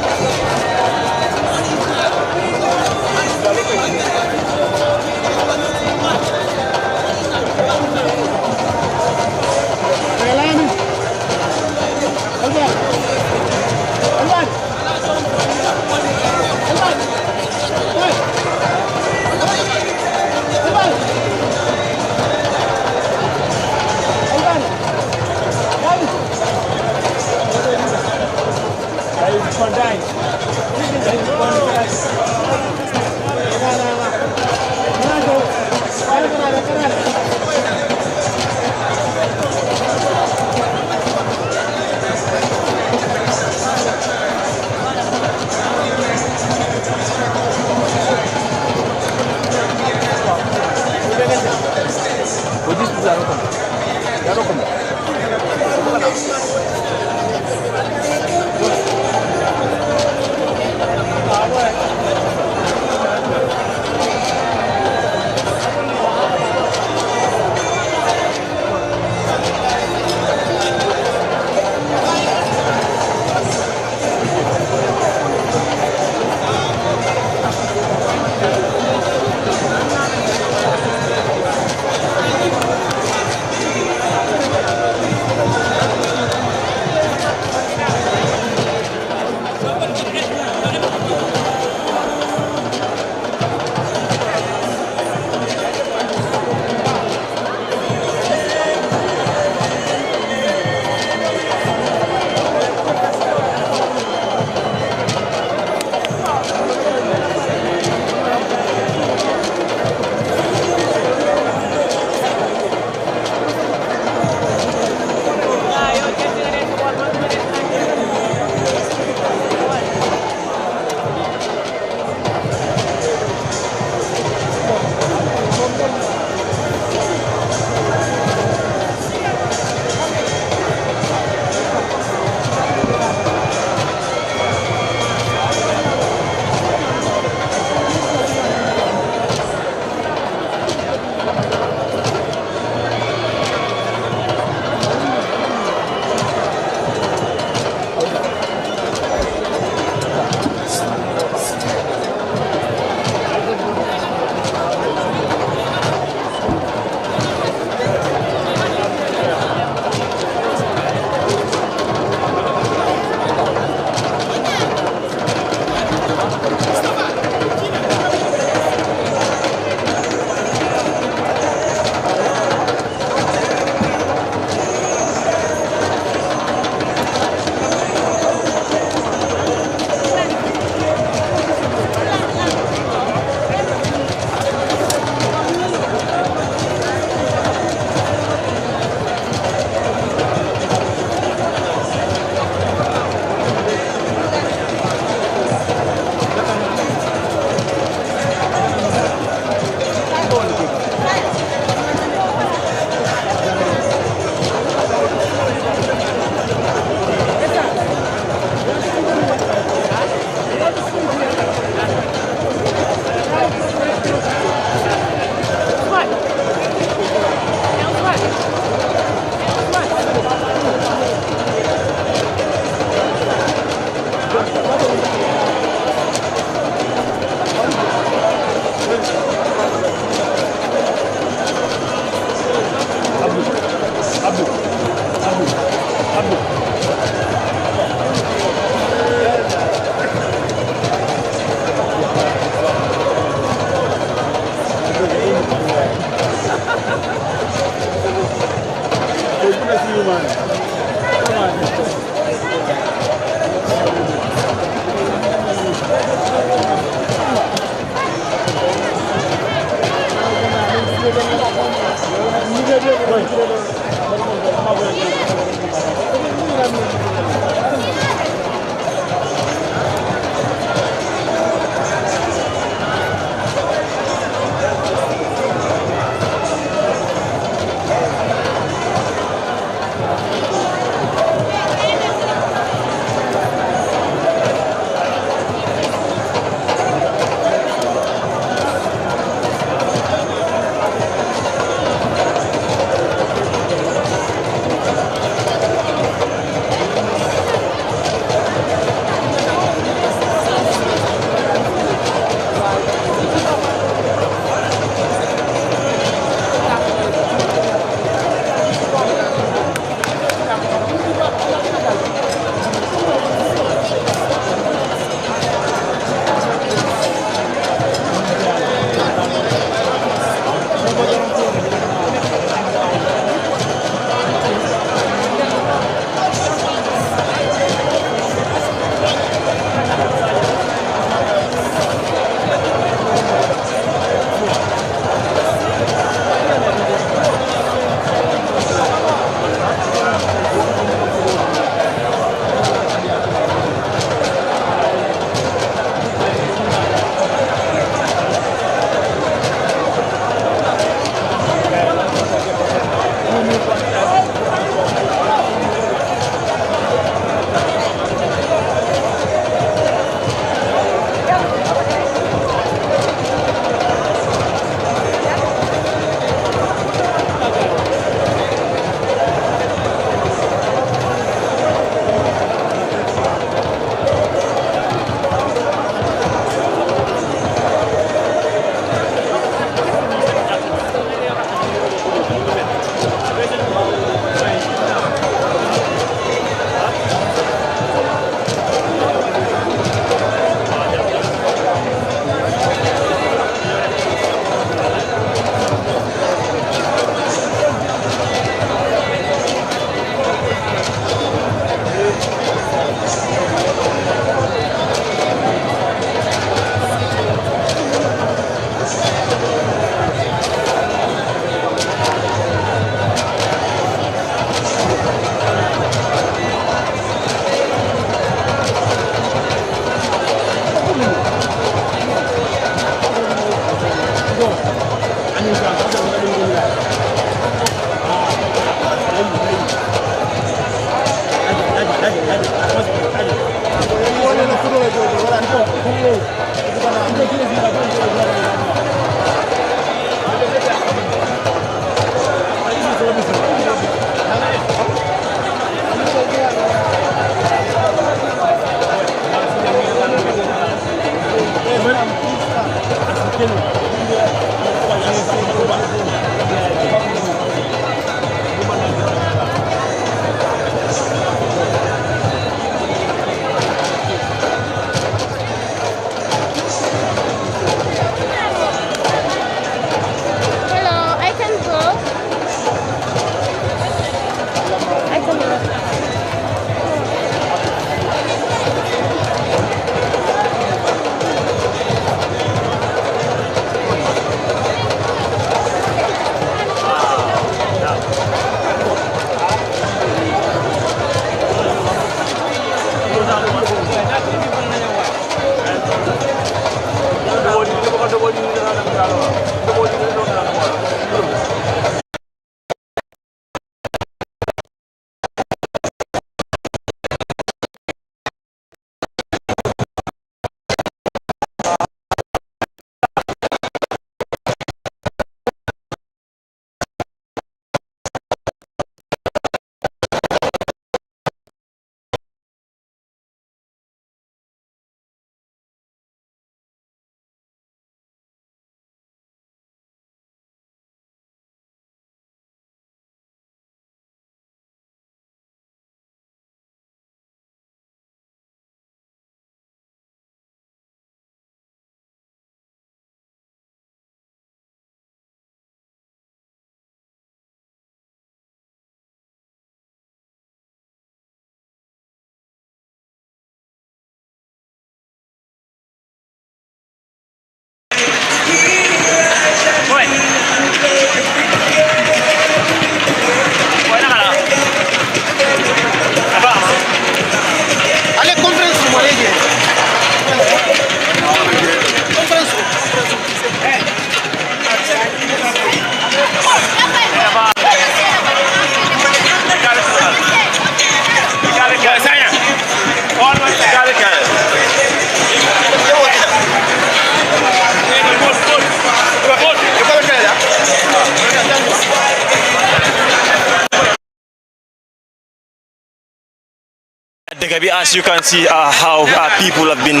Gabi, as you can see how people have been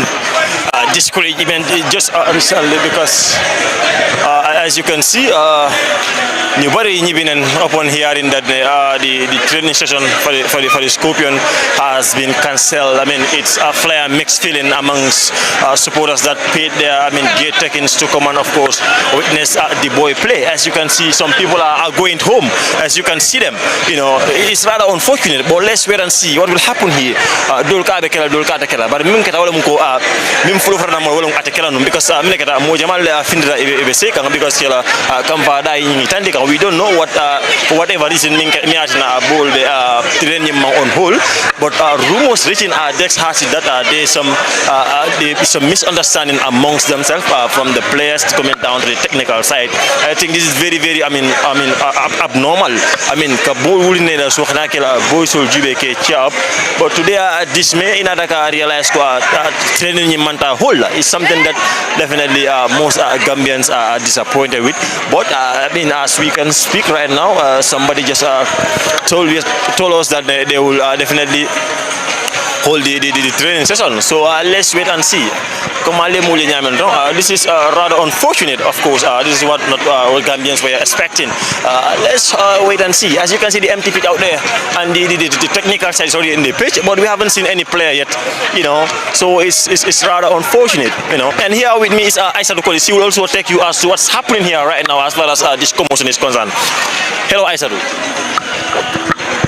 discouraged even just recently because as you can see nobody been upon hearing that the training session for the Scorpion has been cancelled. I mean, it's a flare mixed feeling amongst supporters that paid their gate takings to come and of course witness the boy play. As you can see, some people are going home. As you can see them, it's rather unfortunate, but let's wait and see what will happen here. Dolka bekela but min keta wala munko min fulo farna mo wala atekela num because min keta mo jamal findira be seka because kala kampa da yi tandika we don't know what for whatever reason mi atina ball be training on hold, but rumors reaching our decks has it that there's some misunderstanding amongst themselves from the players coming down to the technical side. I think this is very abnormal. I mean kabol wuline la so xana kala boy sol jube ke chap, but today this may in Adaka realize training in Manta Hall is something that definitely most Gambians are disappointed with. But I mean, as we can speak right now, somebody just told us that they will definitely hold the training session. So let's wait and see. This is rather unfortunate, of course. This is what not all Gambians were expecting. Let's wait and see. As you can see, the empty pitch out there, and the technical side is already in the pitch, but we haven't seen any player yet. So it's rather unfortunate. And here with me is Aisha Dukoli. She will also take you as to what's happening here right now as far as this commotion is concerned. Hello, Aisha.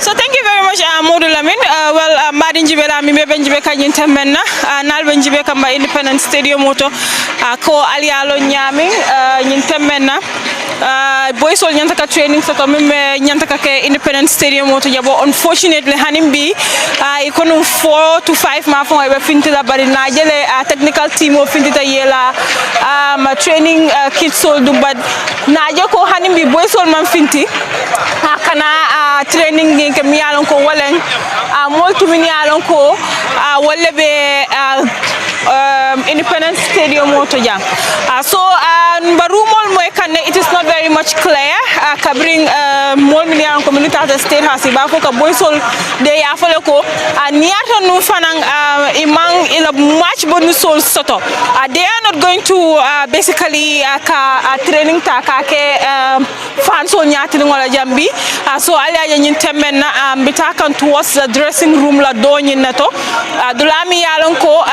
So thank you very much, Modou Lamin. Madin Jibera mi be benjibe kanyin tembenna nal benjibe kamba Independence Stadium moto ko alialo nyami nyin tembenna boys all nyantaka training soto mimbe nyantaka ke Independence Stadium moto jabo. Unfortunately hanimbi ikonu 4 to 5 ma fon be fintila bari na jele technical team o fintita yela training kids sol du bad na joko hanimbi boys all man finti kana training ke mi yalon ko walen moltu mi yalon ko wolle be Independence Stadium moto jam so barumol moy kanne it is not very much clear kabring mol mi yalon ko military state house ba ko ka boysol de ya fole ko niata nu fanang imang ila match bonu sol soto they are not going to basically training ta ka ke fans on nyati ngola jambi so aliaje nyin temmenna bitakan towards the dressing room la do nyin nato dulami yalon ko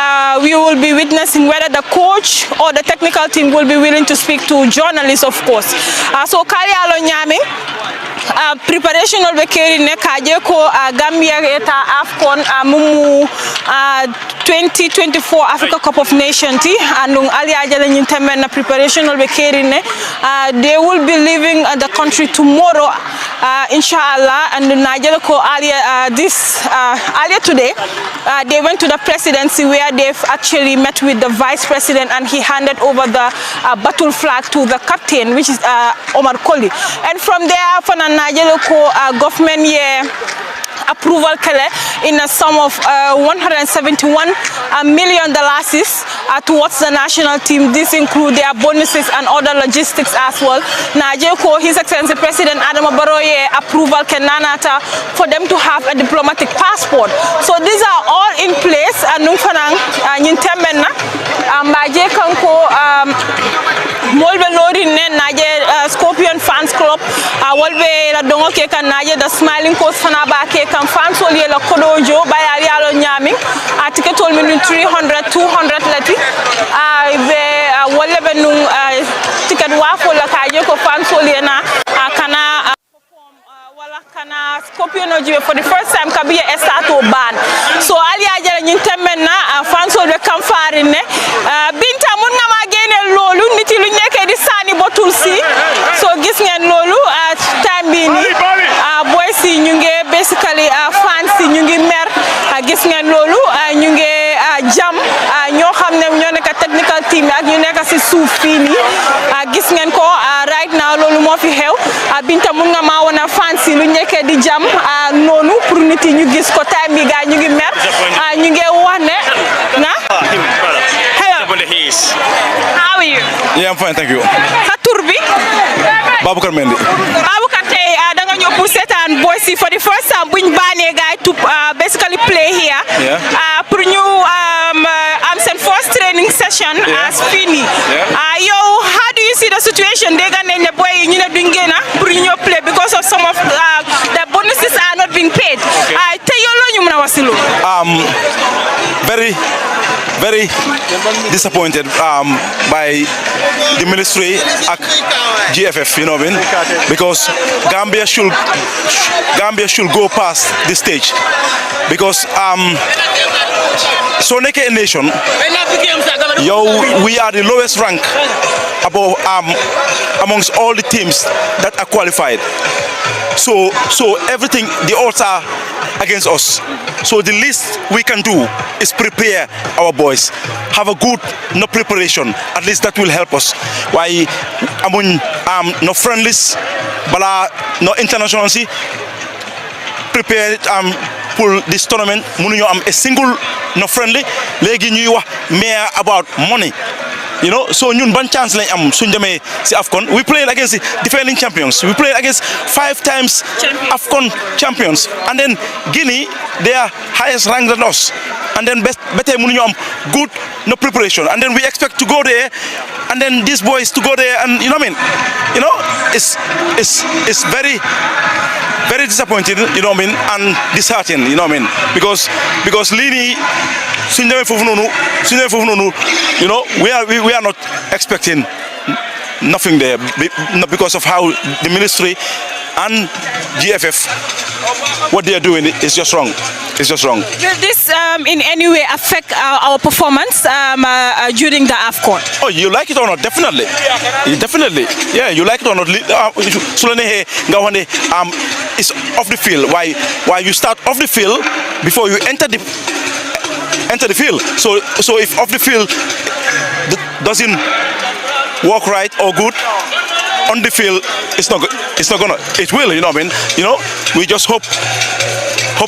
we will be witnessing whether the coach or the technical team will be willing to speak to journalists, of course. So kali alo nyami preparation of the carry ne kaje ko Gambia eta AFCON mumu 2024 Africa Cup of Nations and ali ajala nyintemen na preparation of the carry ne they will be leaving the country tomorrow inshallah. And Nigeria ko earlier today they went to the presidency where they've actually met with the vice president and he handed over the battle flag to the captain, which is Omar Koli. And from there for Nigeria ko government approval kele in a sum of $171 million towards the national team. This include their bonuses and other logistics as well. Najeko, His Excellency President Adama Barrow approval kenanata for them to have a diplomatic passport. So these are all in place. Nungfanang nyintemenna maje kanko molbe lori ne naje Scorpion Fans Club wolbe la dongo ke kan naje the Smiling Coast fana ba ke kan fans woli la kodojo bayali alo nyami atike tol min 300 200 lati be wolbe nun ticket wafo la kaje ko fans woli na kana kana Scorpion ojibe for the first time kabiye estato ban so ali ajara nyintemenna fans wolbe kan farine binta mun ngama gene lolu niti lu nekké di sani botul si so gis ngeen lolu time bi ni boys yi ñu ngi basically fans yi ñu ngi mer gis ngeen lolu ñu ngi jam ñoo xamne ñoo nekk technical team ak ñu nekk ci suuf fi ni gis ngeen ko right now lolu mo fi xew binta mun nga ma wona fans yi lu nekké di jam nonu pour nit yi ñu gis ko time bi ga ñu ngi mer ñu ngi wax ne na how are you? Yeah, I'm fine, thank you. Sa tour bi? Baboucar Mendy. Baboucar tey da nga ñëw pour seetaan boys yi for the first time buñ bané gaay to basically play here. pour ñu am seen first training session as fini. Yow how do you see the situation? Dégg nañ ne boy yi ñu ne duñ génn pour ñu play because of some of the bonuses are not being paid. Te yow loo ñu mën a wax si loolu. Very disappointed by the ministry and GFF, you know what I mean? Because Gambia should go past this stage. Because so a nation, we are the lowest rank above amongst all the teams that are qualified. So everything, the odds are against us. So the least we can do is prepare our boys, have a good preparation. At least that will help us. Why no friendlies, no international, prepare for this tournament. A single no friendly. Legi ñuy wax mere about money. You know, so ñun ban chance lañ am suñ démé ci AFCON. We played against the defending champions. We played against 5 times AFCON champions. And then Guinea, they are highest ranked than us. And then better mënuñu am good preparation. And then we expect to go there, and then these boys to go there, and you know what I mean? You know, it's very disappointing, you know what I mean, and disheartening, you know what I mean? Because Lini, you know, we are not expecting nothing there because of how the ministry and GFF, what they are doing is just wrong. It's just wrong. Will this in any way affect our performance during the AFCON? Oh, you like it or not? Definitely. Definitely. Yeah, you like it or not? It's off the field. Why you start off the field before you enter the field. So if off the field doesn't work right or good, on the field it's not gonna, it will, you know what I mean? You know, we just hope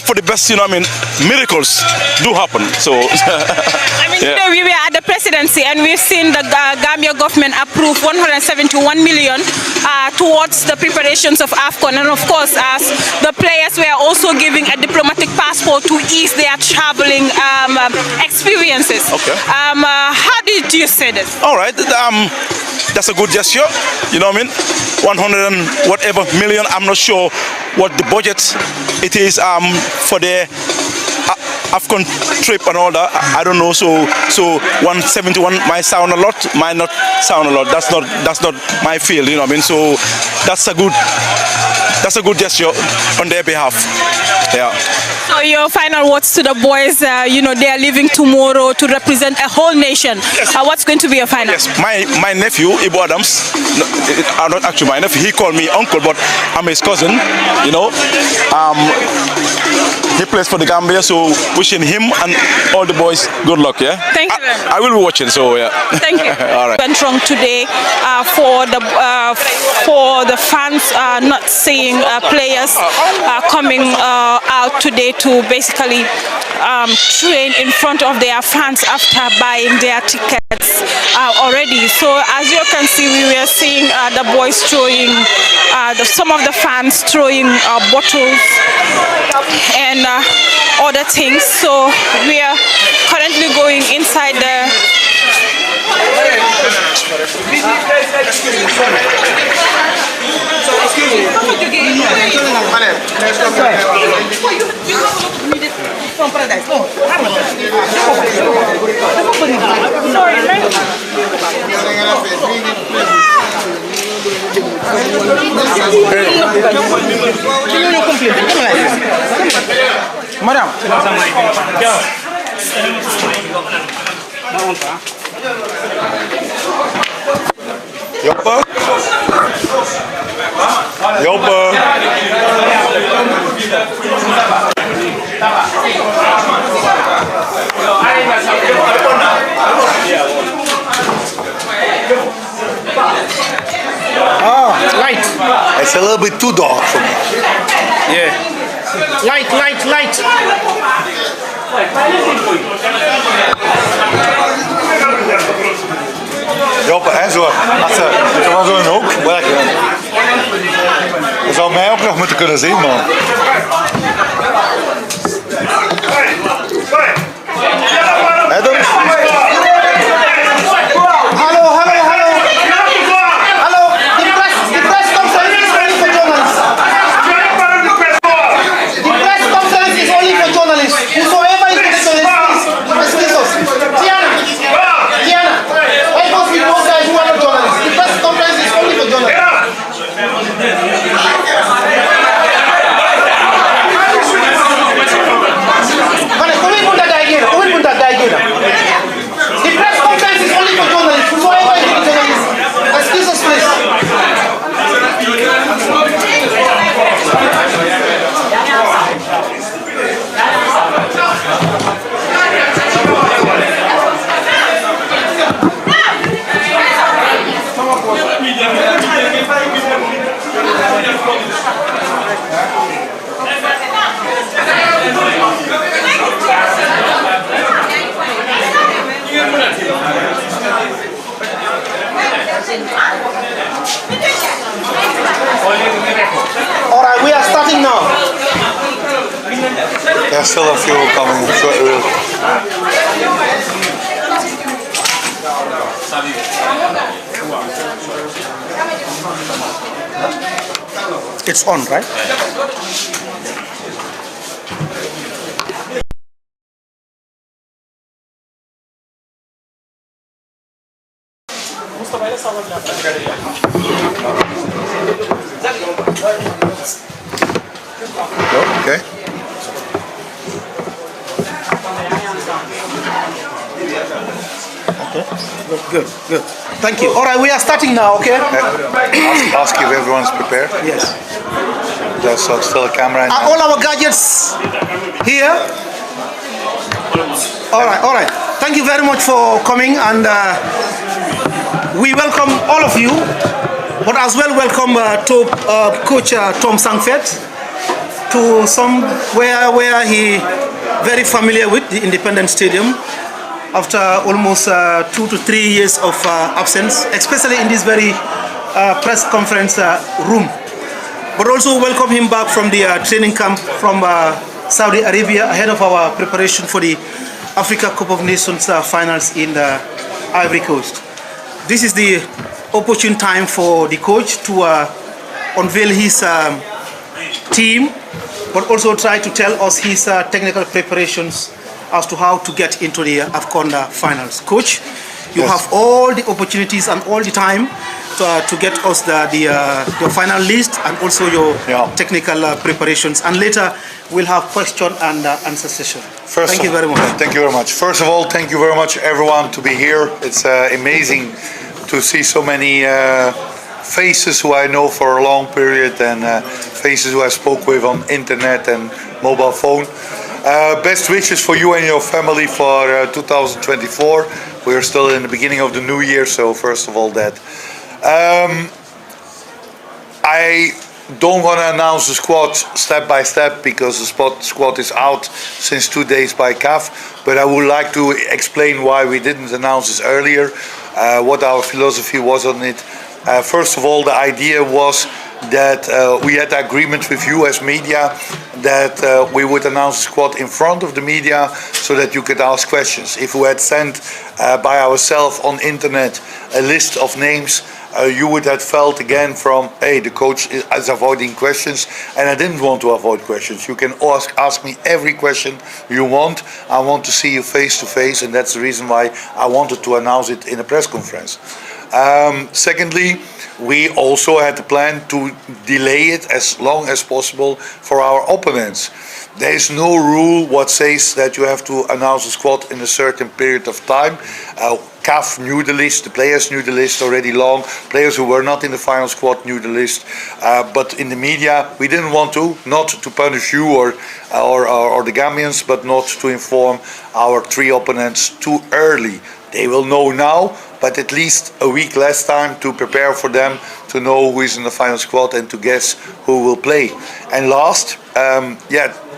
for the best, you know what I mean? Miracles do happen. So I mean, today we were at the presidency and we've seen the Gambia government approve 171 million towards the preparations of AFCON, and of course as the players were also giving a diplomatic passport to ease their traveling experiences. Okay. How did you say this? All right, that's a good gesture, you know what I mean? 100 and whatever million, I'm not sure what the budget it is for the AFCON trip and all that. I don't know. So 171 might sound a lot, might not sound a lot. That's not my field, you know what I mean? So that's a good gesture on their behalf. Yeah. So your final words to the boys, you know, they are leaving tomorrow to represent a whole nation. Yes. What's going to be your final? Yes, my nephew, Ibu Adams, not actually my nephew, he called me uncle, but I'm his cousin, you know. He plays for the Gambia, so wishing him and all the boys good luck, yeah? Thank you very much. I will be watching, so yeah. Thank you. All right. Went wrong today for the fans not seeing players coming out today to basically train in front of their fans after buying their tickets already. So as you can see, we were seeing the boys throwing, some of the fans throwing bottles and other things. So we are currently going inside the Madam. Yoppa. Light. It's a little bit too dark for me. Yeah. Light. Joppe, hè, zo. Het was zo'n hoek. Lekker. Je zou mij ook nog moeten kunnen zien, man. All right, we are starting now. There's still a few coming. It's on, right? Okay. Good. Thank you. All right, we are starting now, okay? Ask if everyone's prepared. Yes. There's still a camera. Are all our gadgets here? All right. Thank you very much for coming, and we welcome all of you, but as well welcome Coach Tom Sangfet to somewhere where he very familiar with the Independence Stadium after almost 2 to 3 years of absence, especially in this very press conference room. But also welcome him back from the training camp from Saudi Arabia ahead of our preparation for the Africa Cup of Nations finals in the Ivory Coast. This is the opportune time for the coach to unveil his team, but also try to tell us his technical preparations as to how to get into the AFCON finals. Coach, you have all the opportunities and all the time to get us the final list and also your technical preparations. And later we'll have question and answer session. Thank you very much. Thank you very much. First of all, thank you very much everyone to be here. It's amazing to see so many faces who I know for a long period and faces who I spoke with on internet and mobile phone. Best wishes for you and your family for 2024. We are still in the beginning of the new year, so first of all that. I don't want to announce the squad step by step because the squad is out since 2 days by CAF, but I would like to explain why we didn't announce this earlier, what our philosophy was on it. First of all, the idea was that we had agreement with you as media that we would announce the squad in front of the media so that you could ask questions. If we had sent by ourselves on internet a list of names, you would have felt again from, hey, the coach is avoiding questions, and I didn't want to avoid questions. You can ask me every question you want. I want to see you face to face, and that's the reason why I wanted to announce it in a press conference. Secondly, we also had the plan to delay it as long as possible for our opponents. There is no rule what says that you have to announce a squad in a certain period of time. CAF knew the list, the players knew the list already long. Players who were not in the final squad knew the list. But in the media, we didn't want to, not to punish you or the Gambians, but not to inform our 3 opponents too early. They will know now, but at least a week less time to prepare for them, to know who is in the final squad and to guess who will play. And last,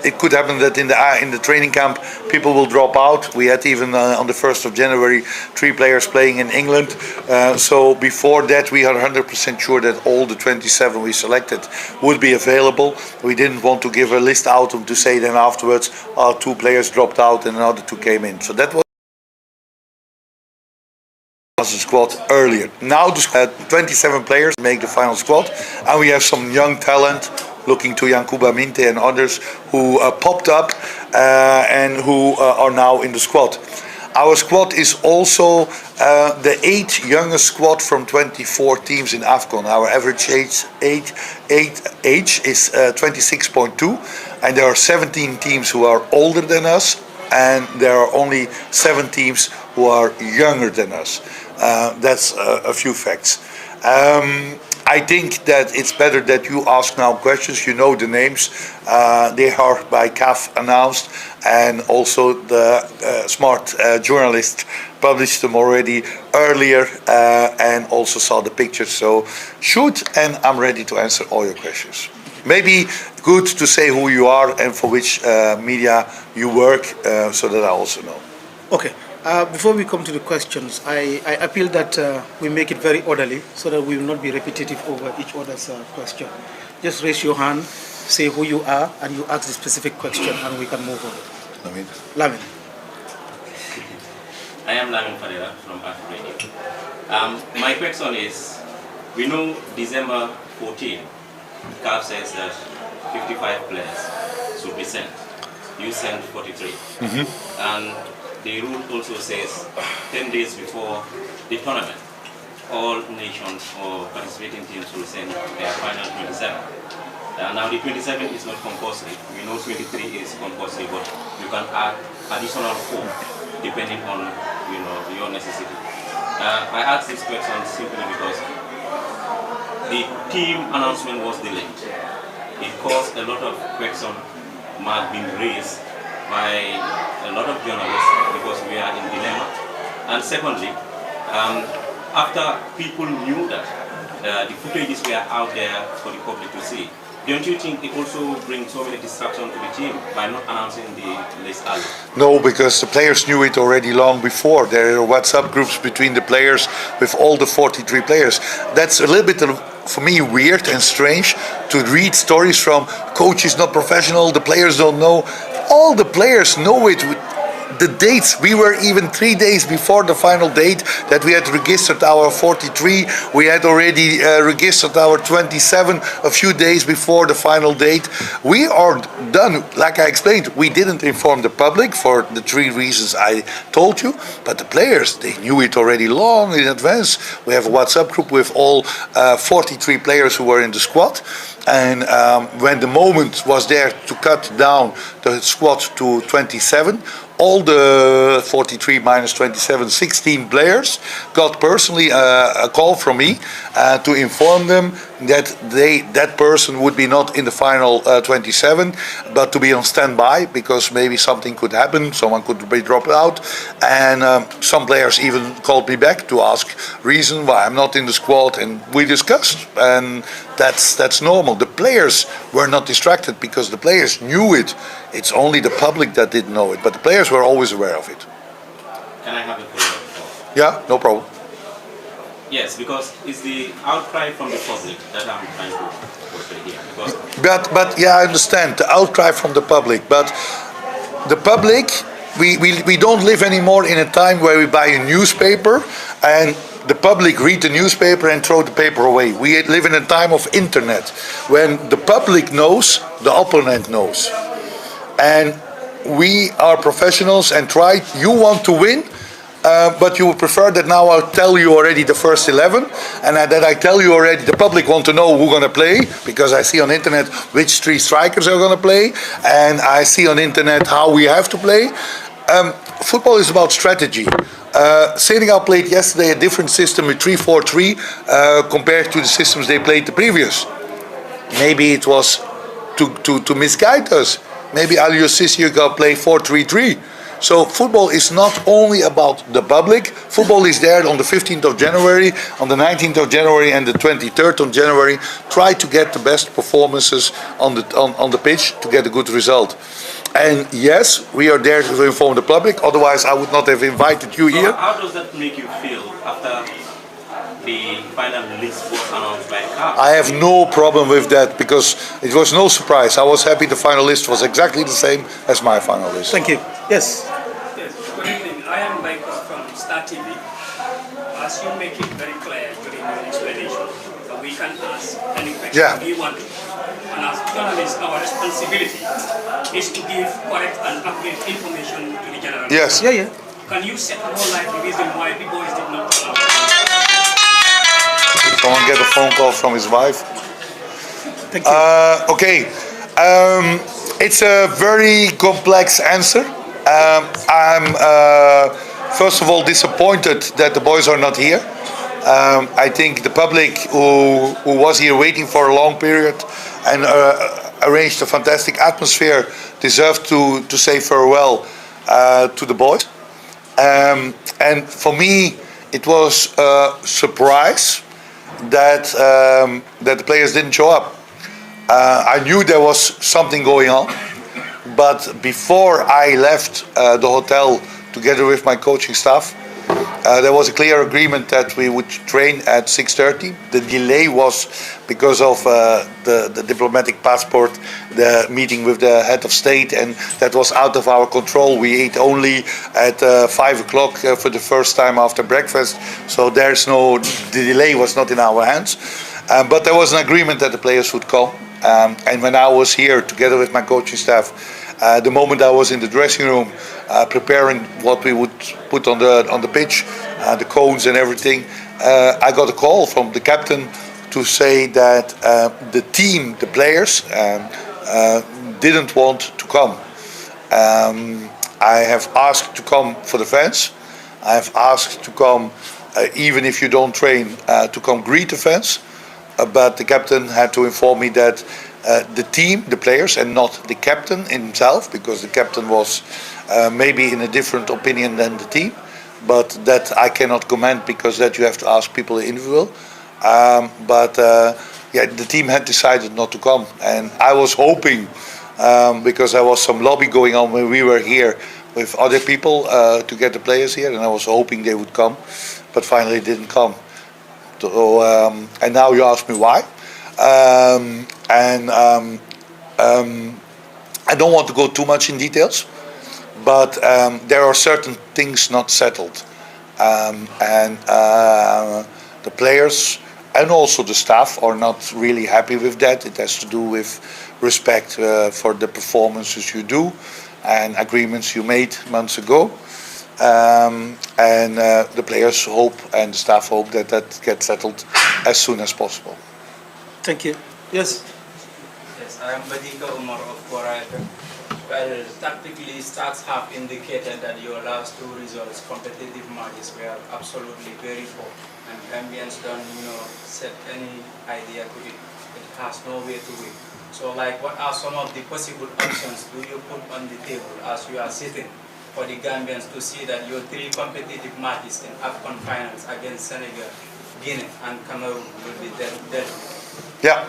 it could happen that in the training camp people will drop out. We had even on the 1st of January 3 players playing in England. So before that we are 100% sure that all the 27 we selected would be available. We didn't want to give a list out to say then afterwards 2 players dropped out and another 2 came in. So that was announced the squad earlier. Now the 27 players make the final squad, and we have some young talent, looking to Yankuba Minte and others who popped up and who are now in the squad. Our squad is also the 8th youngest squad from 24 teams in AFCON. Our average age is 26.2, and there are 17 teams who are older than us, and there are only 7 teams who are younger than us. That's a few facts. I think that it's better that you ask now questions. You know the names. They are by CAF announced, and also the smart journalist published them already earlier and also saw the pictures. So shoot, and I'm ready to answer all your questions. Maybe good to say who you are and for which media you work, so that I also know. Okay. Before we come to the questions, I appeal that we make it very orderly so that we will not be repetitive over each other's question. Just raise your hand, say who you are, and you ask the specific question, and we can move on. Lamin. I am Lamin Farera from Afro Radio. My question is, we know December 14, CAF says that 55 players should be sent. You sent 43. And the rule also says 10 days before the tournament, all nations or participating teams will send their final 27. Now the 27 is not compulsory. We know 23 is compulsory, but you can add additional 4 depending on your necessity. I ask this question simply because the team announcement was delayed. It caused a lot of question mark being raised by a lot of journalists because we are in dilemma. And secondly, after people knew that the footages were out there for the public to see, don't you think it also brings so many distractions to the team by not announcing the list early? No, because the players knew it already long before. There are WhatsApp groups between the players with all the 43 players. That's a little bit, for me, weird and strange to read stories from coach is not professional, the players don't know. All the players know it. The dates, we were even 3 days before the final date that we had registered our 43. We had already registered our 27 a few days before the final date. We are done. Like I explained, we didn't inform the public for the 3 reasons I told you, but the players, they knew it already long in advance. We have a WhatsApp group with all 43 players who were in the squad. And when the moment was there to cut down the squad to 27, all the 43 minus 27, 16 players got personally a call from me to inform them that that person would be not in the final 27, but to be on standby because maybe something could happen, someone could be dropped out, and some players even called me back to ask reason why I'm not in the squad, and we discussed, and that's normal. The players were not distracted because the players knew it. It's only the public that didn't know it, but the players were always aware of it. Can I have a follow-up? Yeah, no problem. Yes, because it's the outcry from the public that I'm trying to portray here. But yeah, I understand the outcry from the public, but the public, we don't live anymore in a time where we buy a newspaper and the public read the newspaper and throw the paper away. We live in a time of internet when the public knows, the opponent knows. And we are professionals and you want to win, but you would prefer that now I'll tell you already the first 11, and that I tell you already the public want to know who's going to play, because I see on internet which 3 strikers are going to play, and I see on internet how we have to play. Football is about strategy. Senegal played yesterday a different system with 3-4-3 compared to the systems they played the previous. Maybe it was to misguide us. Maybe Aliou Cissé got play 4-3-3. So football is not only about the public. Football is there on the 15th of January, on the 19th of January, and the 23rd of January. Try to get the best performances on the pitch to get a good result. And yes, we are there to inform the public. Otherwise, I would not have invited you here. How does that make you feel after the final list was announced by CAF? I have no problem with that because it was no surprise. I was happy the final list was exactly the same as my final list. Thank you. Yes. Yes. Good evening. I am Michael from Star TV. As as you make it very clear during your explanation, that we can ask any question Yeah. we want to. And as journalists, our responsibility is to give correct and accurate information to the general. Yes. Yeah. Can you set more light the reason why the boys did not turn up? Someone get a phone call from his wife. Thank you. Okay. It's a very complex answer. I'm first of all disappointed that the boys are not here. I think the public who was here waiting for a long period and arranged a fantastic atmosphere deserved to say farewell to the boys. And for me, it was a surprise that the players didn't show up. I knew there was something going on, but before I left the hotel together with my coaching staff, there was a clear agreement that we would train at 6:30. The delay was because of the diplomatic passport, the meeting with the head of state, and that was out of our control. We ate only at 5 o'clock for the first time after breakfast, so the delay was not in our hands. But there was an agreement that the players would come. And when I was here together with my coaching staff, the moment I was in the dressing room preparing what we would put on the pitch, the cones and everything, I got a call from the captain to say that the team, the players, didn't want to come. I have asked to come for the fans. I have asked to come, even if you don't train, to come greet the fans. But the captain had to inform me that the team, the players, and not the captain himself, because the captain was maybe in a different opinion than the team, but that I cannot comment because that you have to ask people individual. The team had decided not to come, and I was hoping, because there was some lobby going on when we were here with other people to get the players here, and I was hoping they would come, but finally didn't come. So, and now you ask me why. I don't want to go too much in details, but there are certain things not settled. The players and also the staff are not really happy with that. It has to do with respect for the performances you do and agreements you made months ago. The players hope and the staff hope that gets settled as soon as possible. Thank you. Yes. Yes, I am Badika Umar of Kora FM. Well, tactically, stats have indicated that your last two results, competitive matches, were absolutely very poor. And Gambians don't, set any idea to it. It has no way to win. So, what are some of the possible options do you put on the table as you are sitting for the Gambians to see that your three competitive matches in AFCON finals against Senegal, Guinea, and Cameroon will be dealt? Yeah.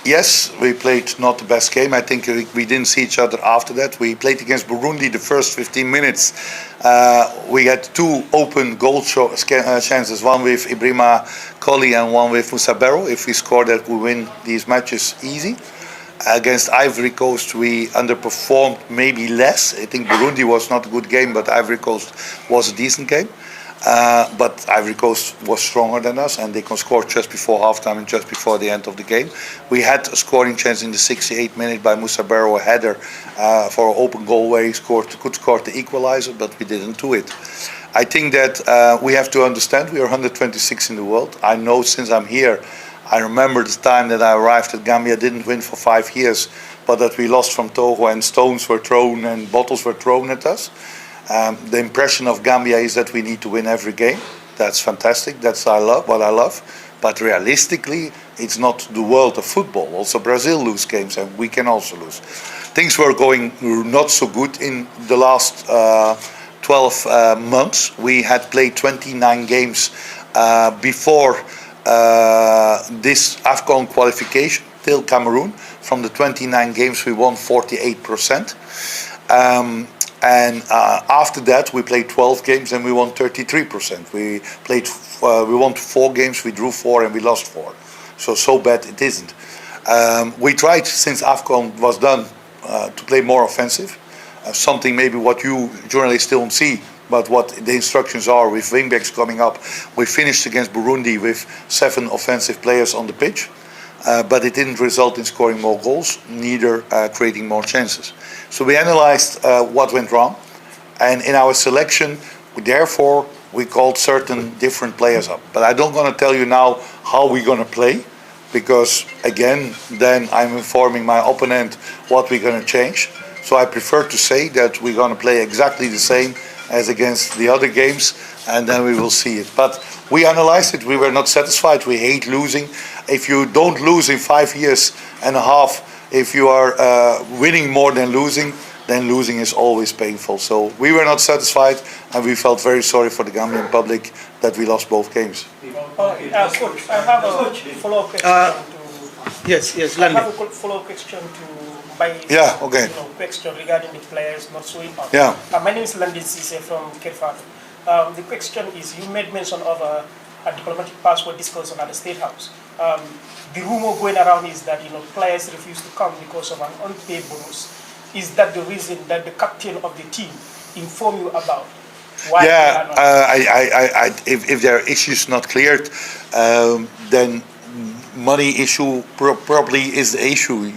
Yes, we played not the best game. I think we didn't see each other after that. We played against Burundi the first 15 minutes. We had two open goal chances, one with Ibrahima Colley and one with Moussa Barrow. If we score that, we win these matches easy. Against Ivory Coast, we underperformed maybe less. I think Burundi was not a good game, but Ivory Coast was a decent game. But Ivory Coast was stronger than us, and they can score just before halftime and just before the end of the game. We had a scoring chance in the 68th minute by Moussa Barrow, a header for an open goal where he could score the equalizer, but we didn't do it. I think that we have to understand we are 126 in the world. I know since I'm here, I remember the time that I arrived that Gambia didn't win for 5 years, but that we lost from Togo and stones were thrown and bottles were thrown at us. The impression of Gambia is that we need to win every game. That's fantastic. That's what I love. But realistically, it's not the world of football. Also, Brazil lose games, and we can also lose. Things were going not so good in the last 12 months. We had played 29 games before this AFCON qualification till Cameroon. From the 29 games, we won 48%. After that, we played 12 games and we won 33%. We won 4 games, we drew 4, and we lost 4. So bad it isn't. We tried since AFCON was done to play more offensive. Something maybe what you journalists don't see, But what the instructions are with wingbacks coming up, we finished against Burundi with 7 offensive players on the pitch, but it didn't result in scoring more goals, neither creating more chances. So we analyzed what went wrong, and in our selection, therefore, we called certain different players up. But I don't want to tell you now how we're going to play, because again, then I'm informing my opponent what we're going to change. So I prefer to say that we're going to play exactly the same as against the other games, and then we will see it. But we analyzed it, we were not satisfied, we hate losing. If you don't lose in 5 years and a half, if you are winning more than losing, then losing is always painful. So we were not satisfied, and we felt very sorry for the Gambian public that we lost both games. Coach, I have a follow-up question. Yes, Landy. I have a follow-up question to question regarding the players not showing up. Yeah. My name is Landy Sise from Kerfat. The question is, you made mention of a diplomatic passport discussion at the State House. The rumor going around is that players refuse to come because of an unpaid bonus. Is that the reason that the captain of the team informed you about? Why if there are issues not cleared, then money issue probably is the issue,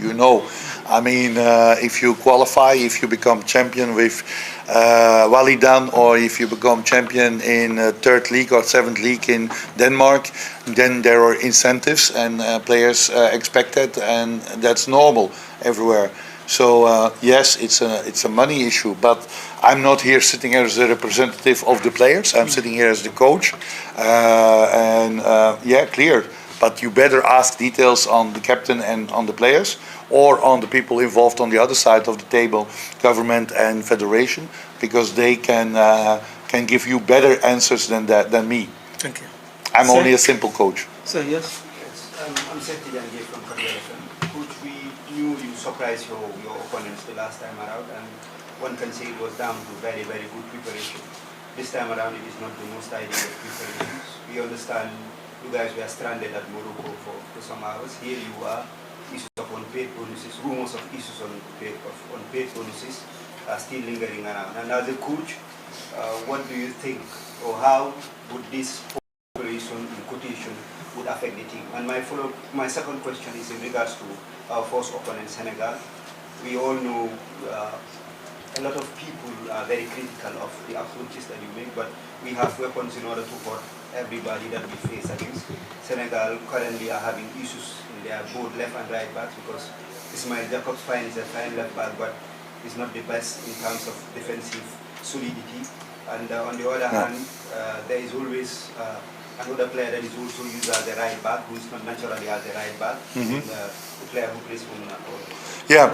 I mean, if you qualify, if you become champion with Walidan, or if you become champion in 3rd league or 7th league in Denmark, then there are incentives and players expected, and that's normal everywhere. So yes, it's a money issue, but I'm not here sitting here as a representative of the players. I'm sitting here as the coach, clear. But you better ask details on the captain and on the players, or on the people involved on the other side of the table, government and federation, because they can give you better answers than me. Thank you. I'm only a simple coach. So yes. I'm Seti Jange from Federation. Coach, we knew you surprised your opponents the last time around, and one can say it was down to very, very good preparation. This time around, it is not the most ideal of preparations. We understand you guys were stranded at Morocco for some hours. Here you are, issues of unpaid bonuses, rumors of issues on unpaid bonuses are still lingering around. And as a coach, what do you think, or how would this preparation in quotation would affect the team? And my second question is in regards to our first opponent, Senegal. We all know a lot of people are very critical of the approaches that you make, but we have weapons in order to hurt everybody that we face against. Senegal currently are having issues in their both left and right backs, because Ismail Jacobs is a fine left back, but is not the best in terms of defensive solidity. And on the other hand, there is always another player that is also used as a right back, who is not naturally as a right back, the player who plays for Yeah.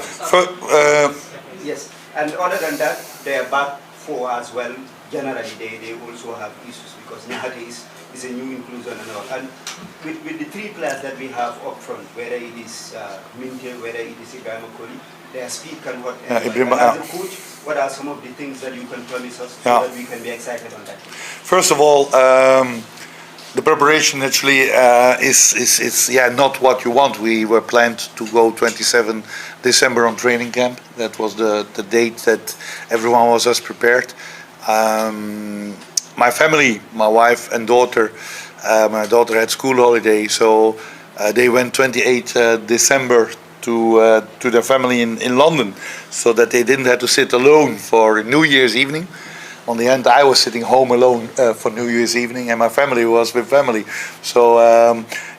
Yes, and other than that, their back four as well, generally they also have issues, because Nahati is a new inclusion and all. And with the 3 players that we have up front, whether it is Mintel, whether it is Ibrahim Okoli, their speed can work. As a coach, what are some of the things that you can promise us so that we can be excited on that? First of all, the preparation actually is not what you want. We were planned to go 27 December on training camp. That was the date that everyone was as prepared. My family, my wife and daughter, my daughter had school holiday, so they went 28 December to their family in London, so that they didn't have to sit alone for New Year's evening. On the end, I was sitting home alone for New Year's evening, and my family was with family. So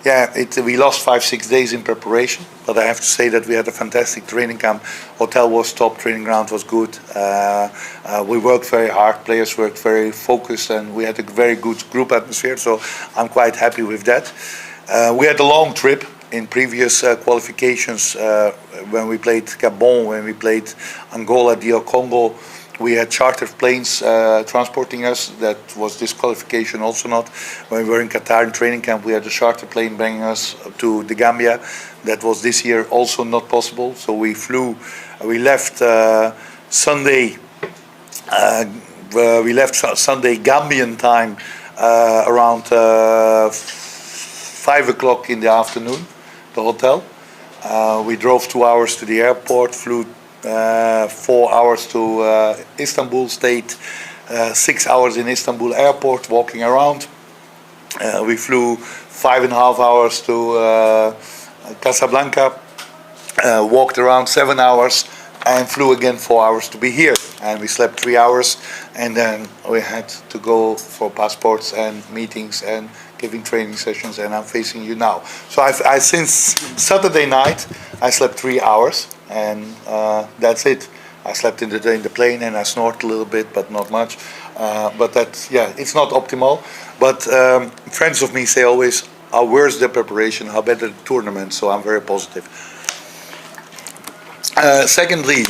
we lost 5-6 days in preparation, but I have to say that we had a fantastic training camp. Hotel was top, training ground was good. We worked very hard, players worked very focused, and we had a very good group atmosphere, so I'm quite happy with that. We had a long trip in previous qualifications when we played Gabon, when we played Angola, DR Congo. We had chartered planes transporting us. That was disqualification also not. When we were in Qatar in training camp, we had a charter plane bringing us to the Gambia. That was this year also not possible. So we left Sunday Gambian time around 5 o'clock in the afternoon, the hotel. We drove 2 hours to the airport, flew 4 hours to Istanbul, stayed 6 hours in Istanbul airport walking around. We flew 5.5 hours to Casablanca, walked around 7 hours, and flew again 4 hours to be here. And we slept 3 hours, and then we had to go for passports and meetings and giving training sessions, and I'm facing you now. So I since Saturday night, I slept 3 hours, and that's it. I slept in the plane, and I snored a little bit, but not much. But that's, yeah, it's not optimal. But friends of me say always, how worse the preparation, how better the tournament. So I'm very positive. Secondly,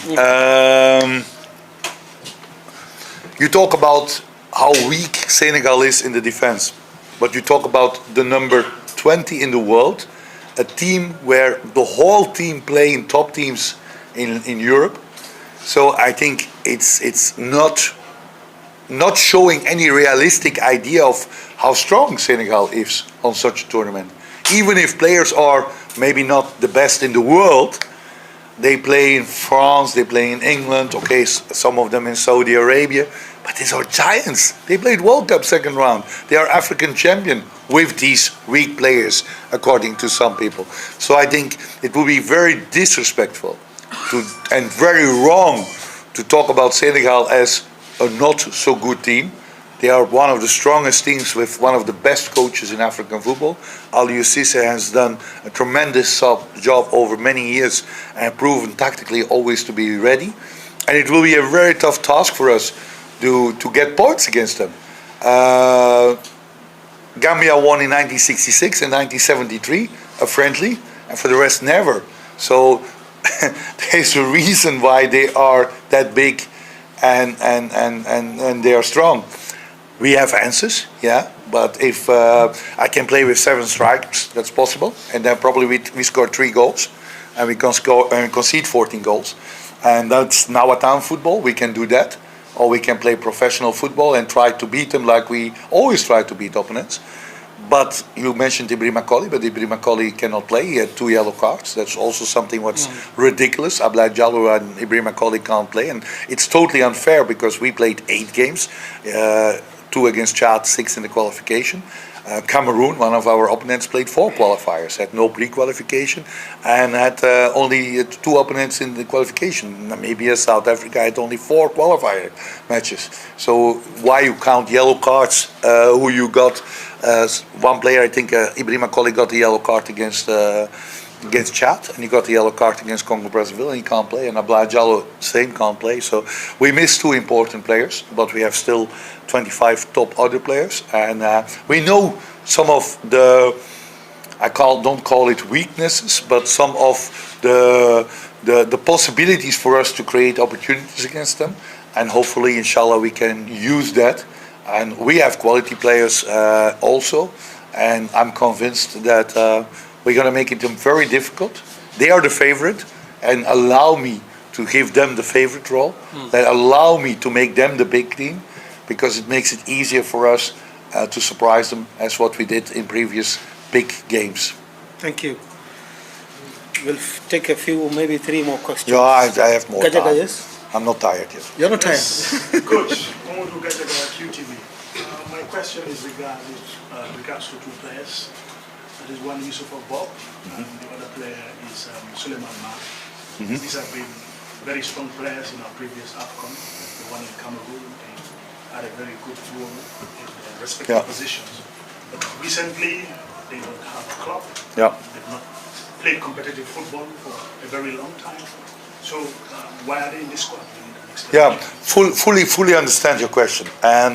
you talk about how weak Senegal is in the defense, but you talk about the number 20 in the world, a team where the whole team play in top teams in Europe. So I think it's not showing any realistic idea of how strong Senegal is on such a tournament. Even if players are maybe not the best in the world, they play in France, they play in England, okay, some of them in Saudi Arabia, but these are giants. They played World Cup second round. They are African champion with these weak players, according to some people. So I think it would be very disrespectful and very wrong to talk about Senegal as a not so good team. They are one of the strongest teams with one of the best coaches in African football. Aliou Cissé has done a tremendous job over many years and proven tactically always to be ready. And it will be a very tough task for us to get points against them. Gambia won in 1966 and 1973, a friendly, and for the rest never. So there's a reason why they are that big and they are strong. We have answers, yeah, but if I can play with 7 strikers, that's possible, and then probably we score 3 goals, and we can score and concede 14 goals, and that's Nawatan football. We can do that, or we can play professional football and try to beat them like we always try to beat opponents. But you mentioned Ibrahima Colley, but Ibrahima Colley cannot play. He had 2 yellow cards. That's also something what's ridiculous. Abdoulaye Diallo and Ibrahima Colley can't play, and it's totally unfair because we played 8 games. 2 against Chad, 6 in the qualification. Cameroon, one of our opponents, played 4 qualifiers, had no pre-qualification, and had only 2 opponents in the qualification. Namibia, South Africa had only 4 qualifier matches. So why you count yellow cards? Who you got? One player, I think Ibrahima Colley got the yellow card against Chad, and he got the yellow card against Congo Brazzaville, and he can't play. And Abdoulaye Diallo, same, can't play. So we missed 2 important players, but we have still 25 top other players, and we know some of the, don't call it weaknesses, but some of the possibilities for us to create opportunities against them, and hopefully, inshallah, we can use that. And we have quality players also, and I'm convinced that we're going to make it very difficult. They are the favorite, and allow me to give them the favorite role. That allow me to make them the big team, because it makes it easier for us to surprise them as what we did in previous big games. Thank you. We'll take a few, maybe 3 more questions. Yeah, I have more Gajaga, time. yes? I'm not tired yet. You're not tired? Coach, Mamadou Gajaga, QTV. My question is regards to 2 players. There is one Yusufa Bob, and the other player is Suleiman Mar. These have been very strong players in our previous AFCON. The one in Cameroon, they had a very good role in their respective positions. But recently, they don't have a club. They've not played competitive football for a very long time. So why are they in this squad? Yeah, fully understand your question. And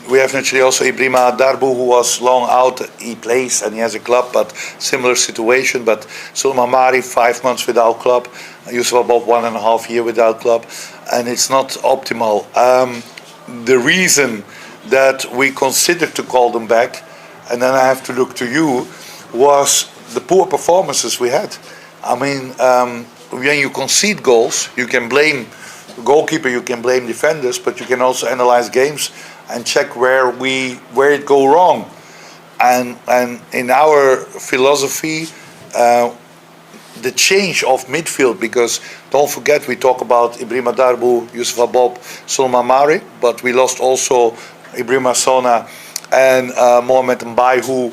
we have naturally also Ibrahima Darboe, who was long out. He plays and he has a club, but similar situation. But Suleiman Mari, 5 months without club. Yusuf Bob, 1.5 years without club. And it's not optimal. The reason that we considered to call them back, and then I have to look to you, was the poor performances we had. I mean, when you concede goals, you can blame the goalkeeper, you can blame defenders, but you can also analyze games and check where it go wrong. And in our philosophy, the change of midfield, because don't forget we talk about Ibrahima Darboe, Youssoufa Bob, Souleymane Mare, but we lost also Ibrahima Sona and Mohamed Mbaye, who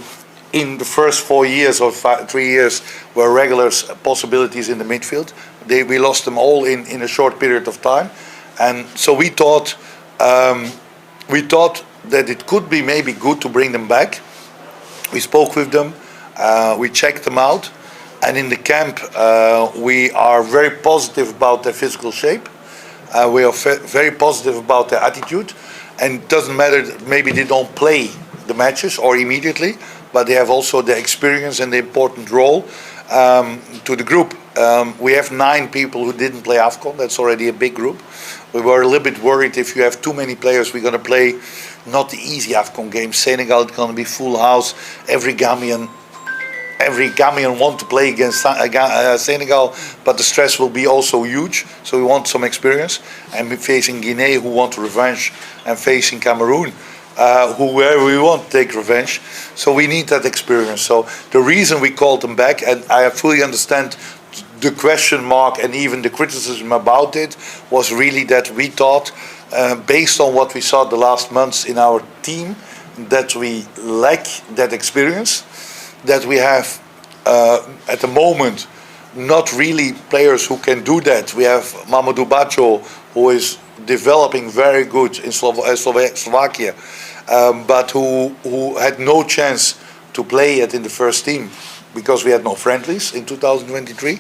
in the first 4 years or 3 years were regular possibilities in the midfield. We lost them all in a short period of time, and so we thought that it could be maybe good to bring them back. We spoke with them, we checked them out, and in the camp we are very positive about their physical shape. We are very positive about their attitude, and it doesn't matter, maybe they don't play the matches or immediately, but they have also the experience and the important role to the group. We have 9 people who didn't play AFCON. That's already a big group. We were a little bit worried if you have too many players, we're going to play not the easy AFCON game. Senegal is going to be full house. Every Gambian want to play against Senegal, but the stress will be also huge. So we want some experience. And we're facing Guinea, who want revenge, and facing Cameroon, where we want to take revenge. So we need that experience. So the reason we called them back, and I fully understand the question mark and even the criticism about it, was really that we thought, based on what we saw the last months in our team, that we lack that experience, that we have at the moment not really players who can do that. We have Mamadou Bacho, who is developing very good in Slovakia, but who had no chance to play yet in the first team because we had no friendlies in 2023.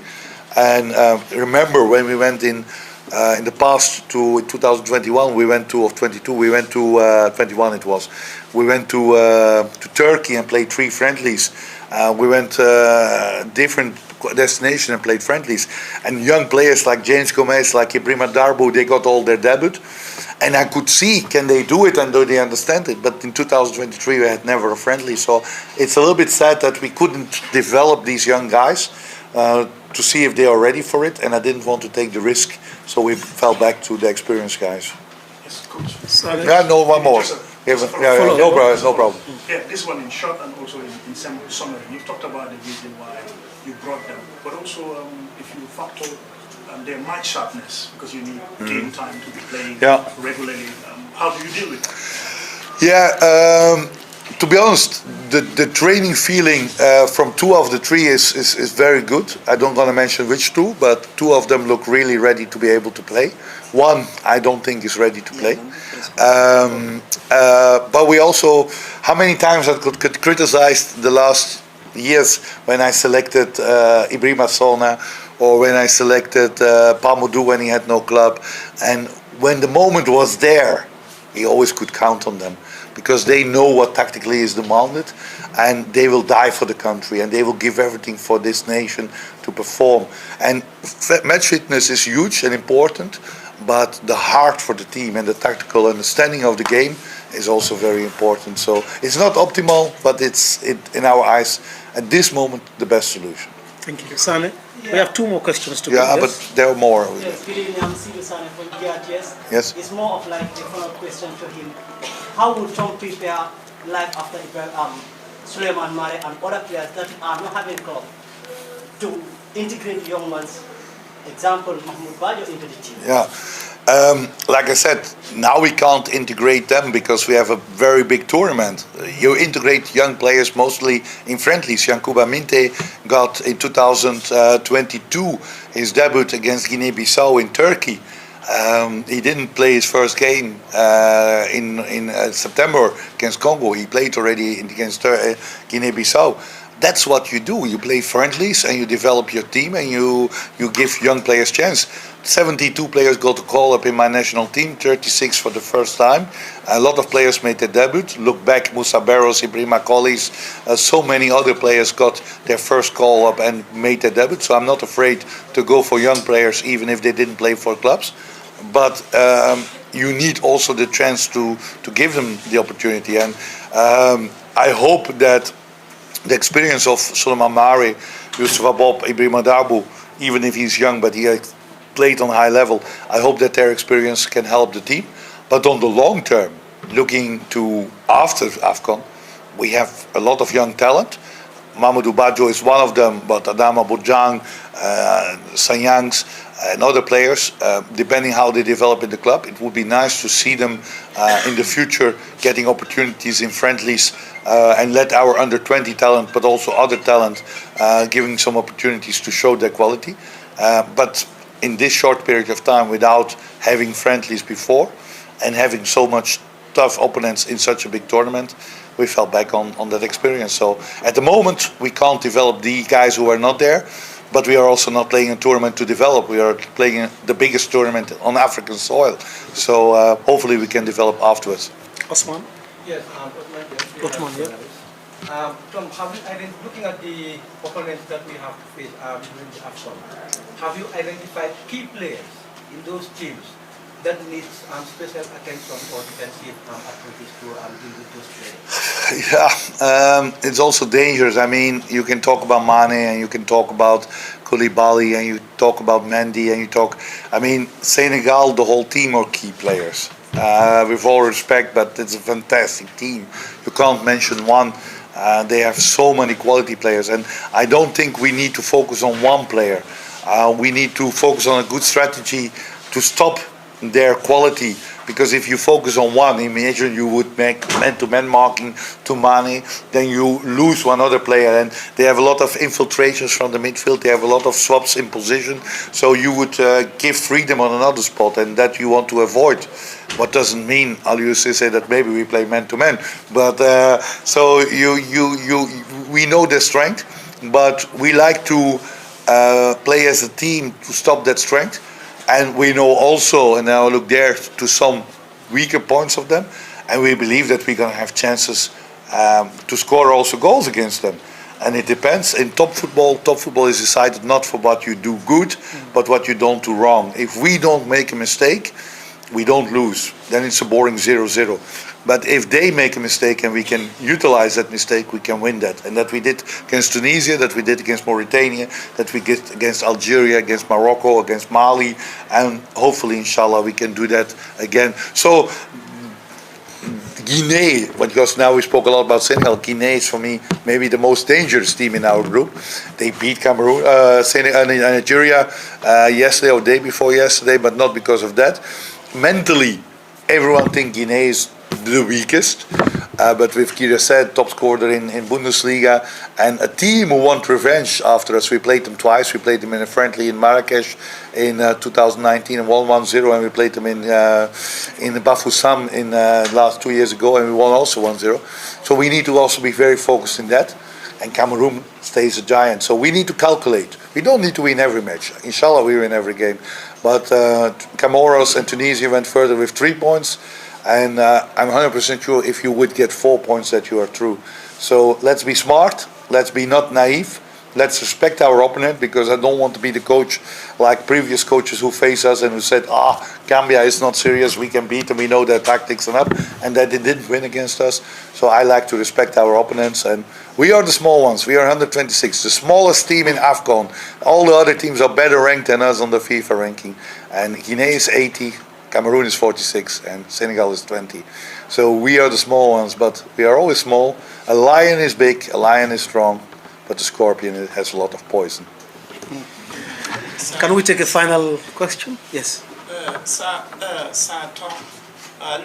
And remember when we went in the past to 2021, we went to, of 22, we went to 21 it was. We went to Turkey and played 3 friendlies. We went different destination and played friendlies. And young players like James Gomez, like Ibrahima Darboe, they got all their debut. And I could see, can they do it and do they understand it? But in 2023 we had never a friendly. So it's a little bit sad that we couldn't develop these young guys to see if they are ready for it. And I didn't want to take the risk. So we fell back to the experienced guys. Yes, coach. Yeah, no, one more. No problem. Yeah, this one in short and also in summary. You talked about the reason why you brought them, but also if you factor their match sharpness, because you need game time to be playing regularly. How do you deal with that? Yeah, to be honest, the training feeling from 2 of the 3 is very good. I don't want to mention which 2, but 2 of them look really ready to be able to play. 1, I don't think is ready to play. But we also, how many times I could criticize the last years when I selected Ibrahima Sona, or when I selected Pamadou when he had no club, and when the moment was there, we always could count on them, because they know what tactically is demanded, and they will die for the country, and they will give everything for this nation to perform. And match fitness is huge and important, but the heart for the team and the tactical understanding of the game is also very important. So it's not optimal, but it's in our eyes at this moment the best solution. Thank you. Sane, we have 2 more questions to go. Yeah, but there are more. Yes, good evening. I'm Sido Sane from GRTS. Yes. It's more of like a follow-up question to him. How would Tom prepare life after Souleymane Mare and other players that are not having club to integrate young ones? Example, Mahmoud Bajo into the team. Yeah. Like I said, now we can't integrate them because we have a very big tournament. You integrate young players mostly in friendlies. Yankuba Minte got in 2022 his debut against Guinea-Bissau in Turkey. He didn't play his first game in September against Congo. He played already against Guinea-Bissau. That's what you do. You play friendlies and you develop your team and you give young players chance. 72 players got a call up in my national team, 36 for the first time. A lot of players made their debut. Look back, Musa Barros, Ibrahima Collis, so many other players got their first call up and made their debut. So I'm not afraid to go for young players even if they didn't play for clubs. But you need also the chance to give them the opportunity. And I hope that the experience of Souleymane Mare, Youssoufa Bob, Ibrahima Darboe, even if he's young, but he has played on a high level, I hope that their experience can help the team. But on the long term, looking to after AFCON, we have a lot of young talent. Mamadou Bajo is one of them, but Adama Bojang, Sanyangs, and other players, depending how they develop in the club. It would be nice to see them in the future getting opportunities in friendlies and let our under-20 talent, but also other talent, giving some opportunities to show their quality. But in this short period of time, without having friendlies before and having so much tough opponents in such a big tournament, we fell back on that experience. So at the moment, we can't develop the guys who are not there. But we are also not playing a tournament to develop. We are playing the biggest tournament on African soil. So hopefully we can develop afterwards. Osman? Yes, Osman, yeah. Tom, looking at the opponents that we have to face during the AFCON, have you identified key players in those teams that needs special attention or defensive activities to deal with those players? Yeah, it's also dangerous. I mean, you can talk about Mane and you can talk about Koulibaly and you talk about Mendy and you talk... I mean, Senegal, the whole team are key players. With all respect, but it's a fantastic team. You can't mention one. They have so many quality players and I don't think we need to focus on one player. We need to focus on a good strategy to stop their quality, because if you focus on one, imagine you would make man-to-man marking to Mane, then you lose one other player, and they have a lot of infiltrations from the midfield, they have a lot of swaps in position, so you would give freedom on another spot, and that you want to avoid. What doesn't mean, Aliou say that maybe we play man-to-man, but so we know their strength, but we like to play as a team to stop that strength. And we know also, and now look there to some weaker points of them, and we believe that we're going to have chances to score also goals against them. And it depends. In top football is decided not for what you do good, but what you don't do wrong. If we don't make a mistake, we don't lose. Then it's a boring 0-0. But if they make a mistake and we can utilize that mistake, we can win that. And that we did against Tunisia, that we did against Mauritania, that we did against Algeria, against Morocco, against Mali, and hopefully, inshallah, we can do that again. So Guinea, because now we spoke a lot about Senegal, Guinea is for me maybe the most dangerous team in our group. They beat Cameroon, Nigeria yesterday or day before yesterday, but not because of that. Mentally, everyone thinks Guinea is the weakest, but with Kira said, top scorer in Bundesliga, and a team who want revenge after us. We played them twice. We played them in a friendly in Marrakesh in 2019 and won 1-0, and we played them in Bafoussam in last 2 years ago, and we won also 1-0. So we need to also be very focused in that, and Cameroon stays a giant. So we need to calculate. We don't need to win every match. Inshallah, we win every game. But Comoros and Tunisia went further with 3 points. And I'm 100% sure if you would get 4 points that you are through. So let's be smart, let's be not naive, let's respect our opponent, because I don't want to be the coach like previous coaches who face us and who said, Gambia is not serious, we can beat them, we know their tactics and up, and that they didn't win against us. So I like to respect our opponents, and we are the small ones. We are 126, the smallest team in AFCON. All the other teams are better ranked than us on the FIFA ranking, and Guinea is 80. Cameroon is 46 and Senegal is 20. So we are the small ones, but we are always small. A lion is big, a lion is strong, but the scorpion has a lot of poison. Can we take a final question? Yes. Sir Tom,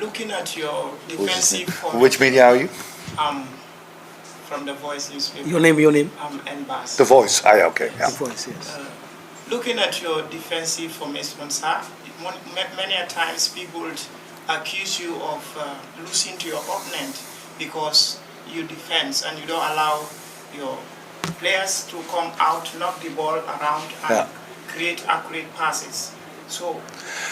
looking at your defensive form. Which media are you? From The Voice newspaper. Your name? NBAS. The Voice, okay. Yeah. The Voice, yes. Looking at your defensive formation, sir, many a times people would accuse you of losing to your opponent because you defend and you don't allow your players to come out, knock the ball around and create accurate passes. So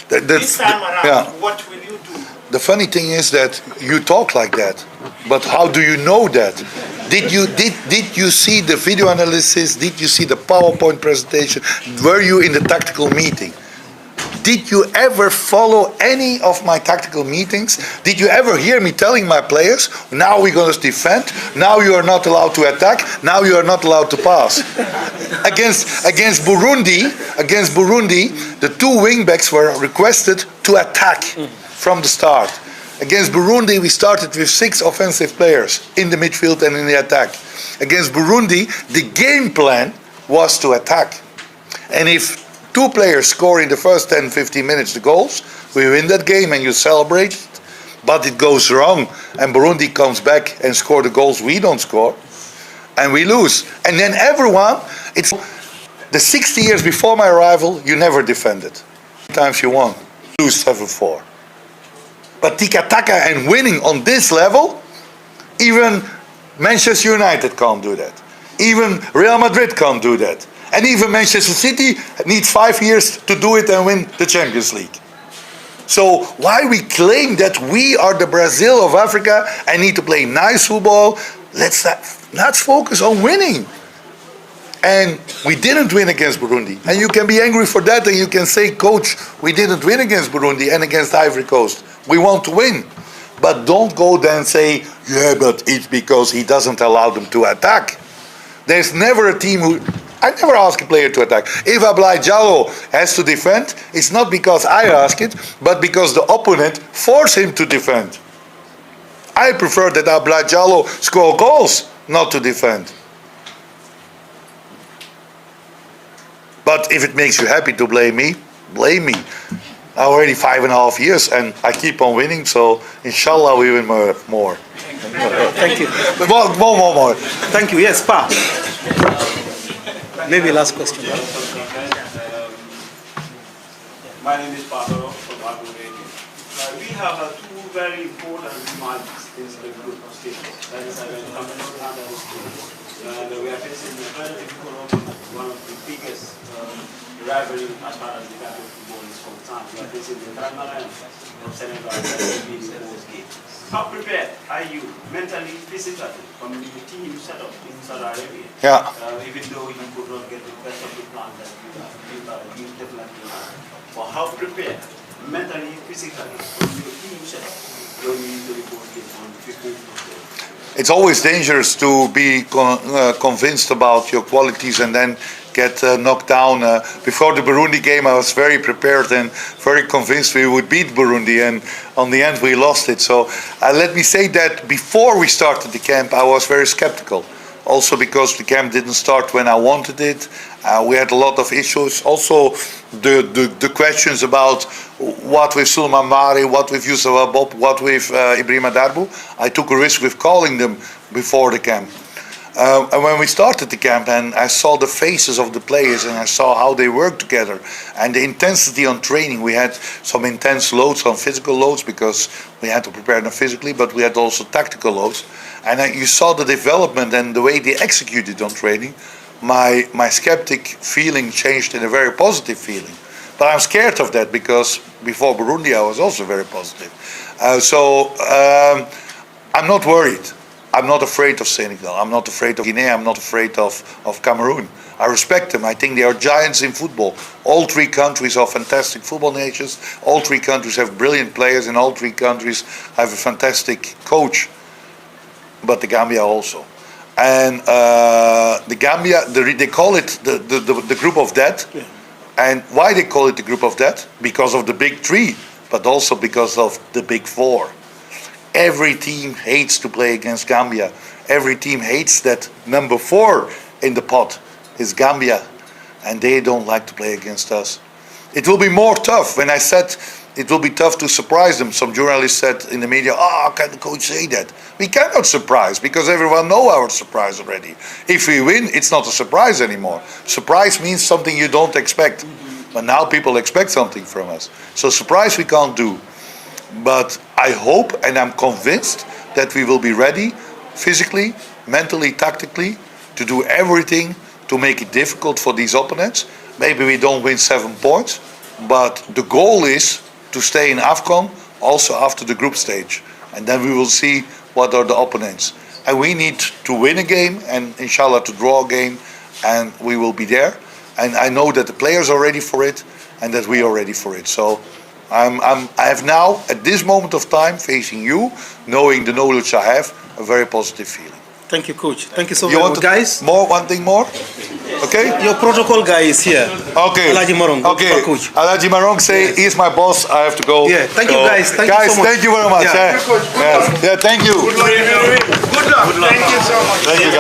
this time around, what will you do? The funny thing is that you talk like that, but how do you know that? Did you see the video analysis? Did you see the PowerPoint presentation? Were you in the tactical meeting? Did you ever follow any of my tactical meetings? Did you ever hear me telling my players, now we're going to defend, now you are not allowed to attack, now you are not allowed to pass? Against Burundi, the two wingbacks were requested to attack from the start. Against Burundi, we started with 6 offensive players in the midfield and in the attack. Against Burundi, the game plan was to attack. And if 2 players score in the first 10-15 minutes the goals, we win that game and you celebrate it. But it goes wrong and Burundi comes back and score the goals we don't score and we lose. And then everyone, it's the 60 years before my arrival, you never defended. Sometimes you won, lose 7-4. But tiki-taka and winning on this level, even Manchester United can't do that. Even Real Madrid can't do that. And even Manchester City needs 5 years to do it and win the Champions League. So why we claim that we are the Brazil of Africa and need to play nice football, let's focus on winning. And we didn't win against Burundi. And you can be angry for that and you can say, coach, we didn't win against Burundi and against Ivory Coast. We want to win. But don't go then and say, yeah, but it's because he doesn't allow them to attack. There's never a team who... I never ask a player to attack. If Ablaye Diallo has to defend, it's not because I ask it, but because the opponent force him to defend. I prefer that Ablaye Diallo score goals, not to defend. But if it makes you happy to blame me, blame me. Already 5.5 years and I keep on winning, so inshallah we win more. Thank you. More. Thank you. Yes, Pa. Maybe last question. My name is Pablo from Abu Dhabi. We have 2 very important matches in the group of stages. That is Cameroon and Australia. And we are facing a very difficult opponent, one of the biggest rivalry as far as the Gambian football is concerned. We are facing the Grand Alliance of Senegal that will be the host game. How prepared are you mentally, physically, from the team set up in Saudi Arabia? Yeah. Even though you could not get the best of the plan that you definitely have. But how prepared, mentally, physically, from your team set up when you need to report it on 15th of October? It's always dangerous to be convinced about your qualities and then get knocked down. Before the Burundi game I was very prepared and very convinced we would beat Burundi, and on the end we lost it. So let me say that before we started the camp I was very skeptical. Also because the camp didn't start when I wanted it. We had a lot of issues. Also the questions about what with Souleymane Mari, what with Youssef Bob, what with Ibrahima Darboe. I took a risk with calling them before the camp. And when we started the camp and I saw the faces of the players and I saw how they worked together and the intensity on training, we had some intense loads on physical loads because we had to prepare them physically, but we had also tactical loads. And you saw the development and the way they executed on training. My skeptic feeling changed in a very positive feeling. But I'm scared of that because before Burundi I was also very positive. I'm not worried. I'm not afraid of Senegal. I'm not afraid of Guinea. I'm not afraid of Cameroon. I respect them. I think they are giants in football. All 3 countries are fantastic football nations. All 3 countries have brilliant players, and all 3 countries have a fantastic coach. But the Gambia also. And the Gambia, they call it the group of death. Yeah. And why they call it the group of death? Because of the big 3, but also because of the big 4. Every team hates to play against Gambia. Every team hates that number 4 in the pot is Gambia. And they don't like to play against us. It will be more tough. When I said it will be tough to surprise them, some journalists said in the media, how can the coach say that? We cannot surprise because everyone knows our surprise already. If we win, it's not a surprise anymore. Surprise means something you don't expect. But now people expect something from us. So surprise we can't do. But I hope and I'm convinced that we will be ready physically, mentally, tactically to do everything to make it difficult for these opponents. Maybe we don't win 7 points, but the goal is to stay in AFCON also after the group stage. And then we will see what are the opponents. And we need to win a game and inshallah to draw a game, and we will be there. And I know that the players are ready for it and that we are ready for it. So I have now, at this moment of time, facing you, knowing the knowledge I have, a very positive feeling. Thank you, Coach. Thank you so much, guys. One thing more? Okay? Your protocol guy is here. Okay. Alaji Marong. Okay. Alaji Marong say, he's my boss, I have to go. Yeah, thank you guys. Thank you so much. Thank you very much. Yeah. Yeah, thank you. Good luck. Thank you so much. Thank you.